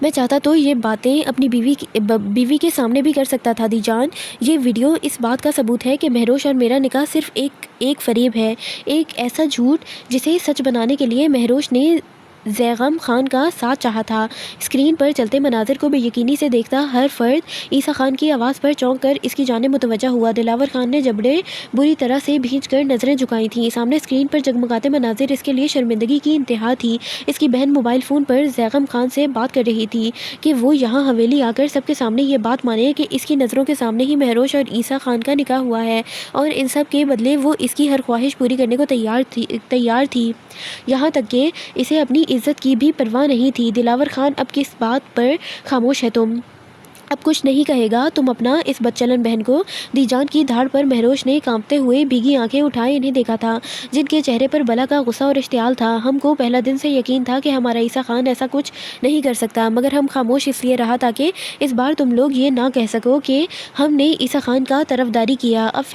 A: میں چاہتا تو یہ باتیں اپنی بیوی کے سامنے بھی کر سکتا تھا دی جان۔ یہ ویڈیو اس بات کا ثبوت ہے کہ مہروش اور میرا نکاح صرف ایک فریب ہے، ایک ایسا جھوٹ جسے سچ بنانے کے لیے مہروش نے زیغم خان کا ساتھ چاہا تھا۔ اسکرین پر چلتے مناظر کو بے یقینی سے دیکھتا ہر فرد عیسیٰ خان کی آواز پر چونک کر اس کی جانب متوجہ ہوا۔ دلاور خان نے جبڑے بری طرح سے بھیج کر نظریں جھکائی تھیں۔ سامنے اسکرین پر جگمگاتے مناظر اس کے لیے شرمندگی کی انتہا تھی۔ اس کی بہن موبائل فون پر زیغم خان سے بات کر رہی تھی کہ وہ یہاں حویلی آ کر سب کے سامنے یہ بات مانے کہ اس کی نظروں کے سامنے ہی مہروش اور عیسیٰ خان کا نکاح ہوا ہے، اور ان سب کے بدلے وہ اس کی ہر خواہش پوری کرنے کو تیار تھی، یہاں تک کہ اسے اپنی عزت کی بھی پرواہ نہیں تھی۔ دلاور خان، اب کس بات پر خاموش ہے تم؟ اب کچھ نہیں کہے گا تم اپنا اس بدچلن بہن کو؟ دی جان کی دھاڑ پر مہروش نے کانپتے ہوئے بھیگی آنکھیں اٹھائے انہیں دیکھا تھا، جن کے چہرے پر بلا کا غصہ اور اشتعال تھا۔ ہم کو پہلا دن سے یقین تھا کہ ہمارا عیسیٰ خان ایسا کچھ نہیں کر سکتا، مگر ہم خاموش اس لیے رہا تاکہ اس بار تم لوگ یہ نہ کہہ سکو کہ ہم نے عیسیٰ خان کا طرفداری کیا۔ اب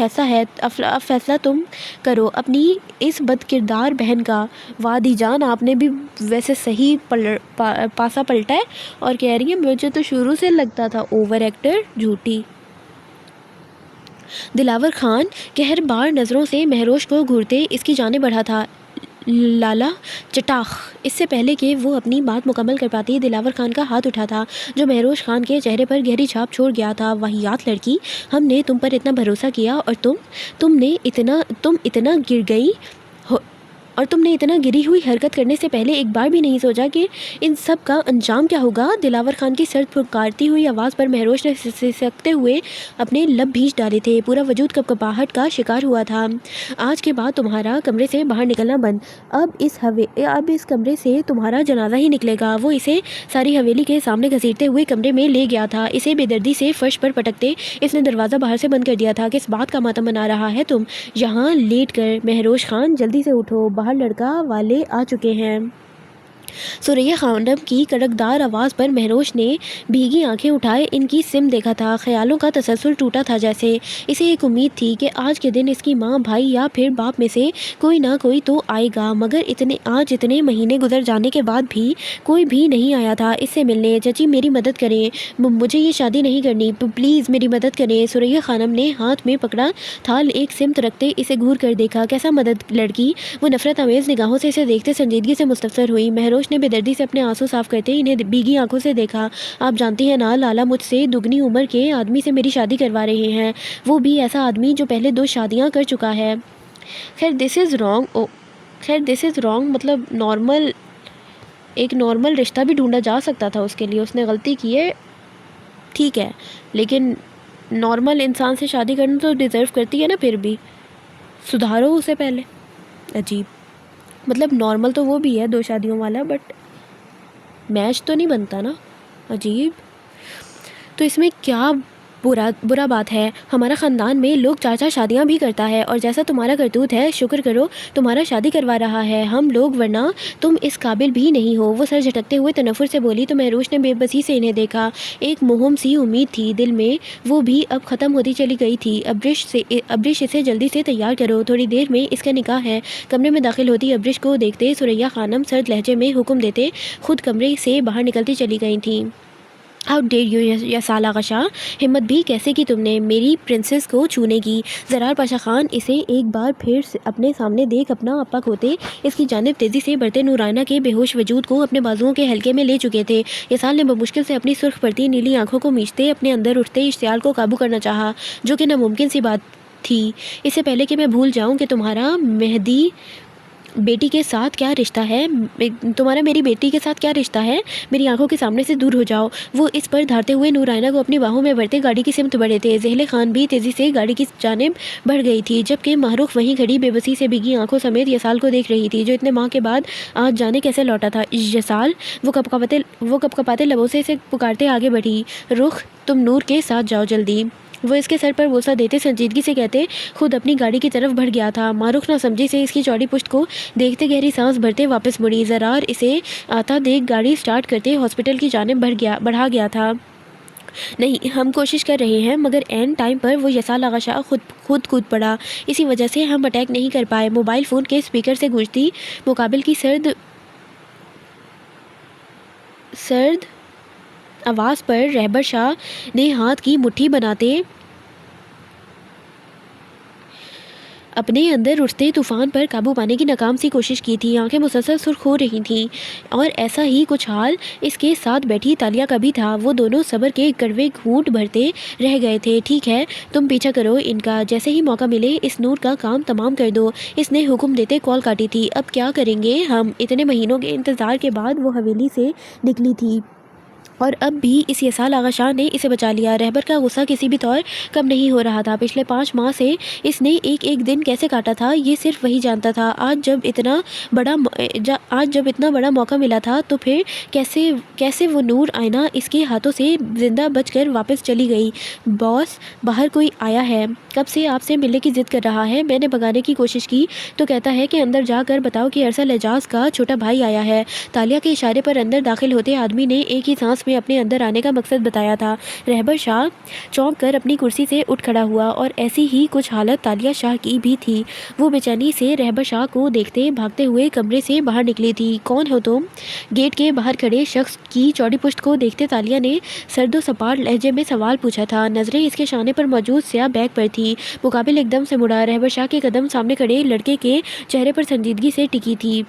A: فیصلہ تم کرو اپنی اس بد کردار بہن کا۔ واہ دی جان، آپ نے بھی ویسے صحیح پاسا پلٹا ہے، اور کہہ رہی ہے مجھے تو شروع سے لگتا تھا اوور ایکٹر، جھوٹی۔ دلاور خان قہر بار نظروں سے مہروش کو گھورتے اس کی جانب بڑھا تھا۔ لالا چٹاخ! اس سے پہلے کہ وہ اپنی بات مکمل کر پاتی، دلاور خان کا ہاتھ اٹھا تھا، جو مہروش خان کے چہرے پر گہری چھاپ چھوڑ گیا تھا۔ واہیات لڑکی! ہم نے تم پر اتنا بھروسہ کیا اور تم نے اتنا گری ہوئی حرکت کرنے سے پہلے ایک بار بھی نہیں سوچا کہ ان سب کا انجام کیا ہوگا؟ دلاور خان کی سرد پھٹکارتی ہوئی آواز پر مہروش نے سسکتے ہوئے اپنے لب بھیج ڈالے تھے، پورا وجود کپکپاہٹ کا شکار ہوا تھا۔ آج کے بعد تمہارا کمرے سے باہر نکلنا بند، اب اس کمرے سے تمہارا جنازہ ہی نکلے گا۔ وہ اسے ساری حویلی کے سامنے گھسیٹتے ہوئے کمرے میں لے گیا تھا، اسے بے دردی سے فرش پر پٹکتے اس نے دروازہ باہر سے بند کر دیا تھا۔ کس بات کا ماتم منا رہا ہے تم یہاں لیٹ کر؟ مہروش خان جلدی سے اٹھو، باہر لڑکا والے آ چکے ہیں۔ سوریا خانم کی کڑکدار آواز پر مہروش نے بھیگی آنکھیں اٹھائے ان کی سم دیکھا تھا۔ خیالوں کا تسلسل ٹوٹا تھا، جیسے اسے ایک امید تھی کہ آج کے دن اس کی ماں، بھائی یا پھر باپ میں سے کوئی نہ کوئی تو آئے گا، مگر آج اتنے مہینے گزر جانے کے بعد بھی کوئی بھی نہیں آیا تھا اس سے ملنے۔ چچی میری مدد کریں، مجھے یہ شادی نہیں کرنی، پلیز میری مدد کریں۔ سوریا خانم نے ہاتھ میں پکڑا تھال ایک سمت رکھتے اسے گھور کر دیکھا۔ کیسا مدد لڑکی؟ وہ نفرت آمیز نگاہوں سے اسے دیکھتے سنجیدگی سے مستفسر ہوئی۔ مہروش نے بے دردی سے اپنے آنسو صاف کرتے انہیں بھیگی آنکھوں سے دیکھا۔ آپ جانتی ہیں نا لالا، مجھ سے دگنی عمر کے آدمی سے میری شادی کروا رہے ہیں، وہ بھی ایسا آدمی جو پہلے 2 شادیاں کر چکا ہے۔ خیر دس از رانگ، مطلب ایک نارمل رشتہ بھی ڈھونڈا جا سکتا تھا اس کے لیے، اس نے غلطی کی ہے ٹھیک ہے، لیکن نارمل انسان سے شادی کرنا تو ڈیزرو کرتی ہے نا، پھر بھی سدھارو اسے پہلے۔ عجیب، مطلب نارمل تو وہ بھی ہے 2 شادیوں والا، بٹ میچ تو نہیں بنتا نا۔ عجیب، تو اس میں کیا برا بات ہے؟ ہمارا خاندان میں لوگ 4 شادیاں بھی کرتا ہے، اور جیسا تمہارا کرتوت ہے، شکر کرو تمہارا شادی کروا رہا ہے ہم لوگ، ورنہ تم اس قابل بھی نہیں ہو۔ وہ سر جھٹکتے ہوئے تنفر سے بولی تو مہروش نے بے بسی سے انہیں دیکھا۔ ایک مہم سی امید تھی دل میں، وہ بھی اب ختم ہوتی چلی گئی تھی۔ ابرش اسے جلدی سے تیار کرو، تھوڑی دیر میں اس کا نکاح ہے۔ کمرے میں داخل ہوتی ابرش کو دیکھتے سوریا خانم سرد لہجے میں حکم دیتے خود کمرے سے باہر نکلتی چلی گئی تھیں۔ ہاؤ ڈیئر یو یسال آغا شاہ، ہمت بھی کیسے کی تم نے میری پرنسس کو چھونے کی؟ زرار پاشا خان اسے ایک بار پھر اپنے سامنے دیکھ اپنا اپا کھوتے اس کی جانب تیزی سے بڑھتے نورائنہ کے بے ہوش وجود کو اپنے بازوؤں کے حلقے میں لے چکے تھے۔ یسال نے بمشکل سے اپنی سرخ پڑتی نیلی آنکھوں کو میچتے اپنے اندر اٹھتے اشتعال کو قابو کرنا چاہا، جو کہ ناممکن سی بات تھی۔ اس سے پہلے کہ میں بھول جاؤں کہ تمہارا مہدی بیٹی کے ساتھ کیا رشتہ ہے، میری بیٹی کے ساتھ کیا رشتہ ہے، میری آنکھوں کے سامنے سے دور ہو جاؤ۔ وہ اس پر دھارتے ہوئے نورائنہ کو اپنی باہوں میں بھرتے گاڑی کی سمت بڑھے تھے۔ زحلِ خان بھی تیزی سے گاڑی کی جانب بڑھ گئی تھی، جبکہ ماہروخ وہیں کھڑی بے بسی سے بھیگی آنکھوں سمیت یسال کو دیکھ رہی تھی، جو اتنے ماہ کے بعد آج جانے کیسے لوٹا تھا۔ یسال، وہ کپکپاتے لبوں سے اسے پکارتے آگے بڑھی۔ رخ، تم نور کے ساتھ جاؤ جلدی۔ وہ اس کے سر پر بوسہ دیتے سنجیدگی سے کہتے خود اپنی گاڑی کی طرف بڑھ گیا تھا۔ ماہروخ نہ سمجھی سے اس کی چوڑی پشت کو دیکھتے گہری سانس بھرتے واپس مڑی۔ زرار اسے آتا دیکھ گاڑی سٹارٹ کرتے ہاسپٹل کی جانب بڑھا گیا تھا۔ نہیں، ہم کوشش کر رہے ہیں، مگر عین ٹائم پر وہ یسال آغا شاہ خود کود پڑا، اسی وجہ سے ہم اٹیک نہیں کر پائے۔ موبائل فون کے اسپیکر سے گونجتی مقابل کی سرد آواز پر رہبر شاہ نے ہاتھ کی مٹھی بناتے اپنے اندر اٹھتے طوفان پر قابو پانے کی ناکام سی کوشش کی تھی۔ آنکھیں مسلسل سرخ ہو رہی تھیں، اور ایسا ہی کچھ حال اس کے ساتھ بیٹھی تالیہ کا بھی تھا۔ وہ دونوں صبر کے کڑوے گھونٹ بھرتے رہ گئے تھے۔ ٹھیک ہے، تم پیچھا کرو ان کا، جیسے ہی موقع ملے اس نور کا کام تمام کر دو، اس نے حکم دیتے کال کاٹی تھی۔ اب کیا کریں گے ہم؟ اتنے مہینوں کے انتظار کے بعد وہ حویلی سے نکلی تھی، اور اب بھی اس یسال آغا شاہ نے اسے بچا لیا۔ رہبر کا غصہ کسی بھی طور کم نہیں ہو رہا تھا۔ پچھلے 5 ماہ سے اس نے ایک دن کیسے کاٹا تھا یہ صرف وہی جانتا تھا۔ آج جب اتنا بڑا موقع ملا تھا تو پھر کیسے وہ نور آئینہ اس کے ہاتھوں سے زندہ بچ کر واپس چلی گئی؟ باس، باہر کوئی آیا ہے، کب سے آپ سے ملنے کی ضد کر رہا ہے۔ میں نے بھگانے کی کوشش کی تو کہتا ہے کہ اندر جا کر بتاؤ کہ ارسل اعجاز کا چھوٹا بھائی آیا ہے۔ تالیہ کے اشارے پر اندر داخل ہوتے آدمی نے ایک ہی سانس میں اپنے اندر آنے کا مقصد بتایا تھا۔ رہبر شاہ چونک کر اپنی کرسی سے اٹھ کھڑا ہوا، اور ایسی ہی کچھ حالت تالیہ شاہ کی بھی تھی۔ وہ بے چینی سے رہبر شاہ کو دیکھتے بھاگتے ہوئے کمرے سے باہر نکلی تھی۔ کون ہو تم؟ گیٹ کے باہر کھڑے شخص کی چوڑی پشت کو دیکھتے تالیہ نے سرد و سپاٹ لہجے میں سوال پوچھا تھا۔ نظریں اس کے شانے پر موجود سیاہ بیگ پر تھی۔ مقابل ایک دم سے مڑا۔ رہبر شاہ کے قدم سامنے کھڑے لڑکے کے چہرے پر سنجیدگی سے ٹکی تھی،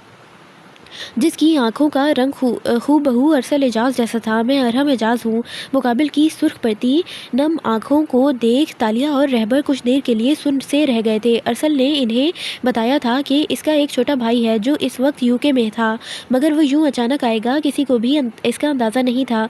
A: جس کی آنکھوں کا رنگ ہو بہو ارسل اعجاز جیسا تھا۔ میں ارحم اعجاز ہوں۔ مقابل کی سرخ پڑتی نم آنکھوں کو دیکھ تالیہ اور رہبر کچھ دیر کے لیے سن سے رہ گئے تھے۔ ارسل نے انہیں بتایا تھا کہ اس کا ایک چھوٹا بھائی ہے جو اس وقت UK میں تھا، مگر وہ یوں اچانک آئے گا کسی کو بھی اس کا اندازہ نہیں تھا۔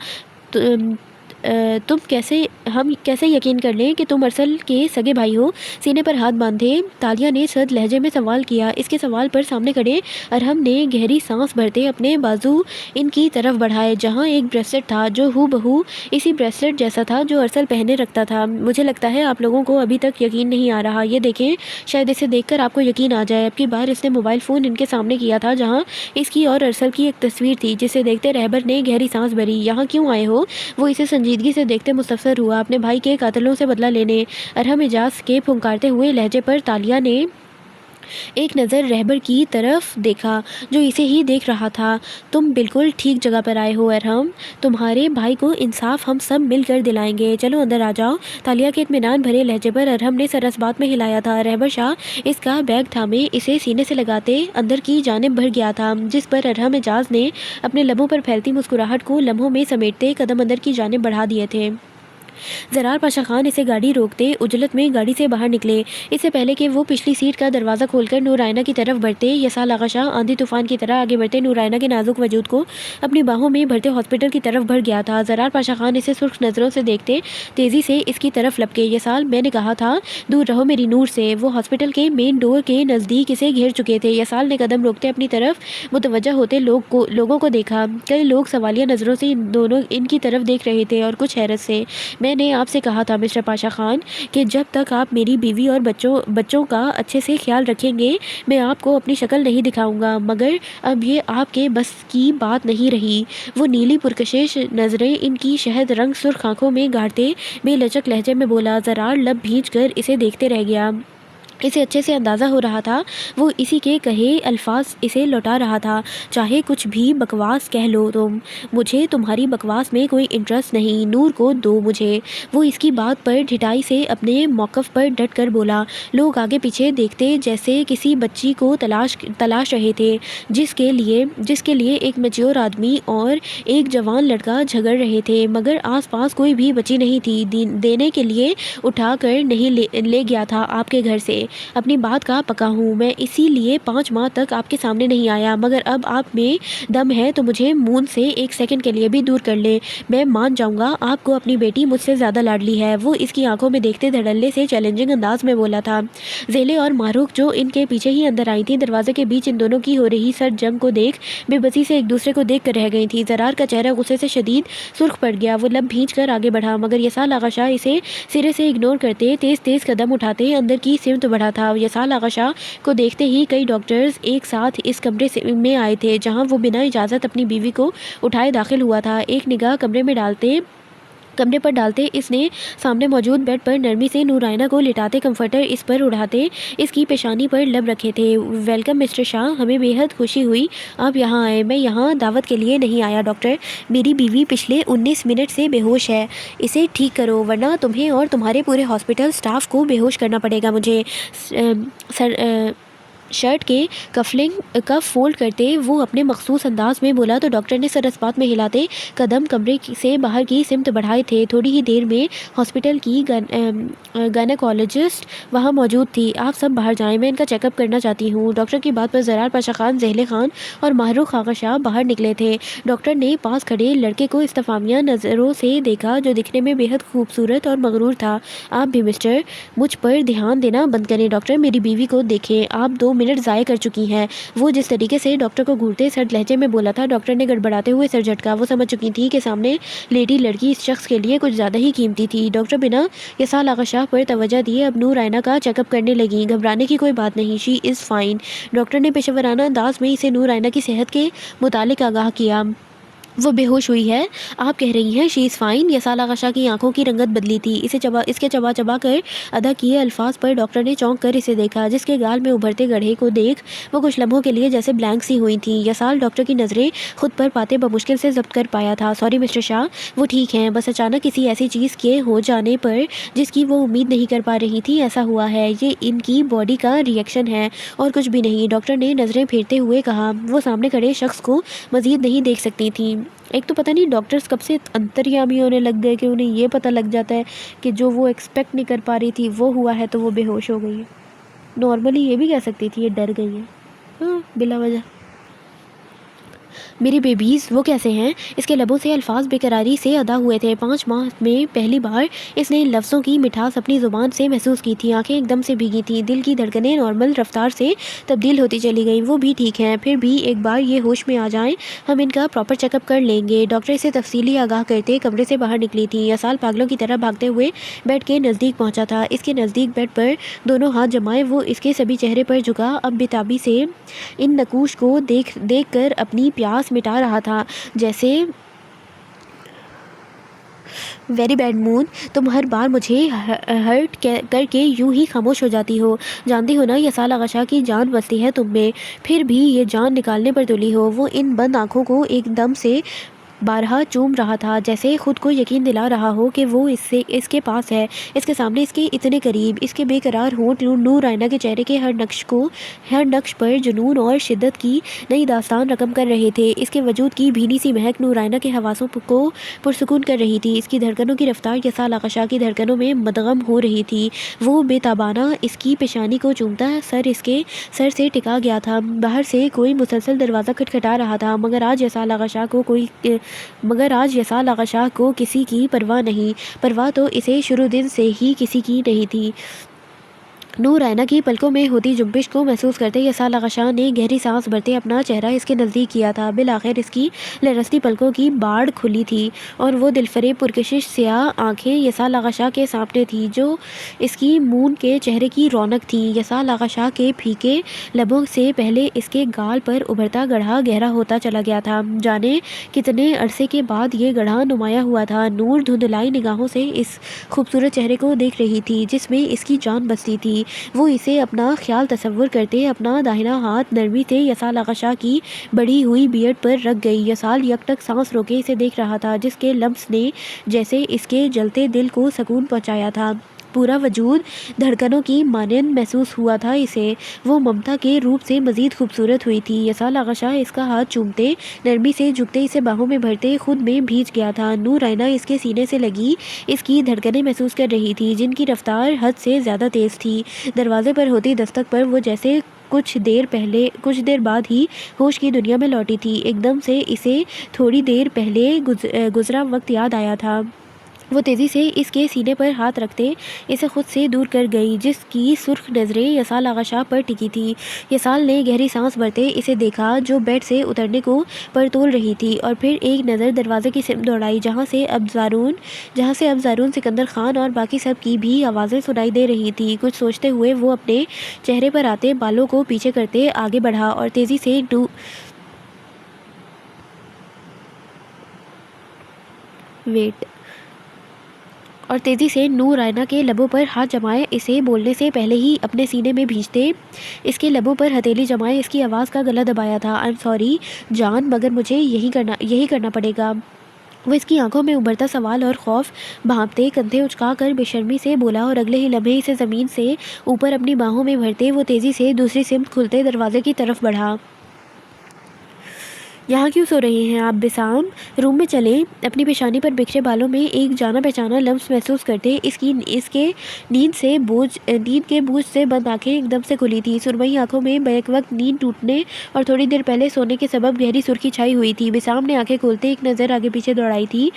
A: ہم کیسے یقین کر لیں کہ تم ارسل کے سگے بھائی ہو؟ سینے پر ہاتھ باندھے تالیہ نے سرد لہجے میں سوال کیا۔ اس کے سوال پر سامنے کھڑے ارحم نے گہری سانس بھرتے اپنے بازو ان کی طرف بڑھائے، جہاں ایک بریسلٹ تھا جو ہو بہو اسی بریسلٹ جیسا تھا جو ارسل پہنے رکھتا تھا۔ مجھے لگتا ہے آپ لوگوں کو ابھی تک یقین نہیں آ رہا، یہ دیکھیں، شاید اسے دیکھ کر آپ کو یقین آ جائے۔ اب کی بار اس نے موبائل فون ان کے سامنے کیا تھا، جہاں اس کی اور ارسل کی ایک تصویر تھی، جسے دیکھتے رہبر نے گہری سانس بھری۔ یہاں کیوں آئے ہو؟ وہ اسے سنجیدگی سے دیکھتے مستفسر ہوا۔ اپنے بھائی کے قاتلوں سے بدلہ لینے، ارحم اعجاز کے پھنکارتے ہوئے لہجے پر تالیہ نے ایک نظر رہبر کی طرف دیکھا جو اسے ہی دیکھ رہا تھا۔ تم بالکل ٹھیک جگہ پر آئے ہو ارحم، تمہارے بھائی کو انصاف ہم سب مل کر دلائیں گے، چلو اندر آ جاؤ۔ تالیہ کے اطمینان بھرے لہجے پر ارحم نے سر اس بات میں ہلایا تھا۔ رہبر شاہ اس کا بیگ تھامے اسے سینے سے لگاتے اندر کی جانب بڑھ گیا تھا، جس پر ارحم اعجاز نے اپنے لبوں پر پھیلتی مسکراہٹ کو لمحوں میں سمیٹتے قدم اندر کی جانب بڑھا دیے تھے۔ زرار پاشا خان اسے گاڑی روکتے عجلت میں گاڑی سے باہر نکلے، اس سے پہلے کہ وہ پچھلی سیٹ کا دروازہ کھول کر نور آئینہ کی طرف بڑھتے۔ یسال آغا شاہ آندھی طوفان کی طرح آگے بڑھتے نور آئینہ کے نازک وجود کو اپنی باہوں میں بھرتے ہاسپٹل کی طرف بڑھ گیا تھا۔ زرار پاشا خان اسے سرخ نظروں سے دیکھتے تیزی سے اس کی طرف لپکے۔ یسال، میں نے کہا تھا دور رہو میری نور سے۔ وہ ہاسپٹل کے مین ڈور کے نزدیک اسے گھیر چکے تھے۔ یسال نے قدم روکتے اپنی طرف متوجہ ہوتے لوگوں کو دیکھا۔ کئی لوگ سوالیہ نظروں سے ان کی طرف دیکھ رہے تھے اور کچھ حیرت سے۔ میں نے آپ سے کہا تھا مسٹر پاشا خان کہ جب تک آپ میری بیوی اور بچوں کا اچھے سے خیال رکھیں گے میں آپ کو اپنی شکل نہیں دکھاؤں گا، مگر اب یہ آپ کے بس کی بات نہیں رہی۔ وہ نیلی پرکشش نظریں ان کی شہد رنگ سرخ آنکھوں میں گاڑتے بے لچک لہجے میں بولا۔ زرار لب بھینچ کر اسے دیکھتے رہ گیا۔ اسے اچھے سے اندازہ ہو رہا تھا وہ اسی کے کہے الفاظ اسے لوٹا رہا تھا۔ چاہے کچھ بھی بکواس کہہ لو تم، مجھے تمہاری بکواس میں کوئی انٹرسٹ نہیں، نور کو دو مجھے۔ وہ اس کی بات پر ڈھٹائی سے اپنے موقف پر ڈٹ کر بولا۔ لوگ آگے پیچھے دیکھتے جیسے کسی بچی کو تلاش رہے تھے جس کے لیے ایک میچور آدمی اور ایک جوان لڑکا جھگڑ رہے تھے، مگر آس پاس کوئی بھی بچی نہیں تھی دینے کے لیے اٹھا کر نہیں لے گیا تھا آپ کے گھر سے۔ اپنی بات کا پکا ہوں میں، اسی لیے 5 ماہ تک آپ کے سامنے نہیں آیا، مگر اب آپ میں دم ہے تو مجھے مون سے ایک سیکنڈ کے لیے بھی دور کر لیں، میں مان جاؤں گا آپ کو اپنی بیٹی مجھ سے زیادہ لاڈلی ہے۔ وہ اس کی آنکھوں میں دیکھتے دھڑلے سے چیلنجنگ انداز میں بولا تھا۔ زیلے اور ماہروخ جو ان کے پیچھے ہی اندر آئی تھیں، دروازے کے بیچ ان دونوں کی ہو رہی سرد جنگ کو دیکھ بے بسی سے ایک دوسرے کو دیکھ کر رہ گئی تھیں۔ زرار کا چہرہ غصے سے شدید سرخ پڑ گیا، وہ لب بھینچ کر آگے بڑھا، مگر یسال آغا شاہ اسے سرے سے اگنور کرتے تیز قدم اٹھاتے اندر کی سمت بڑھا تھا۔ یسال آغا شاہ کو دیکھتے ہی کئی ڈاکٹرز ایک ساتھ اس کمرے میں آئے تھے جہاں وہ بنا اجازت اپنی بیوی کو اٹھائے داخل ہوا تھا۔ ایک نگاہ کمرے پر ڈالتے اس نے سامنے موجود بیڈ پر نرمی سے نور آئینہ کو لٹاتے کمفرٹر اس پر اڑھاتے اس کی پیشانی پر لب رکھے تھے۔ ویلکم مسٹر شاہ، ہمیں بے حد خوشی ہوئی آپ یہاں آئے۔ میں یہاں دعوت کے لیے نہیں آیا ڈاکٹر، میری بیوی پچھلے 19 منٹ سے بے ہوش ہے، اسے ٹھیک کرو ورنہ تمہیں اور تمہارے پورے ہاسپٹل سٹاف کو بے ہوش کرنا پڑے گا مجھے۔ شرٹ کے کف فولڈ کرتے وہ اپنے مخصوص انداز میں بولا تو ڈاکٹر نے سر اسپات میں ہلاتے قدم کمرے سے باہر کی سمت بڑھائے تھے۔ تھوڑی ہی دیر میں ہاسپٹل کی گائنیکولوجسٹ وہاں موجود تھی۔ آپ سب باہر جائیں، میں ان کا چیک اپ کرنا چاہتی ہوں۔ ڈاکٹر کی بات پر زرار پاشا خان، زہلے خان اور ماہروخ آغا شاہ باہر نکلے تھے۔ ڈاکٹر نے پاس کھڑے لڑکے کو استفہامیہ نظروں سے دیکھا جو دکھنے میں بے حد خوبصورت اور مغرور تھا۔ آپ بھی مسٹر، مجھ پر دھیان دینا بند کریں ڈاکٹر، میری بیوی کو دیکھیں، آپ 2 منٹ ضائع کر چکی ہیں۔ وہ جس طریقے سے ڈاکٹر کو گھورتے سرد لہجے میں بولا تھا، ڈاکٹر نے گڑبڑاتے ہوئے سر جھٹکا۔ وہ سمجھ چکی تھی کہ سامنے لیڈی لڑکی اس شخص کے لیے کچھ زیادہ ہی قیمتی تھی۔ ڈاکٹر بنا یسال آغا شاہ پر توجہ دیے اب نور آئینہ کا چیک اپ کرنے لگیں۔ گھبرانے کی کوئی بات نہیں، شی از فائن۔ ڈاکٹر نے پیشہ ورانہ انداز میں اسے نور آئینہ کی صحت کے متعلق آگاہ کیا۔ وہ بے ہوش ہوئی ہے، آپ کہہ رہی ہیں شی از فائن؟ یسال آغا شاہ کی آنکھوں کی رنگت بدلی تھی۔ اس کے چبا کر ادا کیے الفاظ پر ڈاکٹر نے چونک کر اسے دیکھا، جس کے گال میں ابھرتے گڑھے کو دیکھ وہ کچھ لمحوں کے لیے جیسے بلینک سی ہوئی تھیں۔ یسال ڈاکٹر کی نظریں خود پر پاتے بمشکل سے ضبط کر پایا تھا۔ سوری مسٹر شاہ، وہ ٹھیک ہیں، بس اچانک کسی ایسی چیز کے ہو جانے پر جس کی وہ امید نہیں کر پا رہی تھی ایسا ہوا ہے، یہ ان کی باڈی کا ری ایکشن ہے اور کچھ بھی نہیں، ڈاکٹر نے نظریں پھیرتے ہوئے کہا۔ وہ سامنے کھڑے شخص کو مزید نہیں دیکھ سکتی تھیں۔ ایک تو پتہ نہیں ڈاکٹرز کب سے انتریامی ہونے لگ گئے کہ انہیں یہ پتہ لگ جاتا ہے کہ جو وہ ایکسپیکٹ نہیں کر پا رہی تھی وہ ہوا ہے تو وہ بے ہوش ہو گئی ہے۔ نارملی یہ بھی کہہ سکتی تھی یہ ڈر گئی ہے، بلا وجہ۔ میری بیبیز وہ کیسے ہیں؟ اس کے لبوں سے الفاظ بے قراری سے ادا ہوئے تھے۔ 5 ماہ میں پہلی بار اس نے ان لفظوں کی مٹھاس اپنی زبان سے محسوس کی تھی۔ آنکھیں ایک دم سے بھیگی تھیں، دل کی دھڑکنیں نارمل رفتار سے تبدیل ہوتی چلی گئیں۔ وہ بھی ٹھیک ہیں، پھر بھی ایک بار یہ ہوش میں آ جائیں ہم ان کا پراپر چیک اپ کر لیں گے۔ ڈاکٹر اسے تفصیلی آگاہ کرتے کمرے سے باہر نکلی تھی۔ یسال پاگلوں کی طرح بھاگتے ہوئے بیڈ کے نزدیک پہنچا تھا۔ اس کے نزدیک بیڈ پر دونوں ہاتھ جمائے وہ اس کے سبھی چہرے پر جھکا، اب بےتابی سے ان نقوش کو دیکھ کر اپنی پیاس مٹا رہا تھا، جیسے ویری بیڈ مون، تم ہر بار مجھے ہرٹ کر کے یوں ہی خاموش ہو جاتی ہو۔ جانتی ہو نا یسال آغا شاہ کی جان بستی ہے تم میں، پھر بھی یہ جان نکالنے پر تلی ہو۔ وہ ان بند آنکھوں کو ایک دم سے بارہا چوم رہا تھا، جیسے خود کو یقین دلا رہا ہو کہ وہ اس کے پاس ہے، اس کے سامنے، اس کے اتنے قریب۔ اس کے بے قرار ہونٹ نور رائنا کے چہرے کے ہر نقش پر جنون اور شدت کی نئی داستان رقم کر رہے تھے۔ اس کے وجود کی بھینی سی مہک نور رائنا کے حواسوں کو پرسکون کر رہی تھی۔ اس کی دھڑکنوں کی رفتار یسال آغا شاہ کی دھڑکنوں میں مدغم ہو رہی تھی۔ وہ بے تابانہ اس کی پیشانی کو چومتا، سر اس کے سر سے ٹکا گیا تھا۔ باہر سے کوئی مسلسل دروازہ کھٹکھٹا رہا تھا، مگر آج یسال آغا شاہ کو کسی کی پرواہ نہیں۔ پرواہ تو اسے شروع دن سے ہی کسی کی نہیں تھی۔ نور رائنا کی پلکوں میں ہوتی جنبش کو محسوس کرتے یسال آغا شاہ نے گہری سانس بھرتے اپنا چہرہ اس کے نزدیک کیا تھا۔ بالآخر اس کی لرزتی پلکوں کی باڑ کھلی تھی اور وہ دلفریب پرکشش سیاہ آنکھیں یسال آغا شاہ کے سامنے تھیں، جو اس کی مون کے چہرے کی رونق تھیں۔ یسال آغا شاہ کے پھیکے لبوں سے پہلے اس کے گال پر ابھرتا گڑھا گہرا ہوتا چلا گیا تھا، جانے کتنے عرصے کے بعد یہ گڑھا نمایاں ہوا تھا۔ نور دھندلائی نگاہوں سے اس خوبصورت چہرے کو دیکھ رہی تھی جس میں اس کی جان بستی تھی۔ وہ اسے اپنا خیال تصور کرتے اپنا داہنا ہاتھ نرمی سے یسال آغا شاہ کی بڑھی ہوئی بیئرڈ پر رکھ گئی۔ یسال یک ٹک سانس روکے اسے دیکھ رہا تھا، جس کے لمس نے جیسے اس کے جلتے دل کو سکون پہنچایا تھا۔ پورا وجود دھڑکنوں کی مانند محسوس ہوا تھا اسے۔ وہ ممتا کے روپ سے مزید خوبصورت ہوئی تھی۔ یسال آغا شاہ اس کا ہاتھ چومتے، نرمی سے جھکتے، اسے باہوں میں بھرتے خود میں بھیج گیا تھا۔ نور رائنا اس کے سینے سے لگی اس کی دھڑکنیں محسوس کر رہی تھی، جن کی رفتار حد سے زیادہ تیز تھی۔ دروازے پر ہوتی دستک پر وہ جیسے کچھ دیر بعد ہی ہوش کی دنیا میں لوٹی تھی۔ ایک دم سے اسے تھوڑی دیر پہلے گزرا وقت یاد آیا تھا۔ وہ تیزی سے اس کے سینے پر ہاتھ رکھتے اسے خود سے دور کر گئی، جس کی سرخ نظریں یسال آغا شاہ پر ٹکی تھی۔ یسال نے گہری سانس بھرتے اسے دیکھا، جو بیڈ سے اترنے کو پر تول رہی تھی، اور پھر ایک نظر دروازے کی سمت دوڑائی، جہاں سے اب زارون، سکندر خان اور باقی سب کی بھی آوازیں سنائی دے رہی تھی۔ کچھ سوچتے ہوئے وہ اپنے چہرے پر آتے بالوں کو پیچھے کرتے آگے بڑھا اور تیزی سے نور رائنا کے لبوں پر ہاتھ جمائے، اسے بولنے سے پہلے ہی اپنے سینے میں بھیجتے اس کے لبوں پر ہتھیلی جمائے اس کی آواز کا گلا دبایا تھا۔ آئی ایم سوری جان، مگر مجھے یہی کرنا پڑے گا۔ وہ اس کی آنکھوں میں ابھرتا سوال اور خوف بھانپتے کندھے اچکا کر بے شرمی سے بولا، اور اگلے ہی لمحے اسے زمین سے اوپر اپنی باہوں میں بھرتے وہ تیزی سے دوسری سمت کھلتے دروازے کی طرف بڑھا۔ یہاں کیوں سو رہے ہیں آپ بسام؟ روم میں چلیں۔ اپنی پیشانی پر بکھرے بالوں میں ایک جانا پہچانا لمس محسوس کرتے اس کے نیند کے بوجھ سے بند آنکھیں ایک دم سے کھلی تھی۔ سرمئی آنکھوں میں بیک وقت نیند ٹوٹنے اور تھوڑی دیر پہلے سونے کے سبب گہری سرخی چھائی ہوئی تھی۔ بسام نے آنکھیں کھولتے ایک نظر آگے پیچھے دوڑائی تھی۔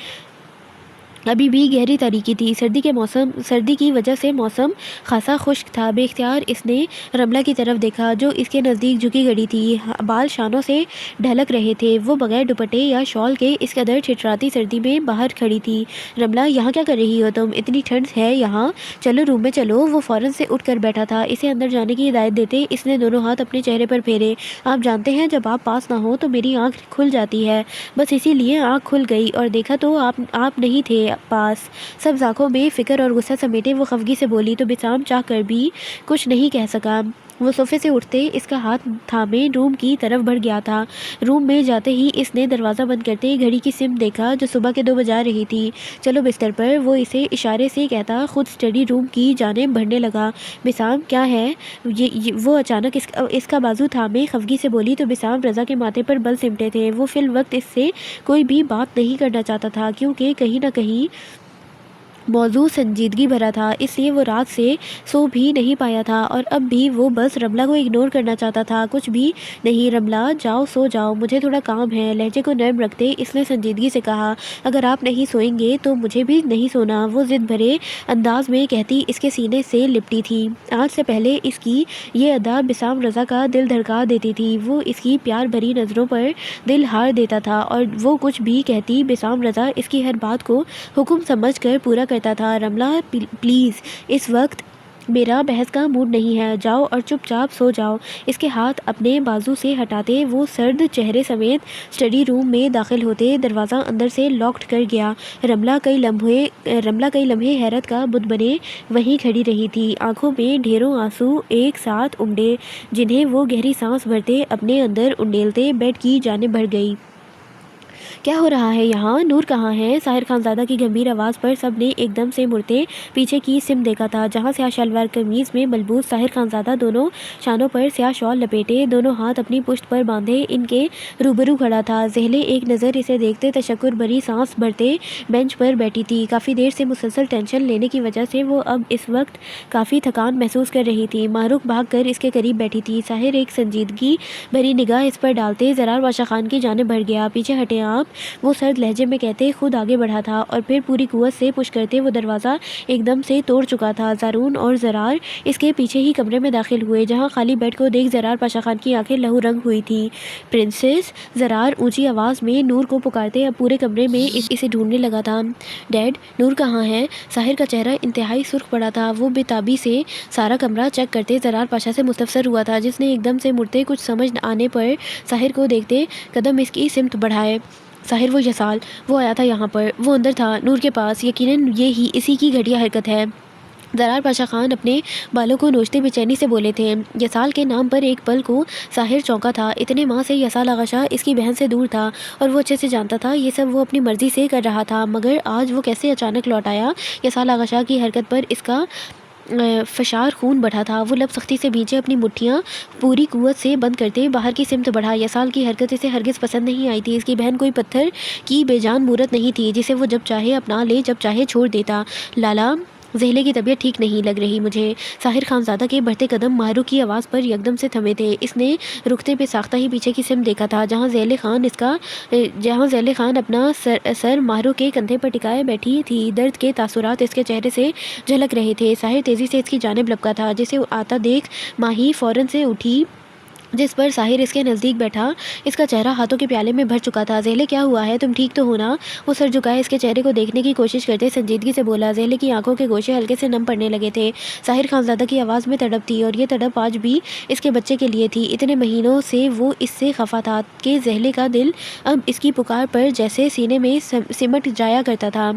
A: ابھی بھی گہری تاریکی تھی، سردی کی وجہ سے موسم خاصا خشک تھا۔ بے اختیار اس نے رملہ کی طرف دیکھا، جو اس کے نزدیک جھکی کھڑی تھی، بال شانوں سے ڈھلک رہے تھے۔ وہ بغیر دوپٹے یا شال کے اس قدر چھٹراتی سردی میں باہر کھڑی تھی۔ رملہ، یہاں کیا کر رہی ہو تم؟ اتنی ٹھنڈ ہے یہاں، چلو روم میں چلو۔ وہ فوراً سے اٹھ کر بیٹھا تھا۔ اسے اندر جانے کی ہدایت دیتے اس نے دونوں ہاتھ اپنے چہرے پر پھیرے۔ آپ جانتے ہیں جب آپ پاس نہ ہو تو میری آنکھ کھل جاتی ہے، بس اسی لیے آنکھ کھل گئی، اور دیکھا تو آپ نہیں تھے پاس۔ سب آنکھوں میں فکر اور غصہ سمیٹے وہ خفگی سے بولی تو بسام چاہ کر بھی کچھ نہیں کہہ سکا۔ وہ صوفے سے اٹھتے اس کا ہاتھ تھامے روم کی طرف بڑھ گیا تھا۔ روم میں جاتے ہی اس نے دروازہ بند کرتے گھڑی کی سمت دیکھا، جو صبح کے 2 بجا رہی تھی۔ چلو بستر پر، وہ اسے اشارے سے کہتا خود اسٹڈی روم کی جانب بڑھنے لگا۔ بسام، کیا ہے؟ وہ اچانک اس کا بازو تھامے خفگی سے بولی تو بسام رضا کے ماتھے پر بل سمٹے تھے۔ وہ فی الوقت اس سے کوئی بھی بات نہیں کرنا چاہتا تھا، کیونکہ کہیں نہ کہیں موضوع سنجیدگی بھرا تھا، اس لیے وہ رات سے سو بھی نہیں پایا تھا، اور اب بھی وہ بس رملہ کو اگنور کرنا چاہتا تھا۔ کچھ بھی نہیں رملہ، جاؤ سو جاؤ، مجھے تھوڑا کام ہے۔ لہجے کو نرم رکھتے اس نے سنجیدگی سے کہا، اگر آپ نہیں سوئیں گے تو مجھے بھی نہیں سونا، وہ ضد بھرے انداز میں کہتی اس کے سینے سے لپٹی تھی۔ آج سے پہلے اس کی یہ ادا بسام رضا کا دل دھڑکا دیتی تھی۔ وہ اس کی پیار بھری نظروں پر دل ہار دیتا تھا، اور وہ کچھ بھی کہتی بسام رضا اس کی ہر بات کو حکم سمجھ کر پورا کرتا تھا۔ رملہ پلیز، اس وقت میرا بحث کا موڈ نہیں ہے، جاؤ اور چپ چاپ سو جاؤ۔ اس کے ہاتھ اپنے بازو سے ہٹاتے وہ سرد چہرے سمیت اسٹڈی روم میں داخل ہوتے دروازہ اندر سے لاکڈ کر گیا۔ رملہ کئی لمحے حیرت کا بت بنے وہیں کھڑی رہی تھی، آنکھوں میں ڈھیروں آنسو ایک ساتھ امڈے، جنہیں وہ گہری سانس بھرتے اپنے اندر انڈیلتے بیڈ کی جانب بڑھ گئی۔ کیا ہو رہا ہے یہاں؟ نور کہاں ہے؟ ساحر خانزادہ کی گمبھیر آواز پر سب نے ایک دم سے مڑتے پیچھے کی سمت دیکھا تھا، جہاں سیاہ شلوار قمیض میں ملبوس ساحر خانزادہ دونوں شانوں پر سیاہ شال لپیٹے، دونوں ہاتھ اپنی پشت پر باندھے ان کے روبرو کھڑا تھا۔ زہلے ایک نظر اسے دیکھتے تشکر بھری سانس بھرتے بینچ پر بیٹھی تھی۔ کافی دیر سے مسلسل ٹینشن لینے کی وجہ سے وہ اب اس وقت کافی تھکان محسوس کر رہی تھی۔ ماہ رخ بھاگ کر اس کے قریب بیٹھی تھی۔ ساحر ایک سنجیدگی بھری نگاہ اس پر ڈالتے زرار بادشاہ خان کی جانب بڑھ گیا۔ پیچھے ہٹیں آپ، وہ سرد لہجے میں کہتے خود آگے بڑھا تھا، اور پھر پوری قوت سے پش کرتے وہ دروازہ ایک دم سے توڑ چکا تھا۔ زارون اور زرار اس کے پیچھے ہی کمرے میں داخل ہوئے، جہاں خالی بیڈ کو دیکھ زرار پاشا خان کی آنکھیں لہو رنگ ہوئی تھیں۔ پرنسس، زرار اونچی آواز میں نور کو پکارتے اب پورے کمرے میں اسے ڈھونڈنے لگا تھا۔ ڈیڈ، نور کہاں ہے؟ ساحر کا چہرہ انتہائی سرخ پڑا تھا، وہ بے تابی سے سارا کمرہ چیک کرتے زرار پاشا سے مستفسر ہوا تھا، جس نے ایک دم سے مڑتے کچھ سمجھ آنے پر ساحر کو دیکھتے قدم اس کی سمت بڑھائے۔ ساحر، وہ یسال، وہ آیا تھا یہاں پر، وہ اندر تھا نور کے پاس، یقیناً اسی کی گھٹیا حرکت ہے۔ زرار پاشا خان اپنے بالوں کو نوچتے بے چینی سے بولے تھے۔ یسال کے نام پر ایک پل کو ساحر چونکا تھا۔ اتنے ماہ سے یسال آغا شاہ اس کی بہن سے دور تھا، اور وہ اچھے سے جانتا تھا یہ سب وہ اپنی مرضی سے کر رہا تھا، مگر آج وہ کیسے اچانک لوٹ آیا؟ یسال آغا شاہ کی حرکت پر اس کا فشار خون بڑھا تھا۔ وہ لب سختی سے بھینچے اپنی مٹھیاں پوری قوت سے بند کرتے باہر کی سمت بڑھا۔ یسال کی حرکت اسے ہرگز پسند نہیں آئی تھی۔ اس کی بہن کوئی پتھر کی بے جان مورت نہیں تھی، جسے وہ جب چاہے اپنا لے جب چاہے چھوڑ دیتا۔ لالا، زہلے کی طبیعت ٹھیک نہیں لگ رہی مجھے۔ ساحر خانزادہ کے بڑھتے قدم ماہ رخ کی آواز پر یکدم سے تھمے تھے۔ اس نے رکتے پہ ساختہ ہی پیچھے کی سمت دیکھا تھا، جہاں زہلے خان اپنا سر ماہ رخ کے کندھے پر ٹکائے بیٹھی تھی۔ درد کے تاثرات اس کے چہرے سے جھلک رہے تھے۔ ساحر تیزی سے اس کی جانب لپکا تھا، جسے آتا دیکھ ماہی فوراً سے اٹھی، جس پر ساحر اس کے نزدیک بیٹھا۔ اس کا چہرہ ہاتھوں کے پیالے میں بھر چکا تھا۔ زہلے، کیا ہوا ہے؟ تم ٹھیک تو ہو نا؟ وہ سر جھکائے اس کے چہرے کو دیکھنے کی کوشش کرتے سنجیدگی سے بولا۔ زہلے کی آنکھوں کے گوشے ہلکے سے نم پڑنے لگے تھے۔ ساحر خانزادہ کی آواز میں تڑپ تھی، اور یہ تڑپ آج بھی اس کے بچے کے لیے تھی۔ اتنے مہینوں سے وہ اس سے خفا تھا کہ زہلے کا دل اب اس کی پکار پر جیسے سینے میں سمٹ جایا کرتا تھا۔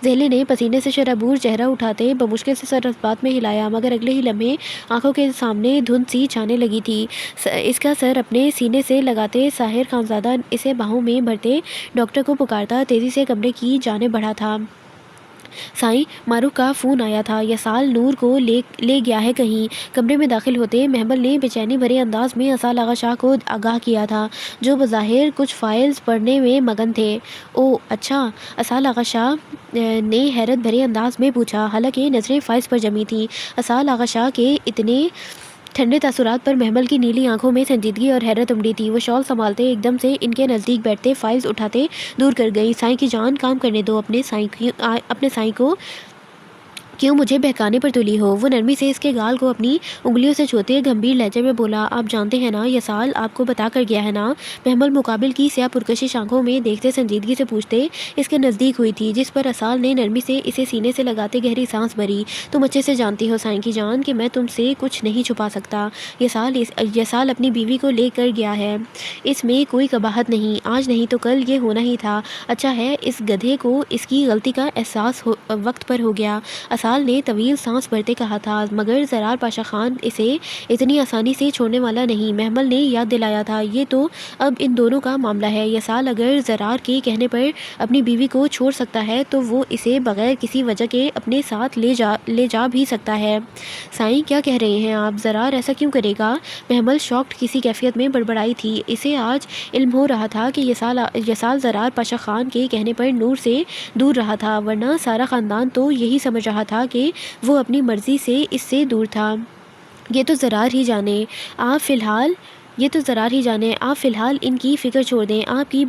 A: زہلے نے پسینے سے شرابور چہرہ اٹھاتے بمشکل سے سر اس بات میں ہلایا، مگر اگلے ہی لمحے آنکھوں کے سامنے دھند سی چھانے لگی تھی۔ اس کا سر اپنے سینے سے لگاتے ساحر خانزادہ اسے باہوں میں بھرتے ڈاکٹر کو پکارتا تیزی سے کمرے کی جانب بڑھا تھا۔ سائیں، ماہ رخ کا فون آیا تھا، یسال نور کو لے گیا ہے کہیں۔ کمرے میں داخل ہوتے محمل نے بے چینی بھرے انداز میں اسال آغا شاہ کو آگاہ کیا تھا، جو بظاہر کچھ فائلز پڑھنے میں مگن تھے۔ اوہ اچھا، اسال آغا شاہ نے حیرت بھرے انداز میں پوچھا، حالانکہ نظریں فائلز پر جمی تھیں۔ اسال آغا شاہ کے اتنے ٹھنڈے تاثرات پر محمل کی نیلی آنکھوں میں سنجیدگی اور حیرت امڑی تھی۔ وہ شال سنبھالتے ایک دم سے ان کے نزدیک بیٹھتے فائلز اٹھاتے دور کر گئی۔ سائیں کی جان، کام کرنے دو، اپنے سائیں کو کیوں مجھے بہکانے پر تلی ہو؟ وہ نرمی سے اس کے گال کو اپنی انگلیوں سے چھوتے گمبھیر لہجے میں بولا، آپ جانتے ہیں نا، یسال آپ کو بتا کر گیا ہے نا؟ محمل مقابل کی سیاہ پرکشش آنکھوں میں دیکھتے سنجیدگی سے پوچھتے اس کے نزدیک ہوئی تھی، جس پر اسال نے نرمی سے اسے سینے سے لگاتے گہری سانس بھری۔ تم اچھے سے جانتی ہو سائیں کی جان کہ میں تم سے کچھ نہیں چھپا سکتا۔ یسال اپنی بیوی کو لے کر گیا ہے، اس میں کوئی قباحت نہیں، آج نہیں تو کل یہ ہونا ہی تھا۔ اچھا ہے اس گدھے کو اس کی غلطی کا احساس وقت پر ہو گیا۔ یسال نے طویل سانس بھرتے کہا تھا، مگر زرار پاشا خان اسے اتنی آسانی سے چھوڑنے والا نہیں۔ محمل نے یاد دلایا تھا، یہ تو اب ان دونوں کا معاملہ ہے۔ یسال اگر زرار کے کہنے پر اپنی بیوی کو چھوڑ سکتا ہے تو وہ اسے بغیر کسی وجہ کے اپنے ساتھ لے جا بھی سکتا ہے۔ سائیں کیا کہہ رہے ہیں آپ؟ زرار ایسا کیوں کرے گا؟ محمل شاکڈ کسی کیفیت میں بڑبڑائی تھی۔ اسے آج علم ہو رہا تھا کہ یسال زرار پاشا خان کے کہنے پر نور سے دور رہا تھا، ورنہ سارا خاندان تو یہی سمجھ رہا تھا کہ وہ اپنی مرضی سے اس سے دور تھا۔ یہ تو زرار ہی جانے۔ آپ فی الحال ان کی فکر چھوڑ دیں۔ آپ کی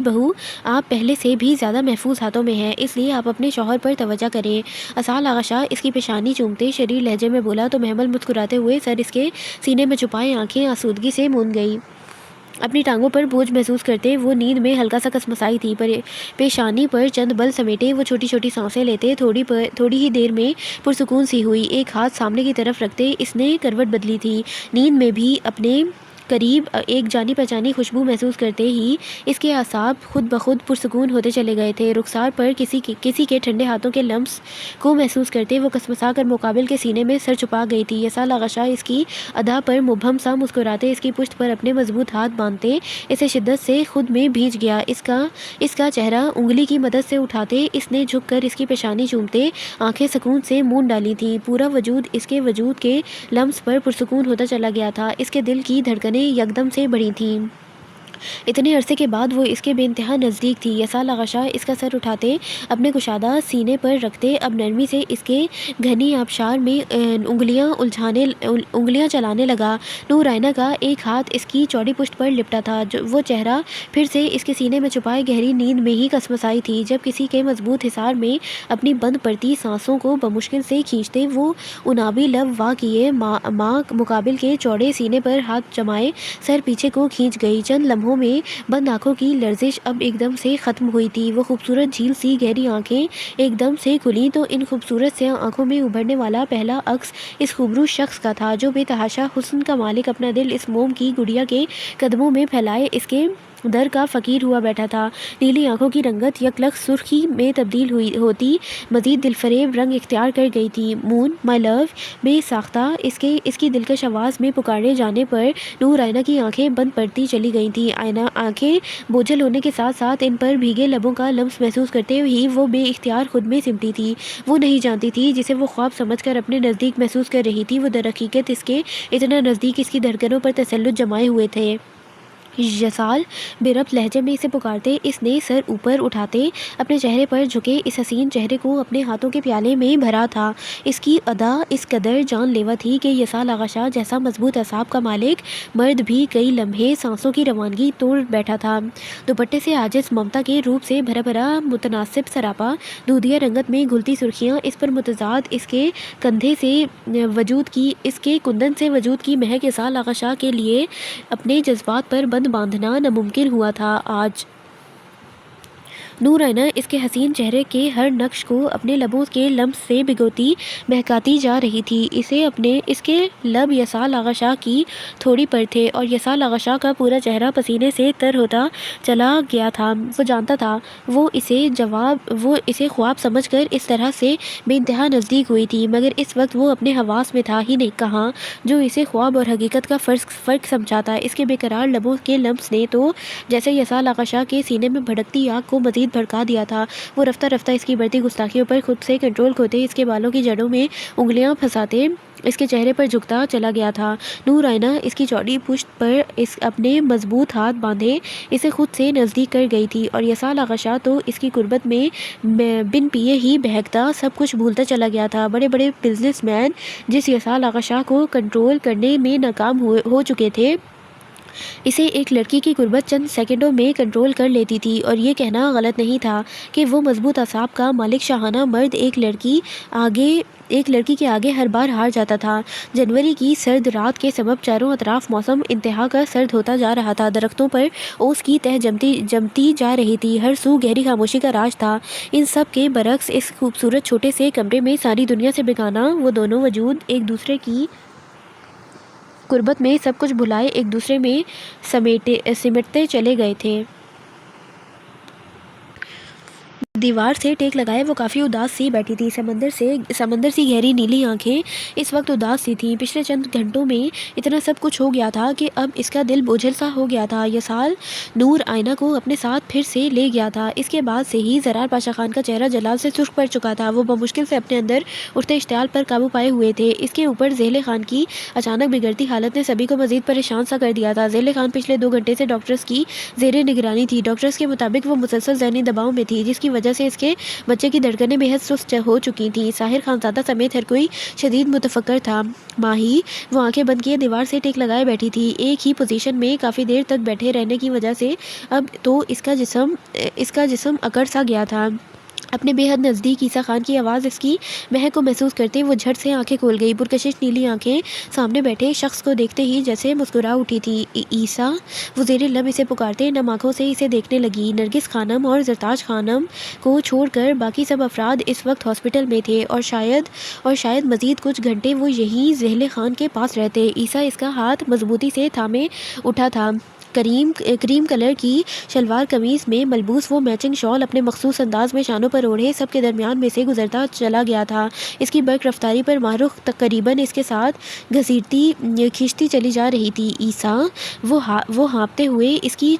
A: بہو آپ پہلے سے بھی زیادہ محفوظ ہاتھوں میں ہے، اس لیے آپ اپنے شوہر پر توجہ کریں۔ اسال آغا شاہ اس کی پیشانی چومتے شریر لہجے میں بولا تو محمل مسکراتے ہوئے سر اس کے سینے میں چھپائے آنکھیں آسودگی سے موند گئی۔ اپنی ٹانگوں پر بوجھ محسوس کرتے وہ نیند میں ہلکا سا کسمسائی تھی، پیشانی پر چند بل سمیٹے وہ چھوٹی چھوٹی سانسیں لیتے تھوڑی ہی دیر میں پرسکون سی ہوئی۔ ایک ہاتھ سامنے کی طرف رکھتے اس نے کروٹ بدلی تھی۔ نیند میں بھی اپنے قریب ایک جانی پہچانی خوشبو محسوس کرتے ہی اس کے اعصاب خود بخود پرسکون ہوتے چلے گئے تھے۔ رخسار پر کسی کے ٹھنڈے ہاتھوں کے لمس کو محسوس کرتے وہ کسمسا کر مقابل کے سینے میں سر چھپا گئی تھی۔ یسال آغا شاہ اس کی ادا پر مبہم سا مسکراتے اس کی پشت پر اپنے مضبوط ہاتھ باندھتے اسے شدت سے خود میں بھیج گیا۔ اس کا چہرہ انگلی کی مدد سے اٹھاتے اس نے جھک کر اس کی پیشانی چومتے آنکھیں سکون سے موند ڈالی تھیں۔ پورا وجود اس کے وجود کے لمس پر پرسکون ہوتا چلا گیا تھا۔ اس کے دل کی دھڑکنیں یکدم سے بڑھی تھیں۔ اتنے عرصے کے بعد وہ اس کے بے انتہا نزدیک تھی۔ یسال آغا شاہ اس کا سر اٹھاتے اپنے کشادہ سینے پر رکھتے اب نرمی سے اس کے گھنی آبشار میں انگلیاں چلانے لگا۔ نور آئینہ کا ایک ہاتھ اس کی چوڑی پشت پر لپٹا تھا، وہ چہرہ پھر سے اس کے سینے میں چھپائے گہری نیند میں ہی کسمسائی تھی۔ جب کسی کے مضبوط حصار میں اپنی بند پڑتی سانسوں کو بمشکل سے کھینچتے وہ انابی لب وا کیے ماں مقابل کے چوڑے سینے پر ہاتھ جمائے سر پیچھے کو کھینچ گئی۔ چند لمحوں میں بند آنکھوں کی لرزش اب ایک دم سے ختم ہوئی تھی۔ وہ خوبصورت جھیل سی گہری آنکھیں ایک دم سے کھلیں تو ان خوبصورت سیاہ آنکھوں میں ابھرنے والا پہلا عکس اس خوبرو شخص کا تھا جو بے تحاشا حسن کا مالک اپنا دل اس موم کی گڑیا کے قدموں میں پھیلائے اس کے در کا فقیر ہوا بیٹھا تھا۔ نیلی آنکھوں کی رنگت یکلخت سرخی میں تبدیل ہوتی مزید دلفریب رنگ اختیار کر گئی تھی۔ مون مائی لو بے ساختہ اس کی دلکش آواز میں پکارے جانے پر نور آئینہ کی آنکھیں بند پڑتی چلی گئی تھیں۔ آنکھیں بوجھل ہونے کے ساتھ ساتھ ان پر بھیگے لبوں کا لمس محسوس کرتے ہی وہ بے اختیار خود میں سمٹی تھی۔ وہ نہیں جانتی تھی جسے وہ خواب سمجھ کر اپنے نزدیک محسوس کر رہی تھی، وہ در حقیقت اس کے اتنا نزدیک اس کی دھڑکنوں پر تسلط جمائے ہوئے تھے۔ یسال بے ربط لہجے میں اسے پکارتے اس نے سر اوپر اٹھاتے اپنے چہرے پر جھکے اس حسین چہرے کو اپنے ہاتھوں کے پیالے میں بھرا تھا۔ اس کی ادا اس قدر جان لیوا تھی کہ یسال آغا شاہ جیسا مضبوط اعصاب کا مالک مرد بھی کئی لمحے سانسوں کی روانگی توڑ بیٹھا تھا۔ دوپٹے سے عاجز ممتا کے روپ سے بھرا متناسب سراپا، دودھیا رنگت میں گھلتی سرخیاں اس پر متضاد، اس کے کندھے سے کندن سے وجود کی مہک یسال آغا شاہ کے لیے اپنے جذبات پر بند باندھنا ناممکن ہوا تھا۔ آج نور آئینہ اس کے حسین چہرے کے ہر نقش کو اپنے لبوں کے لمس سے بھگوتی مہکاتی جا رہی تھی۔ اس کے لب یسال آغا شاہ کی تھوڑی پر تھے اور یسال آغا شاہ کا پورا چہرہ پسینے سے تر ہوتا چلا گیا تھا۔ وہ جانتا تھا وہ اسے خواب سمجھ کر اس طرح سے بے انتہا نزدیک ہوئی تھی، مگر اس وقت وہ اپنے حواس میں تھا ہی نہیں کہاں جو اسے خواب اور حقیقت کا فرق سمجھا تھا۔ اس کے بے قرار لبوں کے لمس نے تو جیسے یسال آغا شاہ کے سینے میں بھڑکتی آگ کو مزید بھڑکا دیا تھا۔ وہ رفتہ رفتہ اس کی بڑھتی گستاخیوں پر خود سے کنٹرول کھوتے اس کے بالوں کی جڑوں میں انگلیاں پھنساتے اس کے چہرے پر جھکتا چلا گیا تھا۔ نور آئینہ اس کی چوڑی پشت پر اپنے مضبوط ہاتھ باندھے اسے خود سے نزدیک کر گئی تھی اور یسال آغا شاہ تو اس کی قربت میں بن پیے ہی بہکتا سب کچھ بھولتا چلا گیا تھا۔ بڑے بڑے بزنس مین جس یسال آغا شاہ کو کنٹرول کرنے میں ناکام ہو چکے تھے، اسے ایک لڑکی کی قربت چند سیکنڈوں میں کنٹرول کر لیتی تھی، اور یہ کہنا غلط نہیں تھا کہ وہ مضبوط اعصاب کا مالک شاہانہ مرد ایک لڑکی کے آگے ہر بار ہار جاتا تھا۔ جنوری کی سرد رات کے سبب چاروں اطراف موسم انتہا کا سرد ہوتا جا رہا تھا۔ درختوں پر اوس کی تہ جمتی جا رہی تھی، ہر سو گہری خاموشی کا راج تھا۔ ان سب کے برعکس اس خوبصورت چھوٹے سے کمرے میں ساری دنیا سے بیگانہ وہ دونوں وجود ایک دوسرے کی قربت میں سب کچھ بھلائے ایک دوسرے میں سمیٹتے چلے گئے تھے۔ دیوار سے ٹیک لگائے وہ کافی اداس سی بیٹھی تھی. سمندر سی گہری نیلی آنکھیں اس وقت اداس سی تھیں. پچھلے چند گھنٹوں میں اتنا سب کچھ ہو گیا تھا کہ اب اس کا دل بوجھل سا ہو گیا تھا. یہ سال نور آئینہ کو اپنے ساتھ پھر سے لے گیا تھا. اس کے بعد سے ہی زرار پاشا خان کا چہرہ جلال سے سرخ پڑ چکا تھا. وہ بمشکل سے اپنے اندر اٹھتے اشتعال پر قابو پائے ہوئے تھے. اس کے اوپر ذیل خان کی اچانک بگڑتی حالت نے سبھی کو مزید پریشان سا کر دیا تھا. ذیل خان پچھلے 2 گھنٹے سے ڈاکٹرز کی زیر نگرانی تھی. ڈاکٹرز کے مطابق وہ مسلسل ذہنی دباؤ میں تھی، جس کی وجہ سے اس کے بچے کی دھڑکنیں بے حد سست ہو چکی تھیں. ساحر خانزادہ سمیت ہر کوئی شدید متفکر تھا. ماہی وہ آنکھیں بند کیے دیوار سے ٹیک لگائے بیٹھی تھی. ایک ہی پوزیشن میں کافی دیر تک بیٹھے رہنے کی وجہ سے اب تو اس کا جسم اکڑ سا گیا تھا. اپنے بے حد نزدیک عیسیٰ خان کی آواز اس کی مہک کو محسوس کرتے وہ جھٹ سے آنکھیں کھول گئی. پرکشش نیلی آنکھیں سامنے بیٹھے شخص کو دیکھتے ہی جیسے مسکرا اٹھی تھی. عیسیٰ، وہ زیر لب اسے پکارتے نم آنکھوں سے اسے دیکھنے لگی. نرگس خانم اور زرتاج خانم کو چھوڑ کر باقی سب افراد اس وقت ہاسپٹل میں تھے اور شاید مزید کچھ گھنٹے وہ یہیں ذیل خان کے پاس رہتے. عیسیٰ اس کا ہاتھ مضبوطی سے تھامے اٹھا تھا. کریم کلر کی شلوار قمیض میں ملبوس وہ میچنگ شال اپنے مخصوص انداز میں شانوں پر اوڑھے سب کے درمیان میں سے گزرتا چلا گیا تھا. اس کی برق رفتاری پر ماہ رخ تقریباً اس کے ساتھ گھسیٹتی کھنچتی چلی جا رہی تھی. عیسیٰ، وہ ہانپتے ہوئے اس کی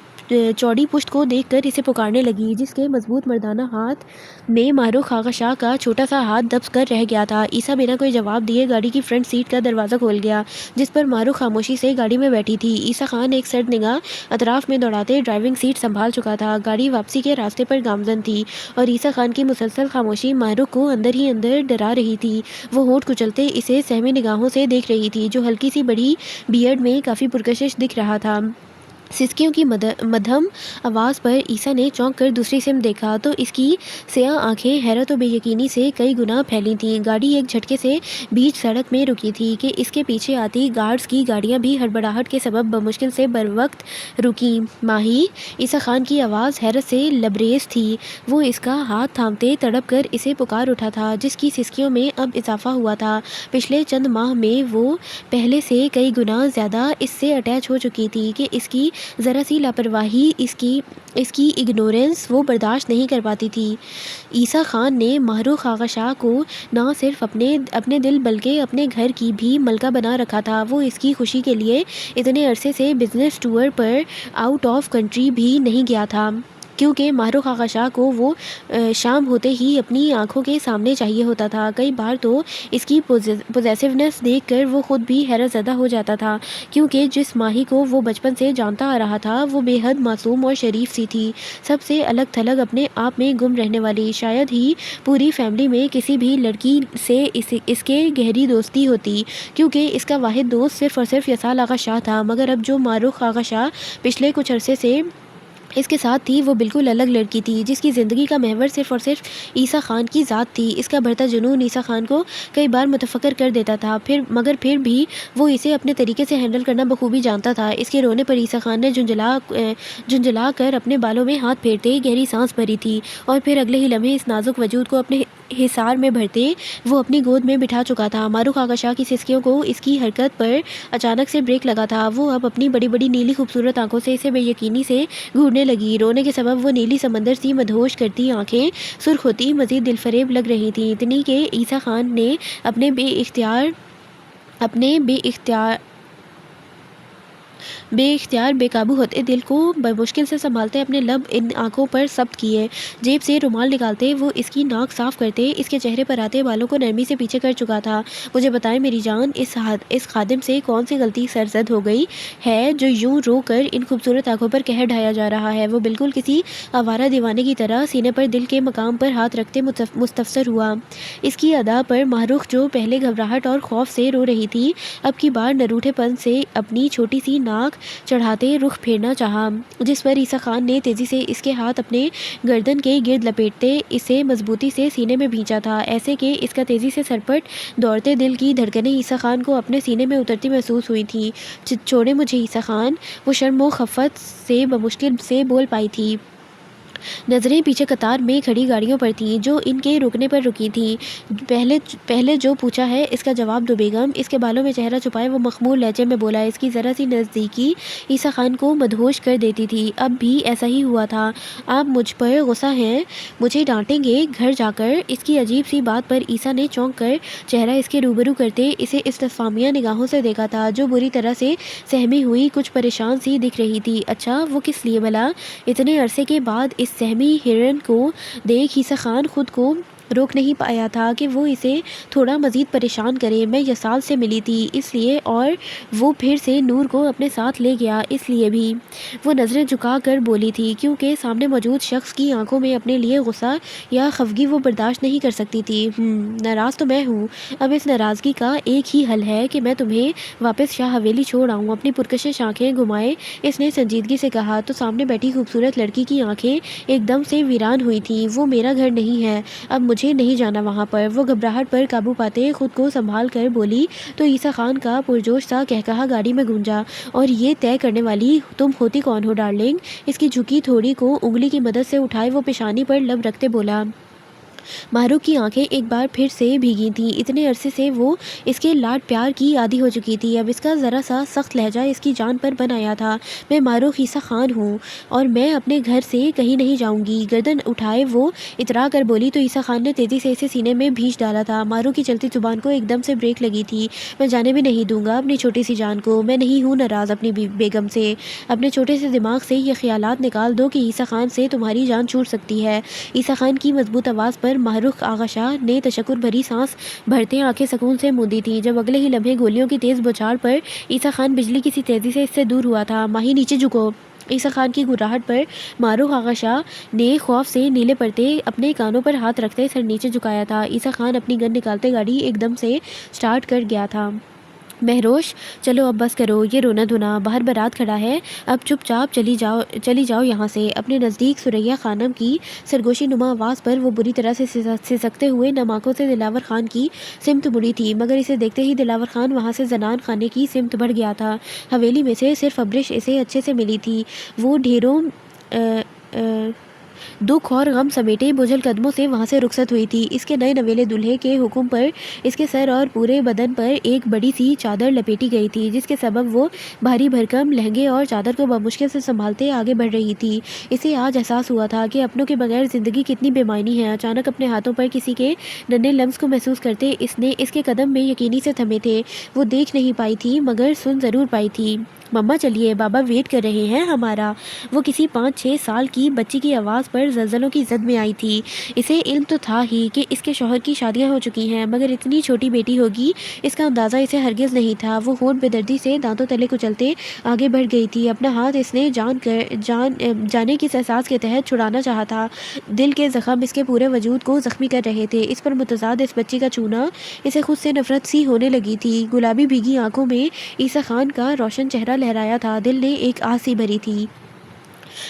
A: چوڑی پشت کو دیکھ کر اسے پکارنے لگی، جس کے مضبوط مردانہ ہاتھ میں ماہرخ آغا شاہ کا چھوٹا سا ہاتھ دبس کر رہ گیا تھا. عیسیٰ بنا کوئی جواب دیے گاڑی کی فرنٹ سیٹ کا دروازہ کھول گیا، جس پر ماہرخ خاموشی سے گاڑی میں بیٹھی تھی. عیسیٰ خان ایک سرد نگاہ اطراف میں دوڑاتے ڈرائیونگ سیٹ سنبھال چکا تھا. گاڑی واپسی کے راستے پر گامزن تھی اور عیسیٰ خان کی مسلسل خاموشی ماہرخ کو اندر ہی اندر ڈرا رہی تھی. وہ ہونٹ کچلتے اسے سہمی نگاہوں سے دیکھ رہی تھی، جو ہلکی سی بڑی بیئرڈ میں کافی پرکشش دکھ رہا تھا. سسکیوں کی مدھم آواز پر عیسیٰ نے چونک کر دوسری سمت دیکھا تو اس کی سیاہ آنکھیں حیرت و بے یقینی سے کئی گنا پھیلی تھیں. گاڑی ایک جھٹکے سے بیچ سڑک میں رکی تھی کہ اس کے پیچھے آتی گارڈز کی گاڑیاں بھی ہڑبڑاہٹ کے سبب بمشکل سے بروقت رکیں. ماہی، عیسیٰ خان کی آواز حیرت سے لبریز تھی. وہ اس کا ہاتھ تھامتے تڑپ کر اسے پکار اٹھا تھا، جس کی سسکیوں میں اب اضافہ ہوا تھا. پچھلے چند ماہ میں وہ پہلے سے کئی گنا زیادہ اس سے اٹیچ ہو چکی تھی کہ اس کی ذرا سی لاپرواہی، اس کی اگنورنس وہ برداشت نہیں کر پاتی تھی. عیسیٰ خان نے ماہرخ آغا شاہ کو نہ صرف اپنے دل بلکہ اپنے گھر کی بھی ملکہ بنا رکھا تھا. وہ اس کی خوشی کے لیے اتنے عرصے سے business tour per out of country بھی نہیں گیا تھا، کیونکہ ماہرخ آغا شاہ کو وہ شام ہوتے ہی اپنی آنکھوں کے سامنے چاہیے ہوتا تھا. کئی بار تو اس کی پوزیسیونیس دیکھ کر وہ خود بھی حیرت زدہ ہو جاتا تھا، کیونکہ جس ماہی کو وہ بچپن سے جانتا آ رہا تھا وہ بے حد معصوم اور شریف سی تھی، سب سے الگ تھلگ اپنے آپ میں گم رہنے والی. شاید ہی پوری فیملی میں کسی بھی لڑکی سے اس کے گہری دوستی ہوتی، کیونکہ اس کا واحد دوست صرف اور صرف یسال آغا شاہ تھا. مگر اب جو ماہرخ آغا شاہ پچھلے کچھ عرصے سے اس کے ساتھ تھی، وہ بالکل الگ لڑکی تھی، جس کی زندگی کا محور صرف اور صرف عیسیٰ خان کی ذات تھی. اس کا بڑھتا جنون عیسیٰ خان کو کئی بار متفکر کر دیتا تھا، مگر پھر بھی وہ اسے اپنے طریقے سے ہینڈل کرنا بخوبی جانتا تھا. اس کے رونے پر عیسیٰ خان نے جھنجھلا کر اپنے بالوں میں ہاتھ پھیرتے گہری سانس بھری تھی، اور پھر اگلے ہی لمحے اس نازک وجود کو اپنے حصار میں بھرتے وہ اپنی گود میں بٹھا چکا تھا. ماہرخ آغا شاہ کی سسکیوں کو اس کی حرکت پر اچانک سے بریک لگا تھا. وہ اب اپنی بڑی بڑی نیلی خوبصورت آنکھوں سے اسے بے یقینی سے گھورنے لگی. رونے کے سبب وہ نیلی سمندر سی مدہوش کرتی آنکھیں سرخ ہوتی مزید دل فریب لگ رہی تھیں. اتنی کہ عیسیٰ خان نے اپنے بے اختیار بے قابو ہوتے دل کو بمشکل سے سنبھالتے اپنے لب ان آنکھوں پر ثبت کیے. جیب سے رومال نکالتے وہ اس کی ناک صاف کرتے اس کے چہرے پر آتے بالوں کو نرمی سے پیچھے کر چکا تھا. مجھے بتائیں میری جان، اس خادم سے کون سی غلطی سرزد ہو گئی ہے جو یوں رو کر ان خوبصورت آنکھوں پر قہر ڈھایا جا رہا ہے؟ وہ بالکل کسی آوارہ دیوانے کی طرح سینے پر دل کے مقام پر ہاتھ رکھتے مستفسر ہوا. اس کی ادا پر ماہرخ، جو پہلے گھبراہٹ اور خوف سے رو رہی تھی، اب کی بار نروٹھے پن سے اپنی چھوٹی سی ناک چڑھاتے رخ پھیرنا چاہا، جس پر عیسیٰ خان نے تیزی سے اس کے ہاتھ اپنے گردن کے گرد لپیٹتے اسے مضبوطی سے سینے میں بھینچا تھا، ایسے کہ اس کا تیزی سے سرپٹ دوڑتے دل کی دھڑکنیں عیسیٰ خان کو اپنے سینے میں اترتی محسوس ہوئی تھیں. چھوڑے مجھے عیسیٰ خان، وہ شرم و خفت سے بمشکل سے بول پائی تھی. نظریں پیچھے قطار میں کھڑی گاڑیوں پر تھیں جو ان کے رکنے پر رکی تھیں۔ پہلے جو پوچھا ہے اس کا جواب دو بیگم۔ اس کے بالوں میں چہرہ چھپائے وہ مخمور لہجے میں بولا۔ اس کی ذرا سی نزدیکی عیسیٰ خان کو مدہوش کر دیتی تھی۔ اب بھی ایسا ہی ہوا تھا۔ آپ مجھ پر غصہ ہیں، مجھے ڈانٹیں گے گھر جا کر؟ اس کی عجیب سی بات پر عیسیٰ نے چونک کر چہرہ اس کے روبرو کرتے اسے استفہامیہ نگاہوں سے دیکھا تھا جو بری طرح سے سہمی ہوئی کچھ پریشان سی دکھ رہی تھی۔ اچھا وہ کس لیے بھلا؟ اتنے عرصے کے بعد اس سہمی ہرن کو دیکھ عیسیٰ خان خود کو روک نہیں پایا تھا کہ وہ اسے تھوڑا مزید پریشان کرے۔ میں یسال سے ملی تھی اس لیے، اور وہ پھر سے نور کو اپنے ساتھ لے گیا اس لیے بھی۔ وہ نظریں جھکا کر بولی تھی کیونکہ سامنے موجود شخص کی آنکھوں میں اپنے لیے غصہ یا خفگی وہ برداشت نہیں کر سکتی تھی۔ ناراض تو میں ہوں۔ اب اس ناراضگی کا ایک ہی حل ہے کہ میں تمہیں واپس شاہ حویلی چھوڑ آؤں۔ اپنی پرکشش آنکھیں گھمائے اس نے سنجیدگی سے کہا تو سامنے بیٹھی خوبصورت لڑکی کی آنکھیں ایک دم سے ویران ہوئی تھیں۔ وہ میرا گھر نہیں ہے، اب مجھے نہیں جانا وہاں پر۔ وہ گھبراہٹ پر قابو پاتے خود کو سنبھال کر بولی تو عیسیٰ خان کا پرجوش سا قہقہا گاڑی میں گونجا۔ اور یہ طے کرنے والی تم ہوتی کون ہو ڈارلنگ؟ اس کی جھکی تھوڑی کو انگلی کی مدد سے اٹھائے وہ پیشانی پر لب رکھتے بولا۔ ماہرو کی آنکھیں ایک بار پھر سے بھیگی تھیں۔ اتنے عرصے سے وہ اس کے لاڈ پیار کی عادی ہو چکی تھی۔ اب اس کا ذرا سا سخت لہجہ اس کی جان پر بن آیا تھا۔ میں ماہرو عیسیٰ خان ہوں اور میں اپنے گھر سے کہیں نہیں جاؤں گی۔ گردن اٹھائے وہ اترا کر بولی تو عیسیٰ خان نے تیزی سے اسے سینے میں بھینچ ڈالا تھا۔ ماہرو کی چلتی زبان کو ایک دم سے بریک لگی تھی۔ میں جانے بھی نہیں دوں گا اپنی چھوٹی سی جان کو۔ میں نہیں ہوں ناراض اپنی بیگم سے۔ اپنے چھوٹے سے دماغ سے یہ خیالات نکال دو کہ عیسیٰ خان سے تمہاری جان چھوٹ سکتی ہے۔ عیسیٰ خان کی مضبوط آواز پر ماہرخ آغا شاہ نے تشکر بھری سانس بھرتے آنکھیں سکون سے موندی تھیں۔ جب اگلے ہی لمحے گولیوں کی تیز بوچھاڑ پر عیسیٰ خان بجلی کی سی تیزی سے اس سے دور ہوا تھا۔ ماہی نیچے جھکو۔ عیسیٰ خان کی گھراہٹ پر ماہرخ آغا شاہ نے خوف سے نیلے پڑتے اپنے کانوں پر ہاتھ رکھتے سر نیچے جھکایا تھا۔ عیسیٰ خان اپنی گن نکالتے گاڑی ایک دم سے سٹارٹ کر گیا تھا۔ مہروش چلو اب بس کرو یہ رونا دھونا، باہر بارات کھڑا ہے، اب چپ چاپ چلی جاؤ یہاں سے۔ اپنے نزدیک ثریا خانم کی سرگوشی نما آواز پر وہ بری طرح سے سسکتے ہوئے نم آنکھوں سے دلاور خان کی سمت مڑی تھی، مگر اسے دیکھتے ہی دلاور خان وہاں سے زنان خانے کی سمت بڑھ گیا تھا۔ حویلی میں سے صرف ابرش اسے اچھے سے ملی تھی۔ وہ ڈھیروں دکھ اور غم سمیٹے بوجھل قدموں سے وہاں سے رخصت ہوئی تھی۔ اس کے نئے نویلے دولہے کے حکم پر اس کے سر اور پورے بدن پر ایک بڑی سی چادر لپیٹی گئی تھی جس کے سبب وہ بھاری بھرکم لہنگے اور چادر کو بمشکل سے سنبھالتے آگے بڑھ رہی تھی۔ اسے آج احساس ہوا تھا کہ اپنوں کے بغیر زندگی کتنی بے معنی ہے۔ اچانک اپنے ہاتھوں پر کسی کے ننھے لمس کو محسوس کرتے اس نے اس کے قدم میں یقینی سے تھمے تھے۔ وہ دیکھ نہیں پائی تھی مگر سن ضرور پائی تھی۔ مما چلیے بابا ویٹ کر رہے ہیں ہمارا۔ وہ کسی 5-6 سال کی بچی کی آواز پر زلزلوں کی زد میں آئی تھی۔ اسے علم تو تھا ہی کہ اس کے شوہر کی شادیاں ہو چکی ہیں، مگر اتنی چھوٹی بیٹی ہوگی اس کا اندازہ اسے ہرگز نہیں تھا۔ وہ ہونٹ بے دردی سے دانتوں تلے کچلتے آگے بڑھ گئی تھی۔ اپنا ہاتھ اس نے جانے کس احساس کے تحت چھڑانا چاہا تھا۔ دل کے زخم اس کے پورے وجود کو زخمی کر رہے تھے۔ اس پر متضاد اس بچی کا چھونا اسے خود سے نفرت سی ہونے لگی تھی۔ گلابی بھیگی آنکھوں میں عیسیٰ خان کا روشن چہرہ لہرایا تھا۔ دل نے ایک آہ سی بھری تھی۔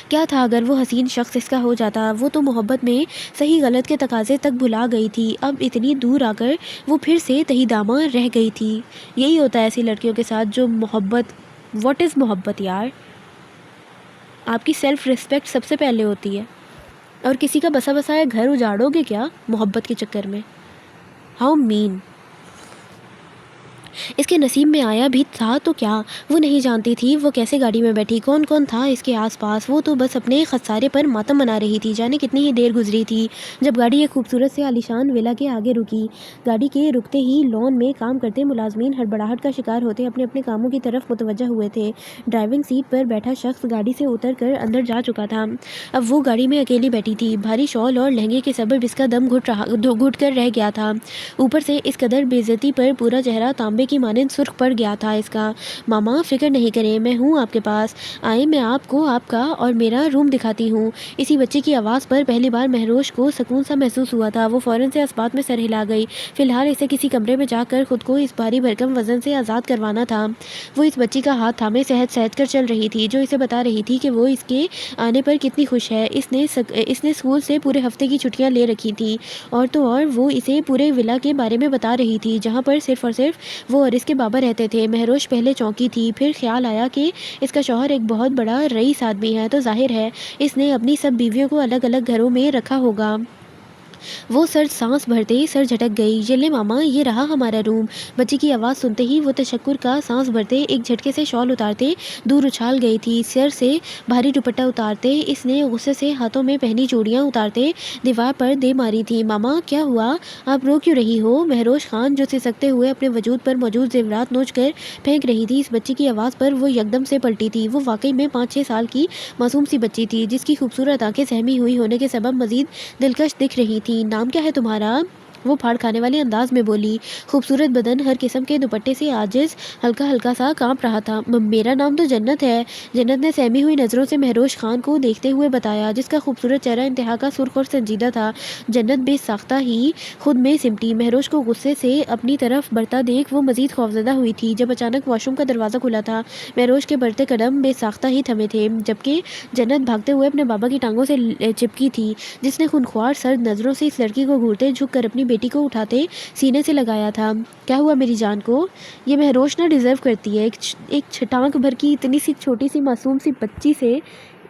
A: کیا تھا اگر وہ حسین شخص اس کا ہو جاتا؟ وہ تو محبت میں صحیح غلط کے تقاضے تک بھلا گئی تھی، اب اتنی دور آ کر وہ پھر سے تہی داماں رہ گئی تھی۔ یہی ہوتا ہے ایسی لڑکیوں کے ساتھ جو محبت واٹ از محبت یار؟ آپ کی سیلف ریسپیکٹ سب سے پہلے ہوتی ہے، اور کسی کا بسا بسایا گھر اجاڑو گے کیا محبت کے چکر میں؟ ہاؤ مین۔ اس کے نصیب میں آیا بھی تھا تو کیا؟ وہ نہیں جانتی تھی وہ کیسے گاڑی میں بیٹھی، کون کون تھا اس کے آس پاس۔ وہ تو بس اپنے خسارے پر ماتم منا رہی تھی۔ جانے کتنی ہی دیر گزری تھی جب گاڑی ایک خوبصورت سے عالیشان ولا کے آگے رکی۔ گاڑی کے رکتے ہی لان میں کام کرتے ملازمین ہڑبڑاہٹ کا شکار ہوتے اپنے اپنے کاموں کی طرف متوجہ ہوئے تھے۔ ڈرائیونگ سیٹ پر بیٹھا شخص گاڑی سے اتر کر اندر جا چکا تھا۔ اب وہ گاڑی میں اکیلی بیٹھی تھی۔ بھاری شال اور لہنگے کے سبب اس کا دم گھٹ کر رہ گیا تھا۔ اوپر سے اس قدر بے عزتی پر پورا چہرہ تانبے کی مانند سرخ پڑ گیا تھا اس کا۔ ماما فکر نہیں کریں، میں ہوں آپ کے پاس، آئیں میں آپ کو آپ کا اور میرا روم دکھاتی ہوں۔ اسی بچے کی آواز پر پہلی بار مہروش کو سکون سا محسوس ہوا تھا۔ وہ فوراً سے اس بات میں سر ہلا گئی۔ فی الحال اسے کسی کمرے میں جا کر خود کو اس بھاری بھرکم وزن سے آزاد کروانا تھا۔ وہ اس بچی کا ہاتھ تھامے سہت سہت کر چل رہی تھی جو اسے بتا رہی تھی کہ وہ اس کے آنے پر کتنی خوش ہے۔ اس نے اسکول سے پورے ہفتے کی چھٹیاں لے رکھی تھیں، اور تو اور وہ اسے پورے ولا کے بارے میں بتا رہی تھی جہاں پر صرف اور صرف وہ اور اس کے بابا رہتے تھے۔ مہروش پہلے چونکی تھی، پھر خیال آیا کہ اس کا شوہر ایک بہت بڑا رئیس آدمی ہے، تو ظاہر ہے اس نے اپنی سب بیویوں کو الگ الگ گھروں میں رکھا ہوگا۔ وہ سرد سانس بھرتے سر جھٹک گئی۔ یہ لے ماما، یہ رہا ہمارا روم۔ بچی کی آواز سنتے ہی وہ تشکر کا سانس بھرتے ایک جھٹکے سے شال اتارتے دور اچھال گئی تھی۔ سر سے بھاری دوپٹہ اتارتے اس نے غصے سے ہاتھوں میں پہنی چوڑیاں اتارتے دیوار پر دے ماری تھی۔ ماما کیا ہوا؟ آپ رو کیوں رہی ہو؟ مہروش خان جو سسکتے ہوئے اپنے وجود پر موجود زیورات نوچ کر پھینک رہی تھی، اس بچی کی آواز پر وہ یکدم سے پلٹی تھی۔ وہ واقعی میں 5-6 سال کی معصوم سی بچی تھی، جس کی خوبصورت آنکھیں سہمی ہوئی ہونے کے سبب مزید دلکش دکھ رہی تھیں۔ نام کیا ہے تمہارا؟ وہ پھاڑ کھانے والے انداز میں بولی۔ خوبصورت بدن ہر قسم کے دوپٹے سے عاجز ہلکا ہلکا سا کانپ رہا تھا۔ میرا نام تو جنت ہے۔ جنت نے سہمی ہوئی نظروں سے مہروش خان کو دیکھتے ہوئے بتایا، جس کا خوبصورت چہرہ انتہا کا سرخ اور سنجیدہ تھا۔ جنت بے ساختہ ہی خود میں سمٹی۔ مہروش کو غصے سے اپنی طرف بڑھتا دیکھ وہ مزید خوفزدہ ہوئی تھی، جب اچانک واش روم کا دروازہ کھلا تھا۔ مہروش کے بڑھتے قدم بے ساختہ ہی تھمے تھے، جبکہ جنت بھاگتے ہوئے اپنے بابا کی ٹانگوں سے چپکی تھی، جس نے خونخوار سرد نظروں سے اس لڑکی کو گھورتے جھک کر اپنی بیٹی کو اٹھاتے سینے سے لگایا تھا۔ کیا ہوا میری جان کو؟ یہ مہروش نہ ڈیزرو کرتی ہے ایک چھٹانک بھر کی اتنی سی چھوٹی سی معصوم سی بچی سے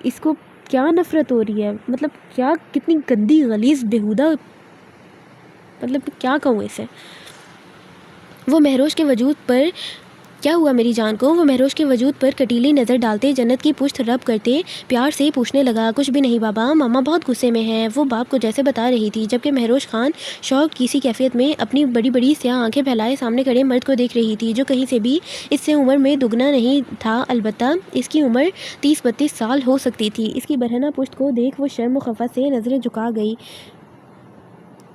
A: اس کو کیا نفرت ہو رہی ہے؟ مطلب کیا، کتنی گندی غلیظ بیہودہ، مطلب کیا کہوں اسے۔ وہ مہروش کے وجود پر کیا ہوا میری جان کو؟ وہ مہروش کے وجود پر کٹیلی نظر ڈالتے جنت کی پشت رب کرتے پیار سے پوچھنے لگا، کچھ بھی نہیں بابا، ماما بہت غصے میں ہے، وہ باپ کو جیسے بتا رہی تھی، جبکہ مہروش خان شوق کی سی کیفیت میں اپنی بڑی بڑی سیاہ آنکھیں پھیلائے سامنے کھڑے مرد کو دیکھ رہی تھی، جو کہیں سے بھی اس سے عمر میں دگنا نہیں تھا، البتہ اس کی عمر 30-32 سال ہو سکتی تھی۔ اس کی برہنہ پشت کو دیکھ وہ شرم و خفت سے نظریں جھکا گئی۔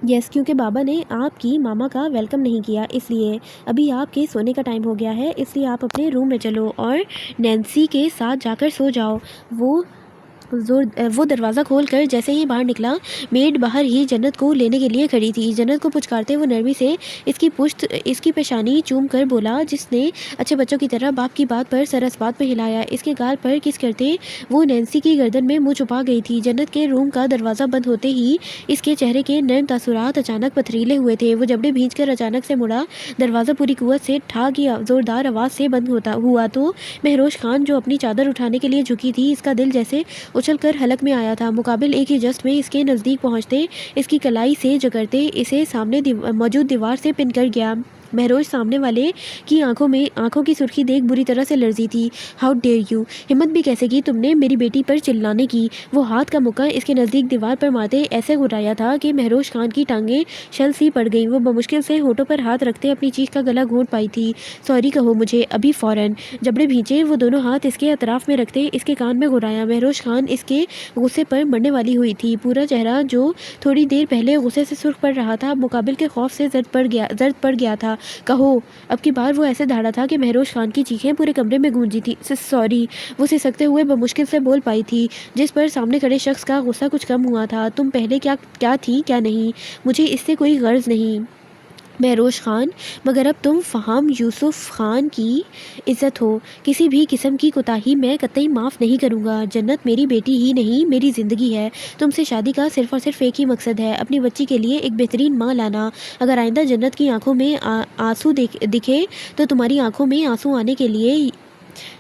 A: یس، کیونکہ بابا نے آپ کی ماما کا ویلکم نہیں کیا، اس لیے ابھی آپ کے سونے کا ٹائم ہو گیا ہے، اس لیے آپ اپنے روم میں چلو اور نینسی کے ساتھ جا کر سو جاؤ۔ وہ دروازہ کھول کر جیسے ہی باہر نکلا، میڈ باہر ہی جنت کو لینے کے لیے کھڑی تھی۔ جنت کو پچکارتے وہ نرمی سے اس کی پیشانی چوم کر بولا، جس نے اچھے بچوں کی طرح باپ کی بات پر سر اس بات پہ ہلایا۔ اس کے گال پر کس کرتے وہ نینسی کی گردن میں منہ چھپا گئی تھی۔ جنت کے روم کا دروازہ بند ہوتے ہی اس کے چہرے کے نرم تاثرات اچانک پتھریلے ہوئے تھے۔ وہ جبڑے بھینچ کر اچانک سے مڑا، دروازہ پوری قوت سے ٹھا کی زوردار آواز سے بند ہوا تو مہروش خان جو اپنی چادر اٹھانے کے لیے جھکی تھی، اس کا دل جیسے اچھل کر حلق میں آیا تھا۔ مقابل ایک ہی جسٹ میں اس کے نزدیک پہنچتے اس کی کلائی سے جکڑتے اسے سامنے موجود دیوار سے پن کر گیا۔ مہروش سامنے والے کی آنکھوں کی سرخی دیکھ بری طرح سے لرزی تھی۔ ہاؤ ڈیئر یو، ہمت بھی کیسے کی تم نے میری بیٹی پر چلانے کی؟ وہ ہاتھ کا مکہ اس کے نزدیک دیوار پر مارتے ایسے گھرایا تھا کہ مہروش خان کی ٹانگیں شل سی پڑ گئیں۔ وہ بمشکل سے ہونٹوں پر ہاتھ رکھتے اپنی چیخ کا گلا گھونٹ پائی تھی۔ سوری کہو مجھے ابھی فوراً۔ جبڑے بھینچے وہ دونوں ہاتھ اس کے اطراف میں رکھتے اس کے کان میں گھرایا۔ مہروش خان اس کے غصے پر مرنے والی ہوئی تھی۔ پورا چہرہ جو تھوڑی دیر پہلے غصے سے سرخ پڑ رہا تھا، مقابل کے خوف سے زرد پڑ گیا تھا۔ کہو۔ اب کی بار وہ ایسے دھاڑا تھا کہ مہروش خان کی چیخیں پورے کمرے میں گونجی تھی۔ سوری، وہ سسکتے ہوئے بمشکل سے بول پائی تھی، جس پر سامنے کھڑے شخص کا غصہ کچھ کم ہوا تھا۔ تم پہلے کیا تھی کیا نہیں، مجھے اس سے کوئی غرض نہیں مہروش خان، مگر اب تم فہام یوسف خان کی عزت ہو، کسی بھی قسم کی کوتاہی میں قطعی معاف نہیں کروں گا۔ جنت میری بیٹی ہی نہیں، میری زندگی ہے۔ تم سے شادی کا صرف اور صرف ایک ہی مقصد ہے، اپنی بچی کے لیے ایک بہترین ماں لانا۔ اگر آئندہ جنت کی آنکھوں میں آنسو دکھے تو تمہاری آنکھوں میں آنسو آنے کے لیے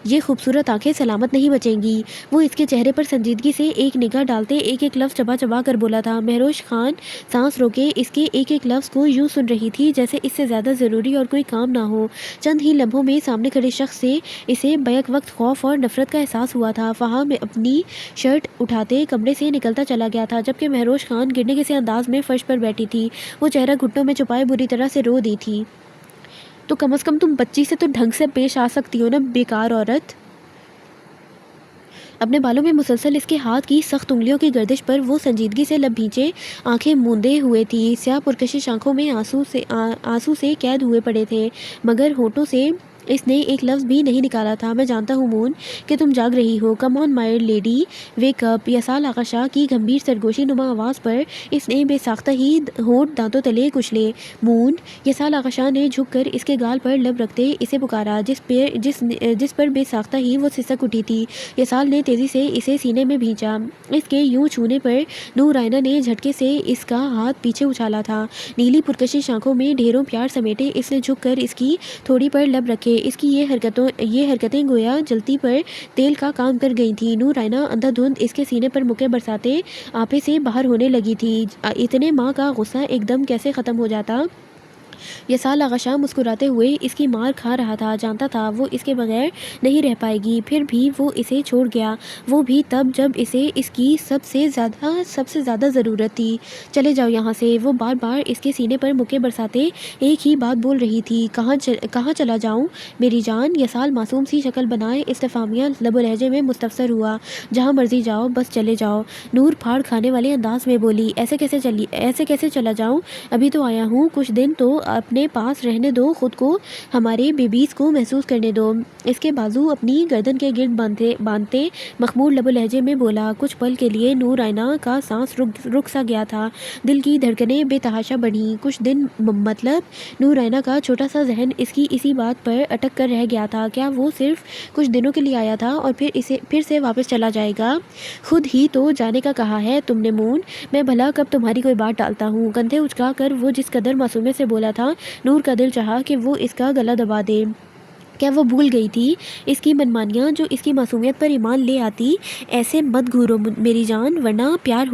A: یہ خوبصورت آنکھیں سلامت نہیں بچیں گی۔ وہ اس کے چہرے پر سنجیدگی سے ایک نگاہ ڈالتے ایک ایک لفظ چبا چبا کر بولا تھا۔ مہروش خان سانس روکے اس کے ایک ایک لفظ کو یوں سن رہی تھی جیسے اس سے زیادہ ضروری اور کوئی کام نہ ہو۔ چند ہی لمحوں میں سامنے کھڑے شخص سے اسے بیک وقت خوف اور نفرت کا احساس ہوا تھا۔ فہام اپنی شرٹ اٹھاتے کمرے سے نکلتا چلا گیا تھا، جبکہ مہروش خان گرنے کے سے انداز میں فرش پر بیٹھی تھی۔ وہ چہرہ گھٹنوں میں چھپائے بری طرح سے رو دی تھی۔ تو کم از کم تم بچی سے تو ڈھنگ سے پیش آ سکتی ہو نا، بیکار عورت۔ اپنے بالوں میں مسلسل اس کے ہاتھ کی سخت انگلیوں کی گردش پر وہ سنجیدگی سے لب بھینچے آنکھیں موندے ہوئے تھی۔ سیاہ پرکشش آنکھوں میں آنسو سے قید ہوئے پڑے تھے، مگر ہونٹوں سے اس نے ایک لفظ بھی نہیں نکالا تھا۔ میں جانتا ہوں مون کہ تم جاگ رہی ہو، کم آن مائی لیڈی، ویک اپ۔ یسال آغا شاہ کی گمبھیر سرگوشی نما آواز پر اس نے بے ساختہ ہی ہونٹ دانتوں تلے کچلے۔ مون! یسال آغا شاہ نے جھک کر اس کے گال پر لب رکھتے اسے پکارا، جس پر بے ساختہ ہی وہ سسک اٹھی تھی۔ یسال نے تیزی سے اسے سینے میں بھینچا۔ اس کے یوں چھونے پر نور رائنا نے جھٹکے سے اس کا ہاتھ پیچھے اچھالا تھا۔ نیلی پرکشش آنکھوں میں ڈھیروں پیار سمیٹے اس نے جھک کر اس کی تھوڑی پر لب رکھے۔ اس کی یہ حرکتیں گویا جلتی پر تیل کا کام کر گئی تھیں۔ نور رائنا اندھا دھند اس کے سینے پر مکے برساتے آپے سے باہر ہونے لگی تھی۔ اتنے ماں کا غصہ ایک دم کیسے ختم ہو جاتا؟ یسال آغا شاہ مسکراتے ہوئے اس کی مار کھا رہا تھا۔ جانتا تھا وہ اس کے بغیر نہیں رہ پائے گی، پھر بھی وہ اسے چھوڑ گیا، وہ بھی تب جب اسے اس کی سب سے زیادہ ضرورت تھی۔ چلے جاؤ یہاں سے، وہ بار بار اس کے سینے پر مکے برساتے ایک ہی بات بول رہی تھی۔ کہاں چلا جاؤں میری جان؟ یسال معصوم سی شکل بنائے استفہامیہ لب و لہجے میں مستفسر ہوا۔ جہاں مرضی جاؤ، بس چلے جاؤ، نور پھاڑ کھانے والے انداز میں بولی۔ ایسے کیسے چلا جاؤں؟ ابھی تو آیا ہوں، کچھ دن تو اپنے پاس رہنے دو، خود کو ہمارے بیبیز کو محسوس کرنے دو۔ اس کے بازو اپنی گردن کے گرد باندھتے مخمور لب و لہجے میں بولا۔ کچھ پل کے لیے نور رائنا کا سانس رک سا گیا تھا، دل کی دھڑکنیں بے تحاشا بڑھیں۔ کچھ دن مطلب نور رائنا کا چھوٹا سا ذہن اس کی اسی بات پر اٹک کر رہ گیا تھا۔ کیا وہ صرف کچھ دنوں کے لیے آیا تھا اور پھر سے واپس چلا جائے گا؟ خود ہی تو جانے کا کہا ہے تم نے مون، میں بھلا کب تمہاری کوئی بات ٹالتا ہوں؟ کندھے اچکا کر وہ جس قدر معصومیت سے بولا تھا، نور کا دل چاہا کہ وہ اس کا گلا دبا دے۔ کیا وہ بھول گئی تھی اس کی منمانیاں جو اس کی معصومیت پر ایمان لے آتی؟ ایسے مت گھورو میری جان، ورنہ پیار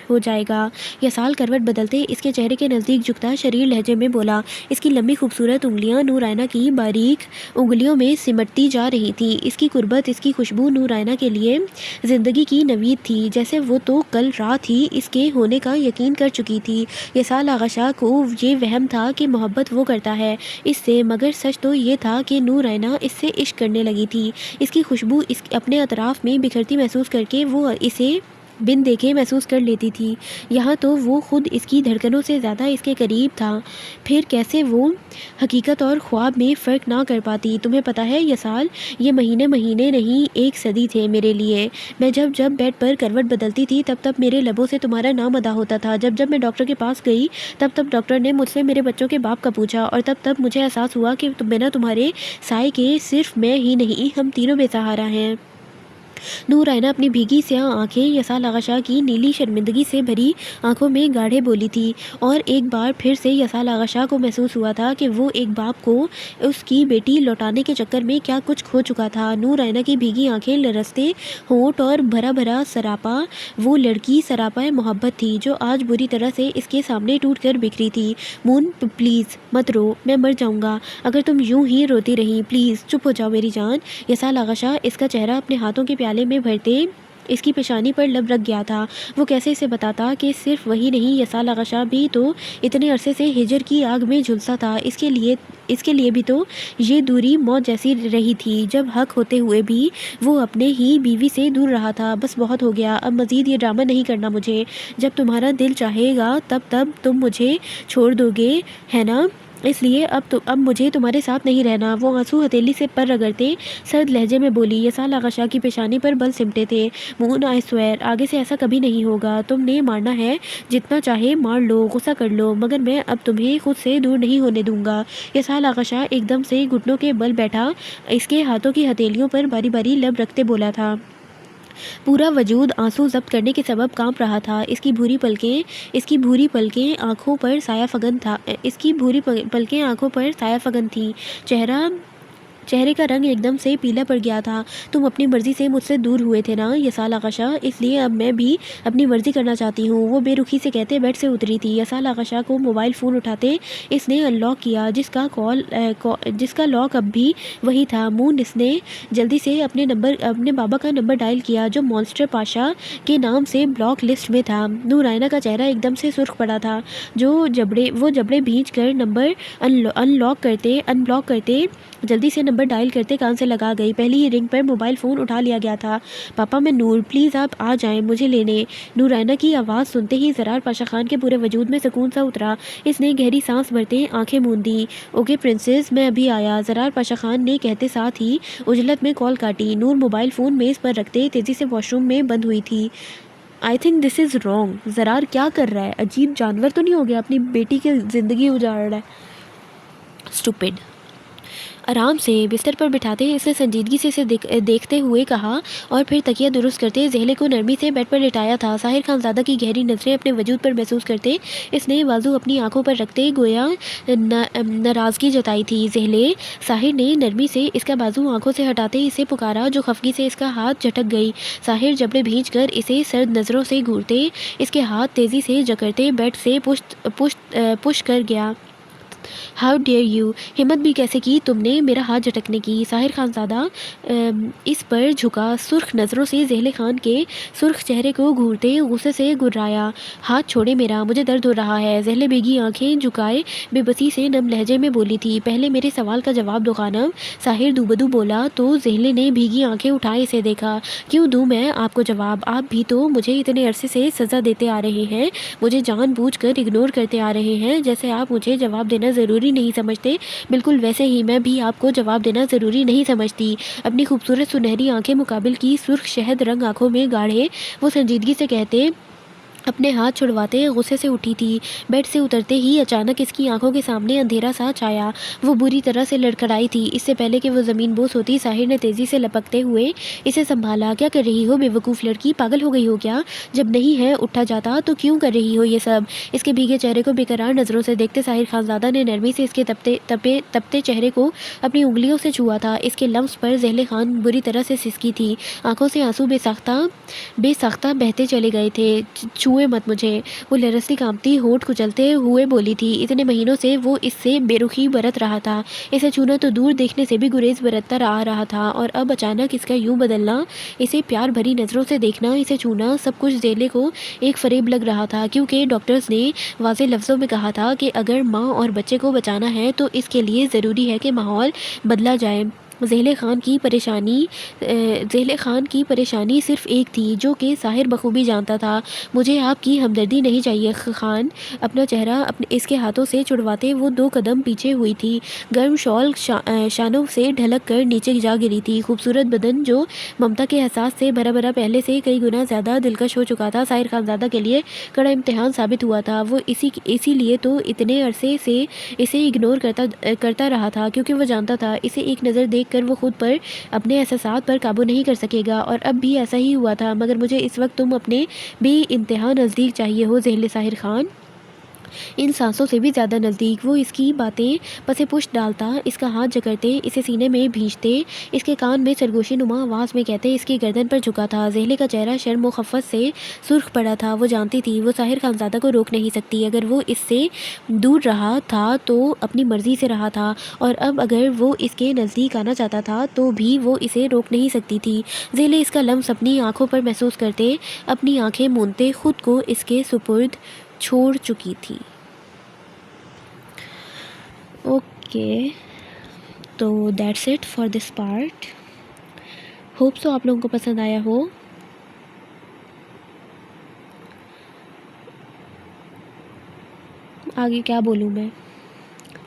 A: ہو جائے گا۔ یسال کروٹ بدلتے اس کے چہرے کے نزدیک جھکتا شریر لہجے میں بولا۔ اس کی لمبی خوبصورت انگلیاں نور رائنا کی باریک انگلیوں میں سمٹتی جا رہی تھیں۔ اس کی قربت، اس کی خوشبو نور رائنا کے لیے زندگی کی نوید تھی، جیسے وہ تو کل رات ہی اس کے ہونے کا یقین کر چکی تھی۔ یسال آغا شاہ کو یہ وہم تھا کہ محبت وہ کرتا ہے اس سے، مگر سچ تو یہ تھا کہ نور رائنا اس سے عشق کرنے لگی تھی۔ اس کی خوشبو اپنے اطراف میں بکھرتی محسوس کر کے وہ اسے بن دیکھے محسوس کر لیتی تھی۔ یہاں تو وہ خود اس کی دھڑکنوں سے زیادہ اس کے قریب تھا، پھر کیسے وہ حقیقت اور خواب میں فرق نہ کر پاتی؟ تمہیں پتہ ہے یسال، یہ مہینے نہیں، ایک صدی تھے میرے لیے۔ میں جب بیڈ پر کروٹ بدلتی تھی تب میرے لبوں سے تمہارا نام ادا ہوتا تھا۔ جب میں ڈاکٹر کے پاس گئی تب ڈاکٹر نے مجھ سے میرے بچوں کے باپ کا پوچھا، اور تب مجھے احساس ہوا کہ بنا تمہارے سائے کے صرف میں ہی نہیں، ہم تینوں بے سہارا ہیں۔ نور رائنا اپنی بھیگی سیاہ آنکھیں یسال آغا شاہ کی نیلی شرمندگی سے بھری آنکھوں میں گاڑے بولی تھی، اور ایک بار پھر سے یسال آغا شاہ کو محسوس ہوا تھا کہ وہ ایک باپ کو اس کی بیٹی لوٹانے کے چکر میں کیا کچھ کھو چکا تھا۔ نور رائنا کی بھیگی آنکھیں، لرزتے ہونٹ اور بھرا سراپا، وہ لڑکی سراپا محبت تھی جو آج بری طرح سے اس کے سامنے ٹوٹ کر بکھری تھی۔ مون پلیز مت رو، میں مر جاؤں گا اگر تم یوں ہی روتی رہی، پلیز چپ ہو جاؤ میری جان۔ یسال آغا شاہ اس کا چہرہ اپنے ہاتھوں کے پیالے میں بھرتے اس کی پیشانی پر لب رکھ گیا تھا۔ وہ کیسے اسے بتاتا کہ صرف وہی نہیں، یسال آغا شاہ بھی تو اتنے عرصے سے ہجر کی آگ میں جھلسا تھا۔ اس کے لیے بھی تو یہ دوری موت جیسی رہی تھی، جب حق ہوتے ہوئے بھی وہ اپنے ہی بیوی سے دور رہا تھا۔ بس بہت ہو گیا، اب مزید یہ ڈرامہ نہیں کرنا مجھے۔ جب تمہارا دل چاہے گا تب تم مجھے چھوڑ دو گے، ہے نا؟ اس لیے اب مجھے تمہارے ساتھ نہیں رہنا۔ وہ آنسو ہتھیلی سے پر رگڑتے سرد لہجے میں بولی۔ یسال آغا شاہ کی پیشانی پر بل سمٹے تھے۔ مون آئی سویئر، آگے سے ایسا کبھی نہیں ہوگا۔ تم نے مارنا ہے، جتنا چاہے مار لو، غصہ کر لو، مگر میں اب تمہیں خود سے دور نہیں ہونے دوں گا۔ یسال آغا شاہ ایک دم سے گھٹنوں کے بل بیٹھا، اس کے ہاتھوں کی ہتھیلیوں پر باری باری لب رکھتے بولا تھا۔ پورا وجود آنسو ضبط کرنے کے سبب کانپ رہا تھا۔ اس کی بھوری پلکیں آنکھوں پر سایہ فگن تھیں۔ چہرے کا رنگ ایک دم سے پیلا پڑ گیا تھا۔ تم اپنی مرضی سے مجھ سے دور ہوئے تھے نا یسال آغا شاہ، اس لیے اب میں بھی اپنی مرضی کرنا چاہتی ہوں۔ وہ بے رخی سے کہتے بیڈ سے اتری تھی۔ یسال آغا شاہ کو موبائل فون اٹھاتے اس نے ان لاک کیا، جس کا لاک اب بھی وہی تھا۔ مون، اس نے جلدی سے اپنے بابا کا نمبر ڈائل کیا جو مانسٹر پاشا کے نام سے بلاک لسٹ میں تھا۔ نور رائنا کا چہرہ ایک دم سے سرخ پڑا تھا، وہ جبڑے بھینچ کر نمبر ان بلاک کرتے جلدی سے نمبر نمبر ڈائل کرتے کان سے لگا گئی۔ پہلی ہی رنگ پر موبائل فون اٹھا لیا گیا تھا۔ پاپا میں نور، پلیز آپ آ جائیں مجھے لینے۔ نورائنہ کی آواز سنتے ہی زرار پاشا خان کے پورے وجود میں سکون سا اترا۔ اس نے گہری سانس بھرتے آنکھیں موند دیں۔ اوکے پرنسس، میں ابھی آیا، زرار پاشا خان نے کہتے ساتھ ہی عجلت میں کال کاٹی۔ نور موبائل فون میز پر رکھتے تیزی سے واش روم میں بند ہوئی تھی۔ I think this is wrong. زرار کیا کر رہا ہے؟ عجیب جانور تو نہیں ہو گیا، اپنی بیٹی کی زندگی اجاڑ رہا ہے۔ اسٹوپڈ۔ آرام سے بستر پر بٹھاتے اس نے سنجیدگی سے اسے دیکھتے ہوئے کہا اور پھر تکیہ درست کرتے زہلے کو نرمی سے بیڈ پر لٹایا تھا۔ ساحر خانزادہ کی گہری نظریں اپنے وجود پر محسوس کرتے اس نے بازو اپنی آنکھوں پر رکھتے گویا ناراضگی جتائی تھی۔ زہلے، ساحر نے نرمی سے اس کا بازو آنکھوں سے ہٹاتے اسے پکارا جو خفگی سے اس کا ہاتھ جھٹک گئی۔ ساحر جبڑے بھینچ کر اسے سرد نظروں سے گھورتے اس کے ہاتھ تیزی سے جکڑتے بیڈ سے پش کر گیا۔ ہاؤ ڈیئر یو، ہمت بھی کیسے کی تم نے میرا ہاتھ جھٹکنے کی؟ ساحر خانزادہ اس پر جھکا، سرخ نظروں سے زہلے خان کے سرخ چہرے کو گھورتے غصے سے گرایا۔ ہاتھ چھوڑے میرا، مجھے درد ہو رہا ہے۔ زہلے بھیگی آنکھیں جھکائے بے بسی سے نم لہجے میں بولی تھی۔ پہلے میرے سوال کا جواب دو خانم، ساحر دوبدو بولا تو زہلے نے بھیگی آنکھیں اٹھائے اسے دیکھا۔ کیوں دوں میں آپ کو جواب؟ آپ بھی تو مجھے اتنے عرصے سے سزا دیتے آ رہے ہیں، مجھے جان بوجھ کر اگنور کرتے آ رہے ہیں۔ جیسے آپ مجھے جواب دینا ضروری نہیں سمجھتے، بالکل ویسے ہی میں بھی آپ کو جواب دینا ضروری نہیں سمجھتی۔ اپنی خوبصورت سنہری آنکھیں مقابل کی سرخ شہد رنگ آنکھوں میں گاڑے وہ سنجیدگی سے کہتے اپنے ہاتھ چھڑواتے غصے سے اٹھی تھی۔ بیڈ سے اترتے ہی اچانک اس کی آنکھوں کے سامنے اندھیرا سا چھایا۔ وہ بری طرح سے لڑکھڑائی تھی۔ اس سے پہلے کہ وہ زمین بوس ہوتی ساحر نے تیزی سے لپکتے ہوئے اسے سنبھالا۔ کیا کر رہی ہو بے وقوف لڑکی، پاگل ہو گئی ہو کیا؟ جب نہیں ہے اٹھا جاتا تو کیوں کر رہی ہو یہ سب؟ اس کے بھیگے چہرے کو بےقرار نظروں سے دیکھتے ساحر خانزادہ نے نرمی سے اس کے تپتے چہرے کو اپنی انگلیوں سے چھوا تھا۔ اس کے لمس پر زہلے خان بری طرح سے سسکی تھی۔ آنکھوں سے آنسو بے ساختہ بہتے چلے گئے تھے۔ چھوئے مت مجھے، وہ لرزتی کانپتی ہونٹ کچلتے ہوئے بولی تھی۔ اتنے مہینوں سے وہ اس سے بے رخی برت رہا تھا، اسے چھونا تو دور، دیکھنے سے بھی گریز برتتا آ رہا تھا، اور اب اچانک اس کا یوں بدلنا، اسے پیار بھری نظروں سے دیکھنا، اسے چھونا، سب کچھ زہلے کو ایک فریب لگ رہا تھا، کیونکہ ڈاکٹرز نے واضح لفظوں میں کہا تھا کہ اگر ماں اور بچے کو بچانا ہے تو اس کے لیے ضروری ہے کہ ماحول بدلا جائے۔ زہلے خان کی پریشانی صرف ایک تھی جو کہ ساحر بخوبی جانتا تھا۔ مجھے آپ کی ہمدردی نہیں چاہیے خان، اپنا چہرہ اس کے ہاتھوں سے چھڑواتے وہ 2 قدم پیچھے ہوئی تھی۔ گرم شال شانوں سے ڈھلک کر نیچے جا گری تھی۔ خوبصورت بدن جو ممتا کے احساس سے بھرا بھرا پہلے سے کئی گنا زیادہ دلکش ہو چکا تھا ساحر خانزادہ کے لیے کڑا امتحان ثابت ہوا تھا۔ وہ اسی لیے تو اتنے عرصے سے اسے اگنور کرتا رہا تھا، کیونکہ وہ جانتا تھا اسے ایک نظر دیکھ کر وہ خود پر، اپنے احساسات پر قابو نہیں کر سکے گا، اور اب بھی ایسا ہی ہوا تھا۔ مگر مجھے اس وقت تم اپنے بے انتہا نزدیک چاہیے ہو زہلے ساحر خان، ان سانسوں سے بھی زیادہ نزدیک۔ وہ اس کی باتیں پسے پشت ڈالتا، اس کا ہاتھ جکڑتے اسے سینے میں بھینچتے، اس کے کان میں سرگوشی نما آواز میں کہتے اس کی گردن پر جھکا تھا۔ زہلے کا چہرہ شرم و خفت سے سرخ پڑا تھا۔ وہ جانتی تھی وہ ساحر خانزادہ کو روک نہیں سکتی، اگر وہ اس سے دور رہا تھا تو اپنی مرضی سے رہا تھا، اور اب اگر وہ اس کے نزدیک آنا چاہتا تھا تو بھی وہ اسے روک نہیں سکتی تھی۔ زہلے اس کا لمس اپنی آنکھوں پر محسوس کرتے اپنی آنکھیں موندتے خود کو اس کے سپرد چھوڑ چکی تھی۔ اوکے، تو that's it for this part. Hope so آپ لوگوں کو پسند آیا ہو۔ آگے کیا بولوں میں؟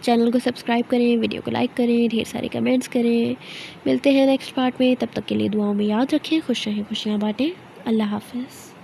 A: چینل کو سبسکرائب کریں، ویڈیو کو لائک کریں، ڈھیر سارے کمنٹس کریں۔ ملتے ہیں نیکسٹ پارٹ میں، تب تک کے لیے دعاؤں میں یاد رکھیں، خوش رہیں، خوشیاں بانٹیں۔ اللہ حافظ۔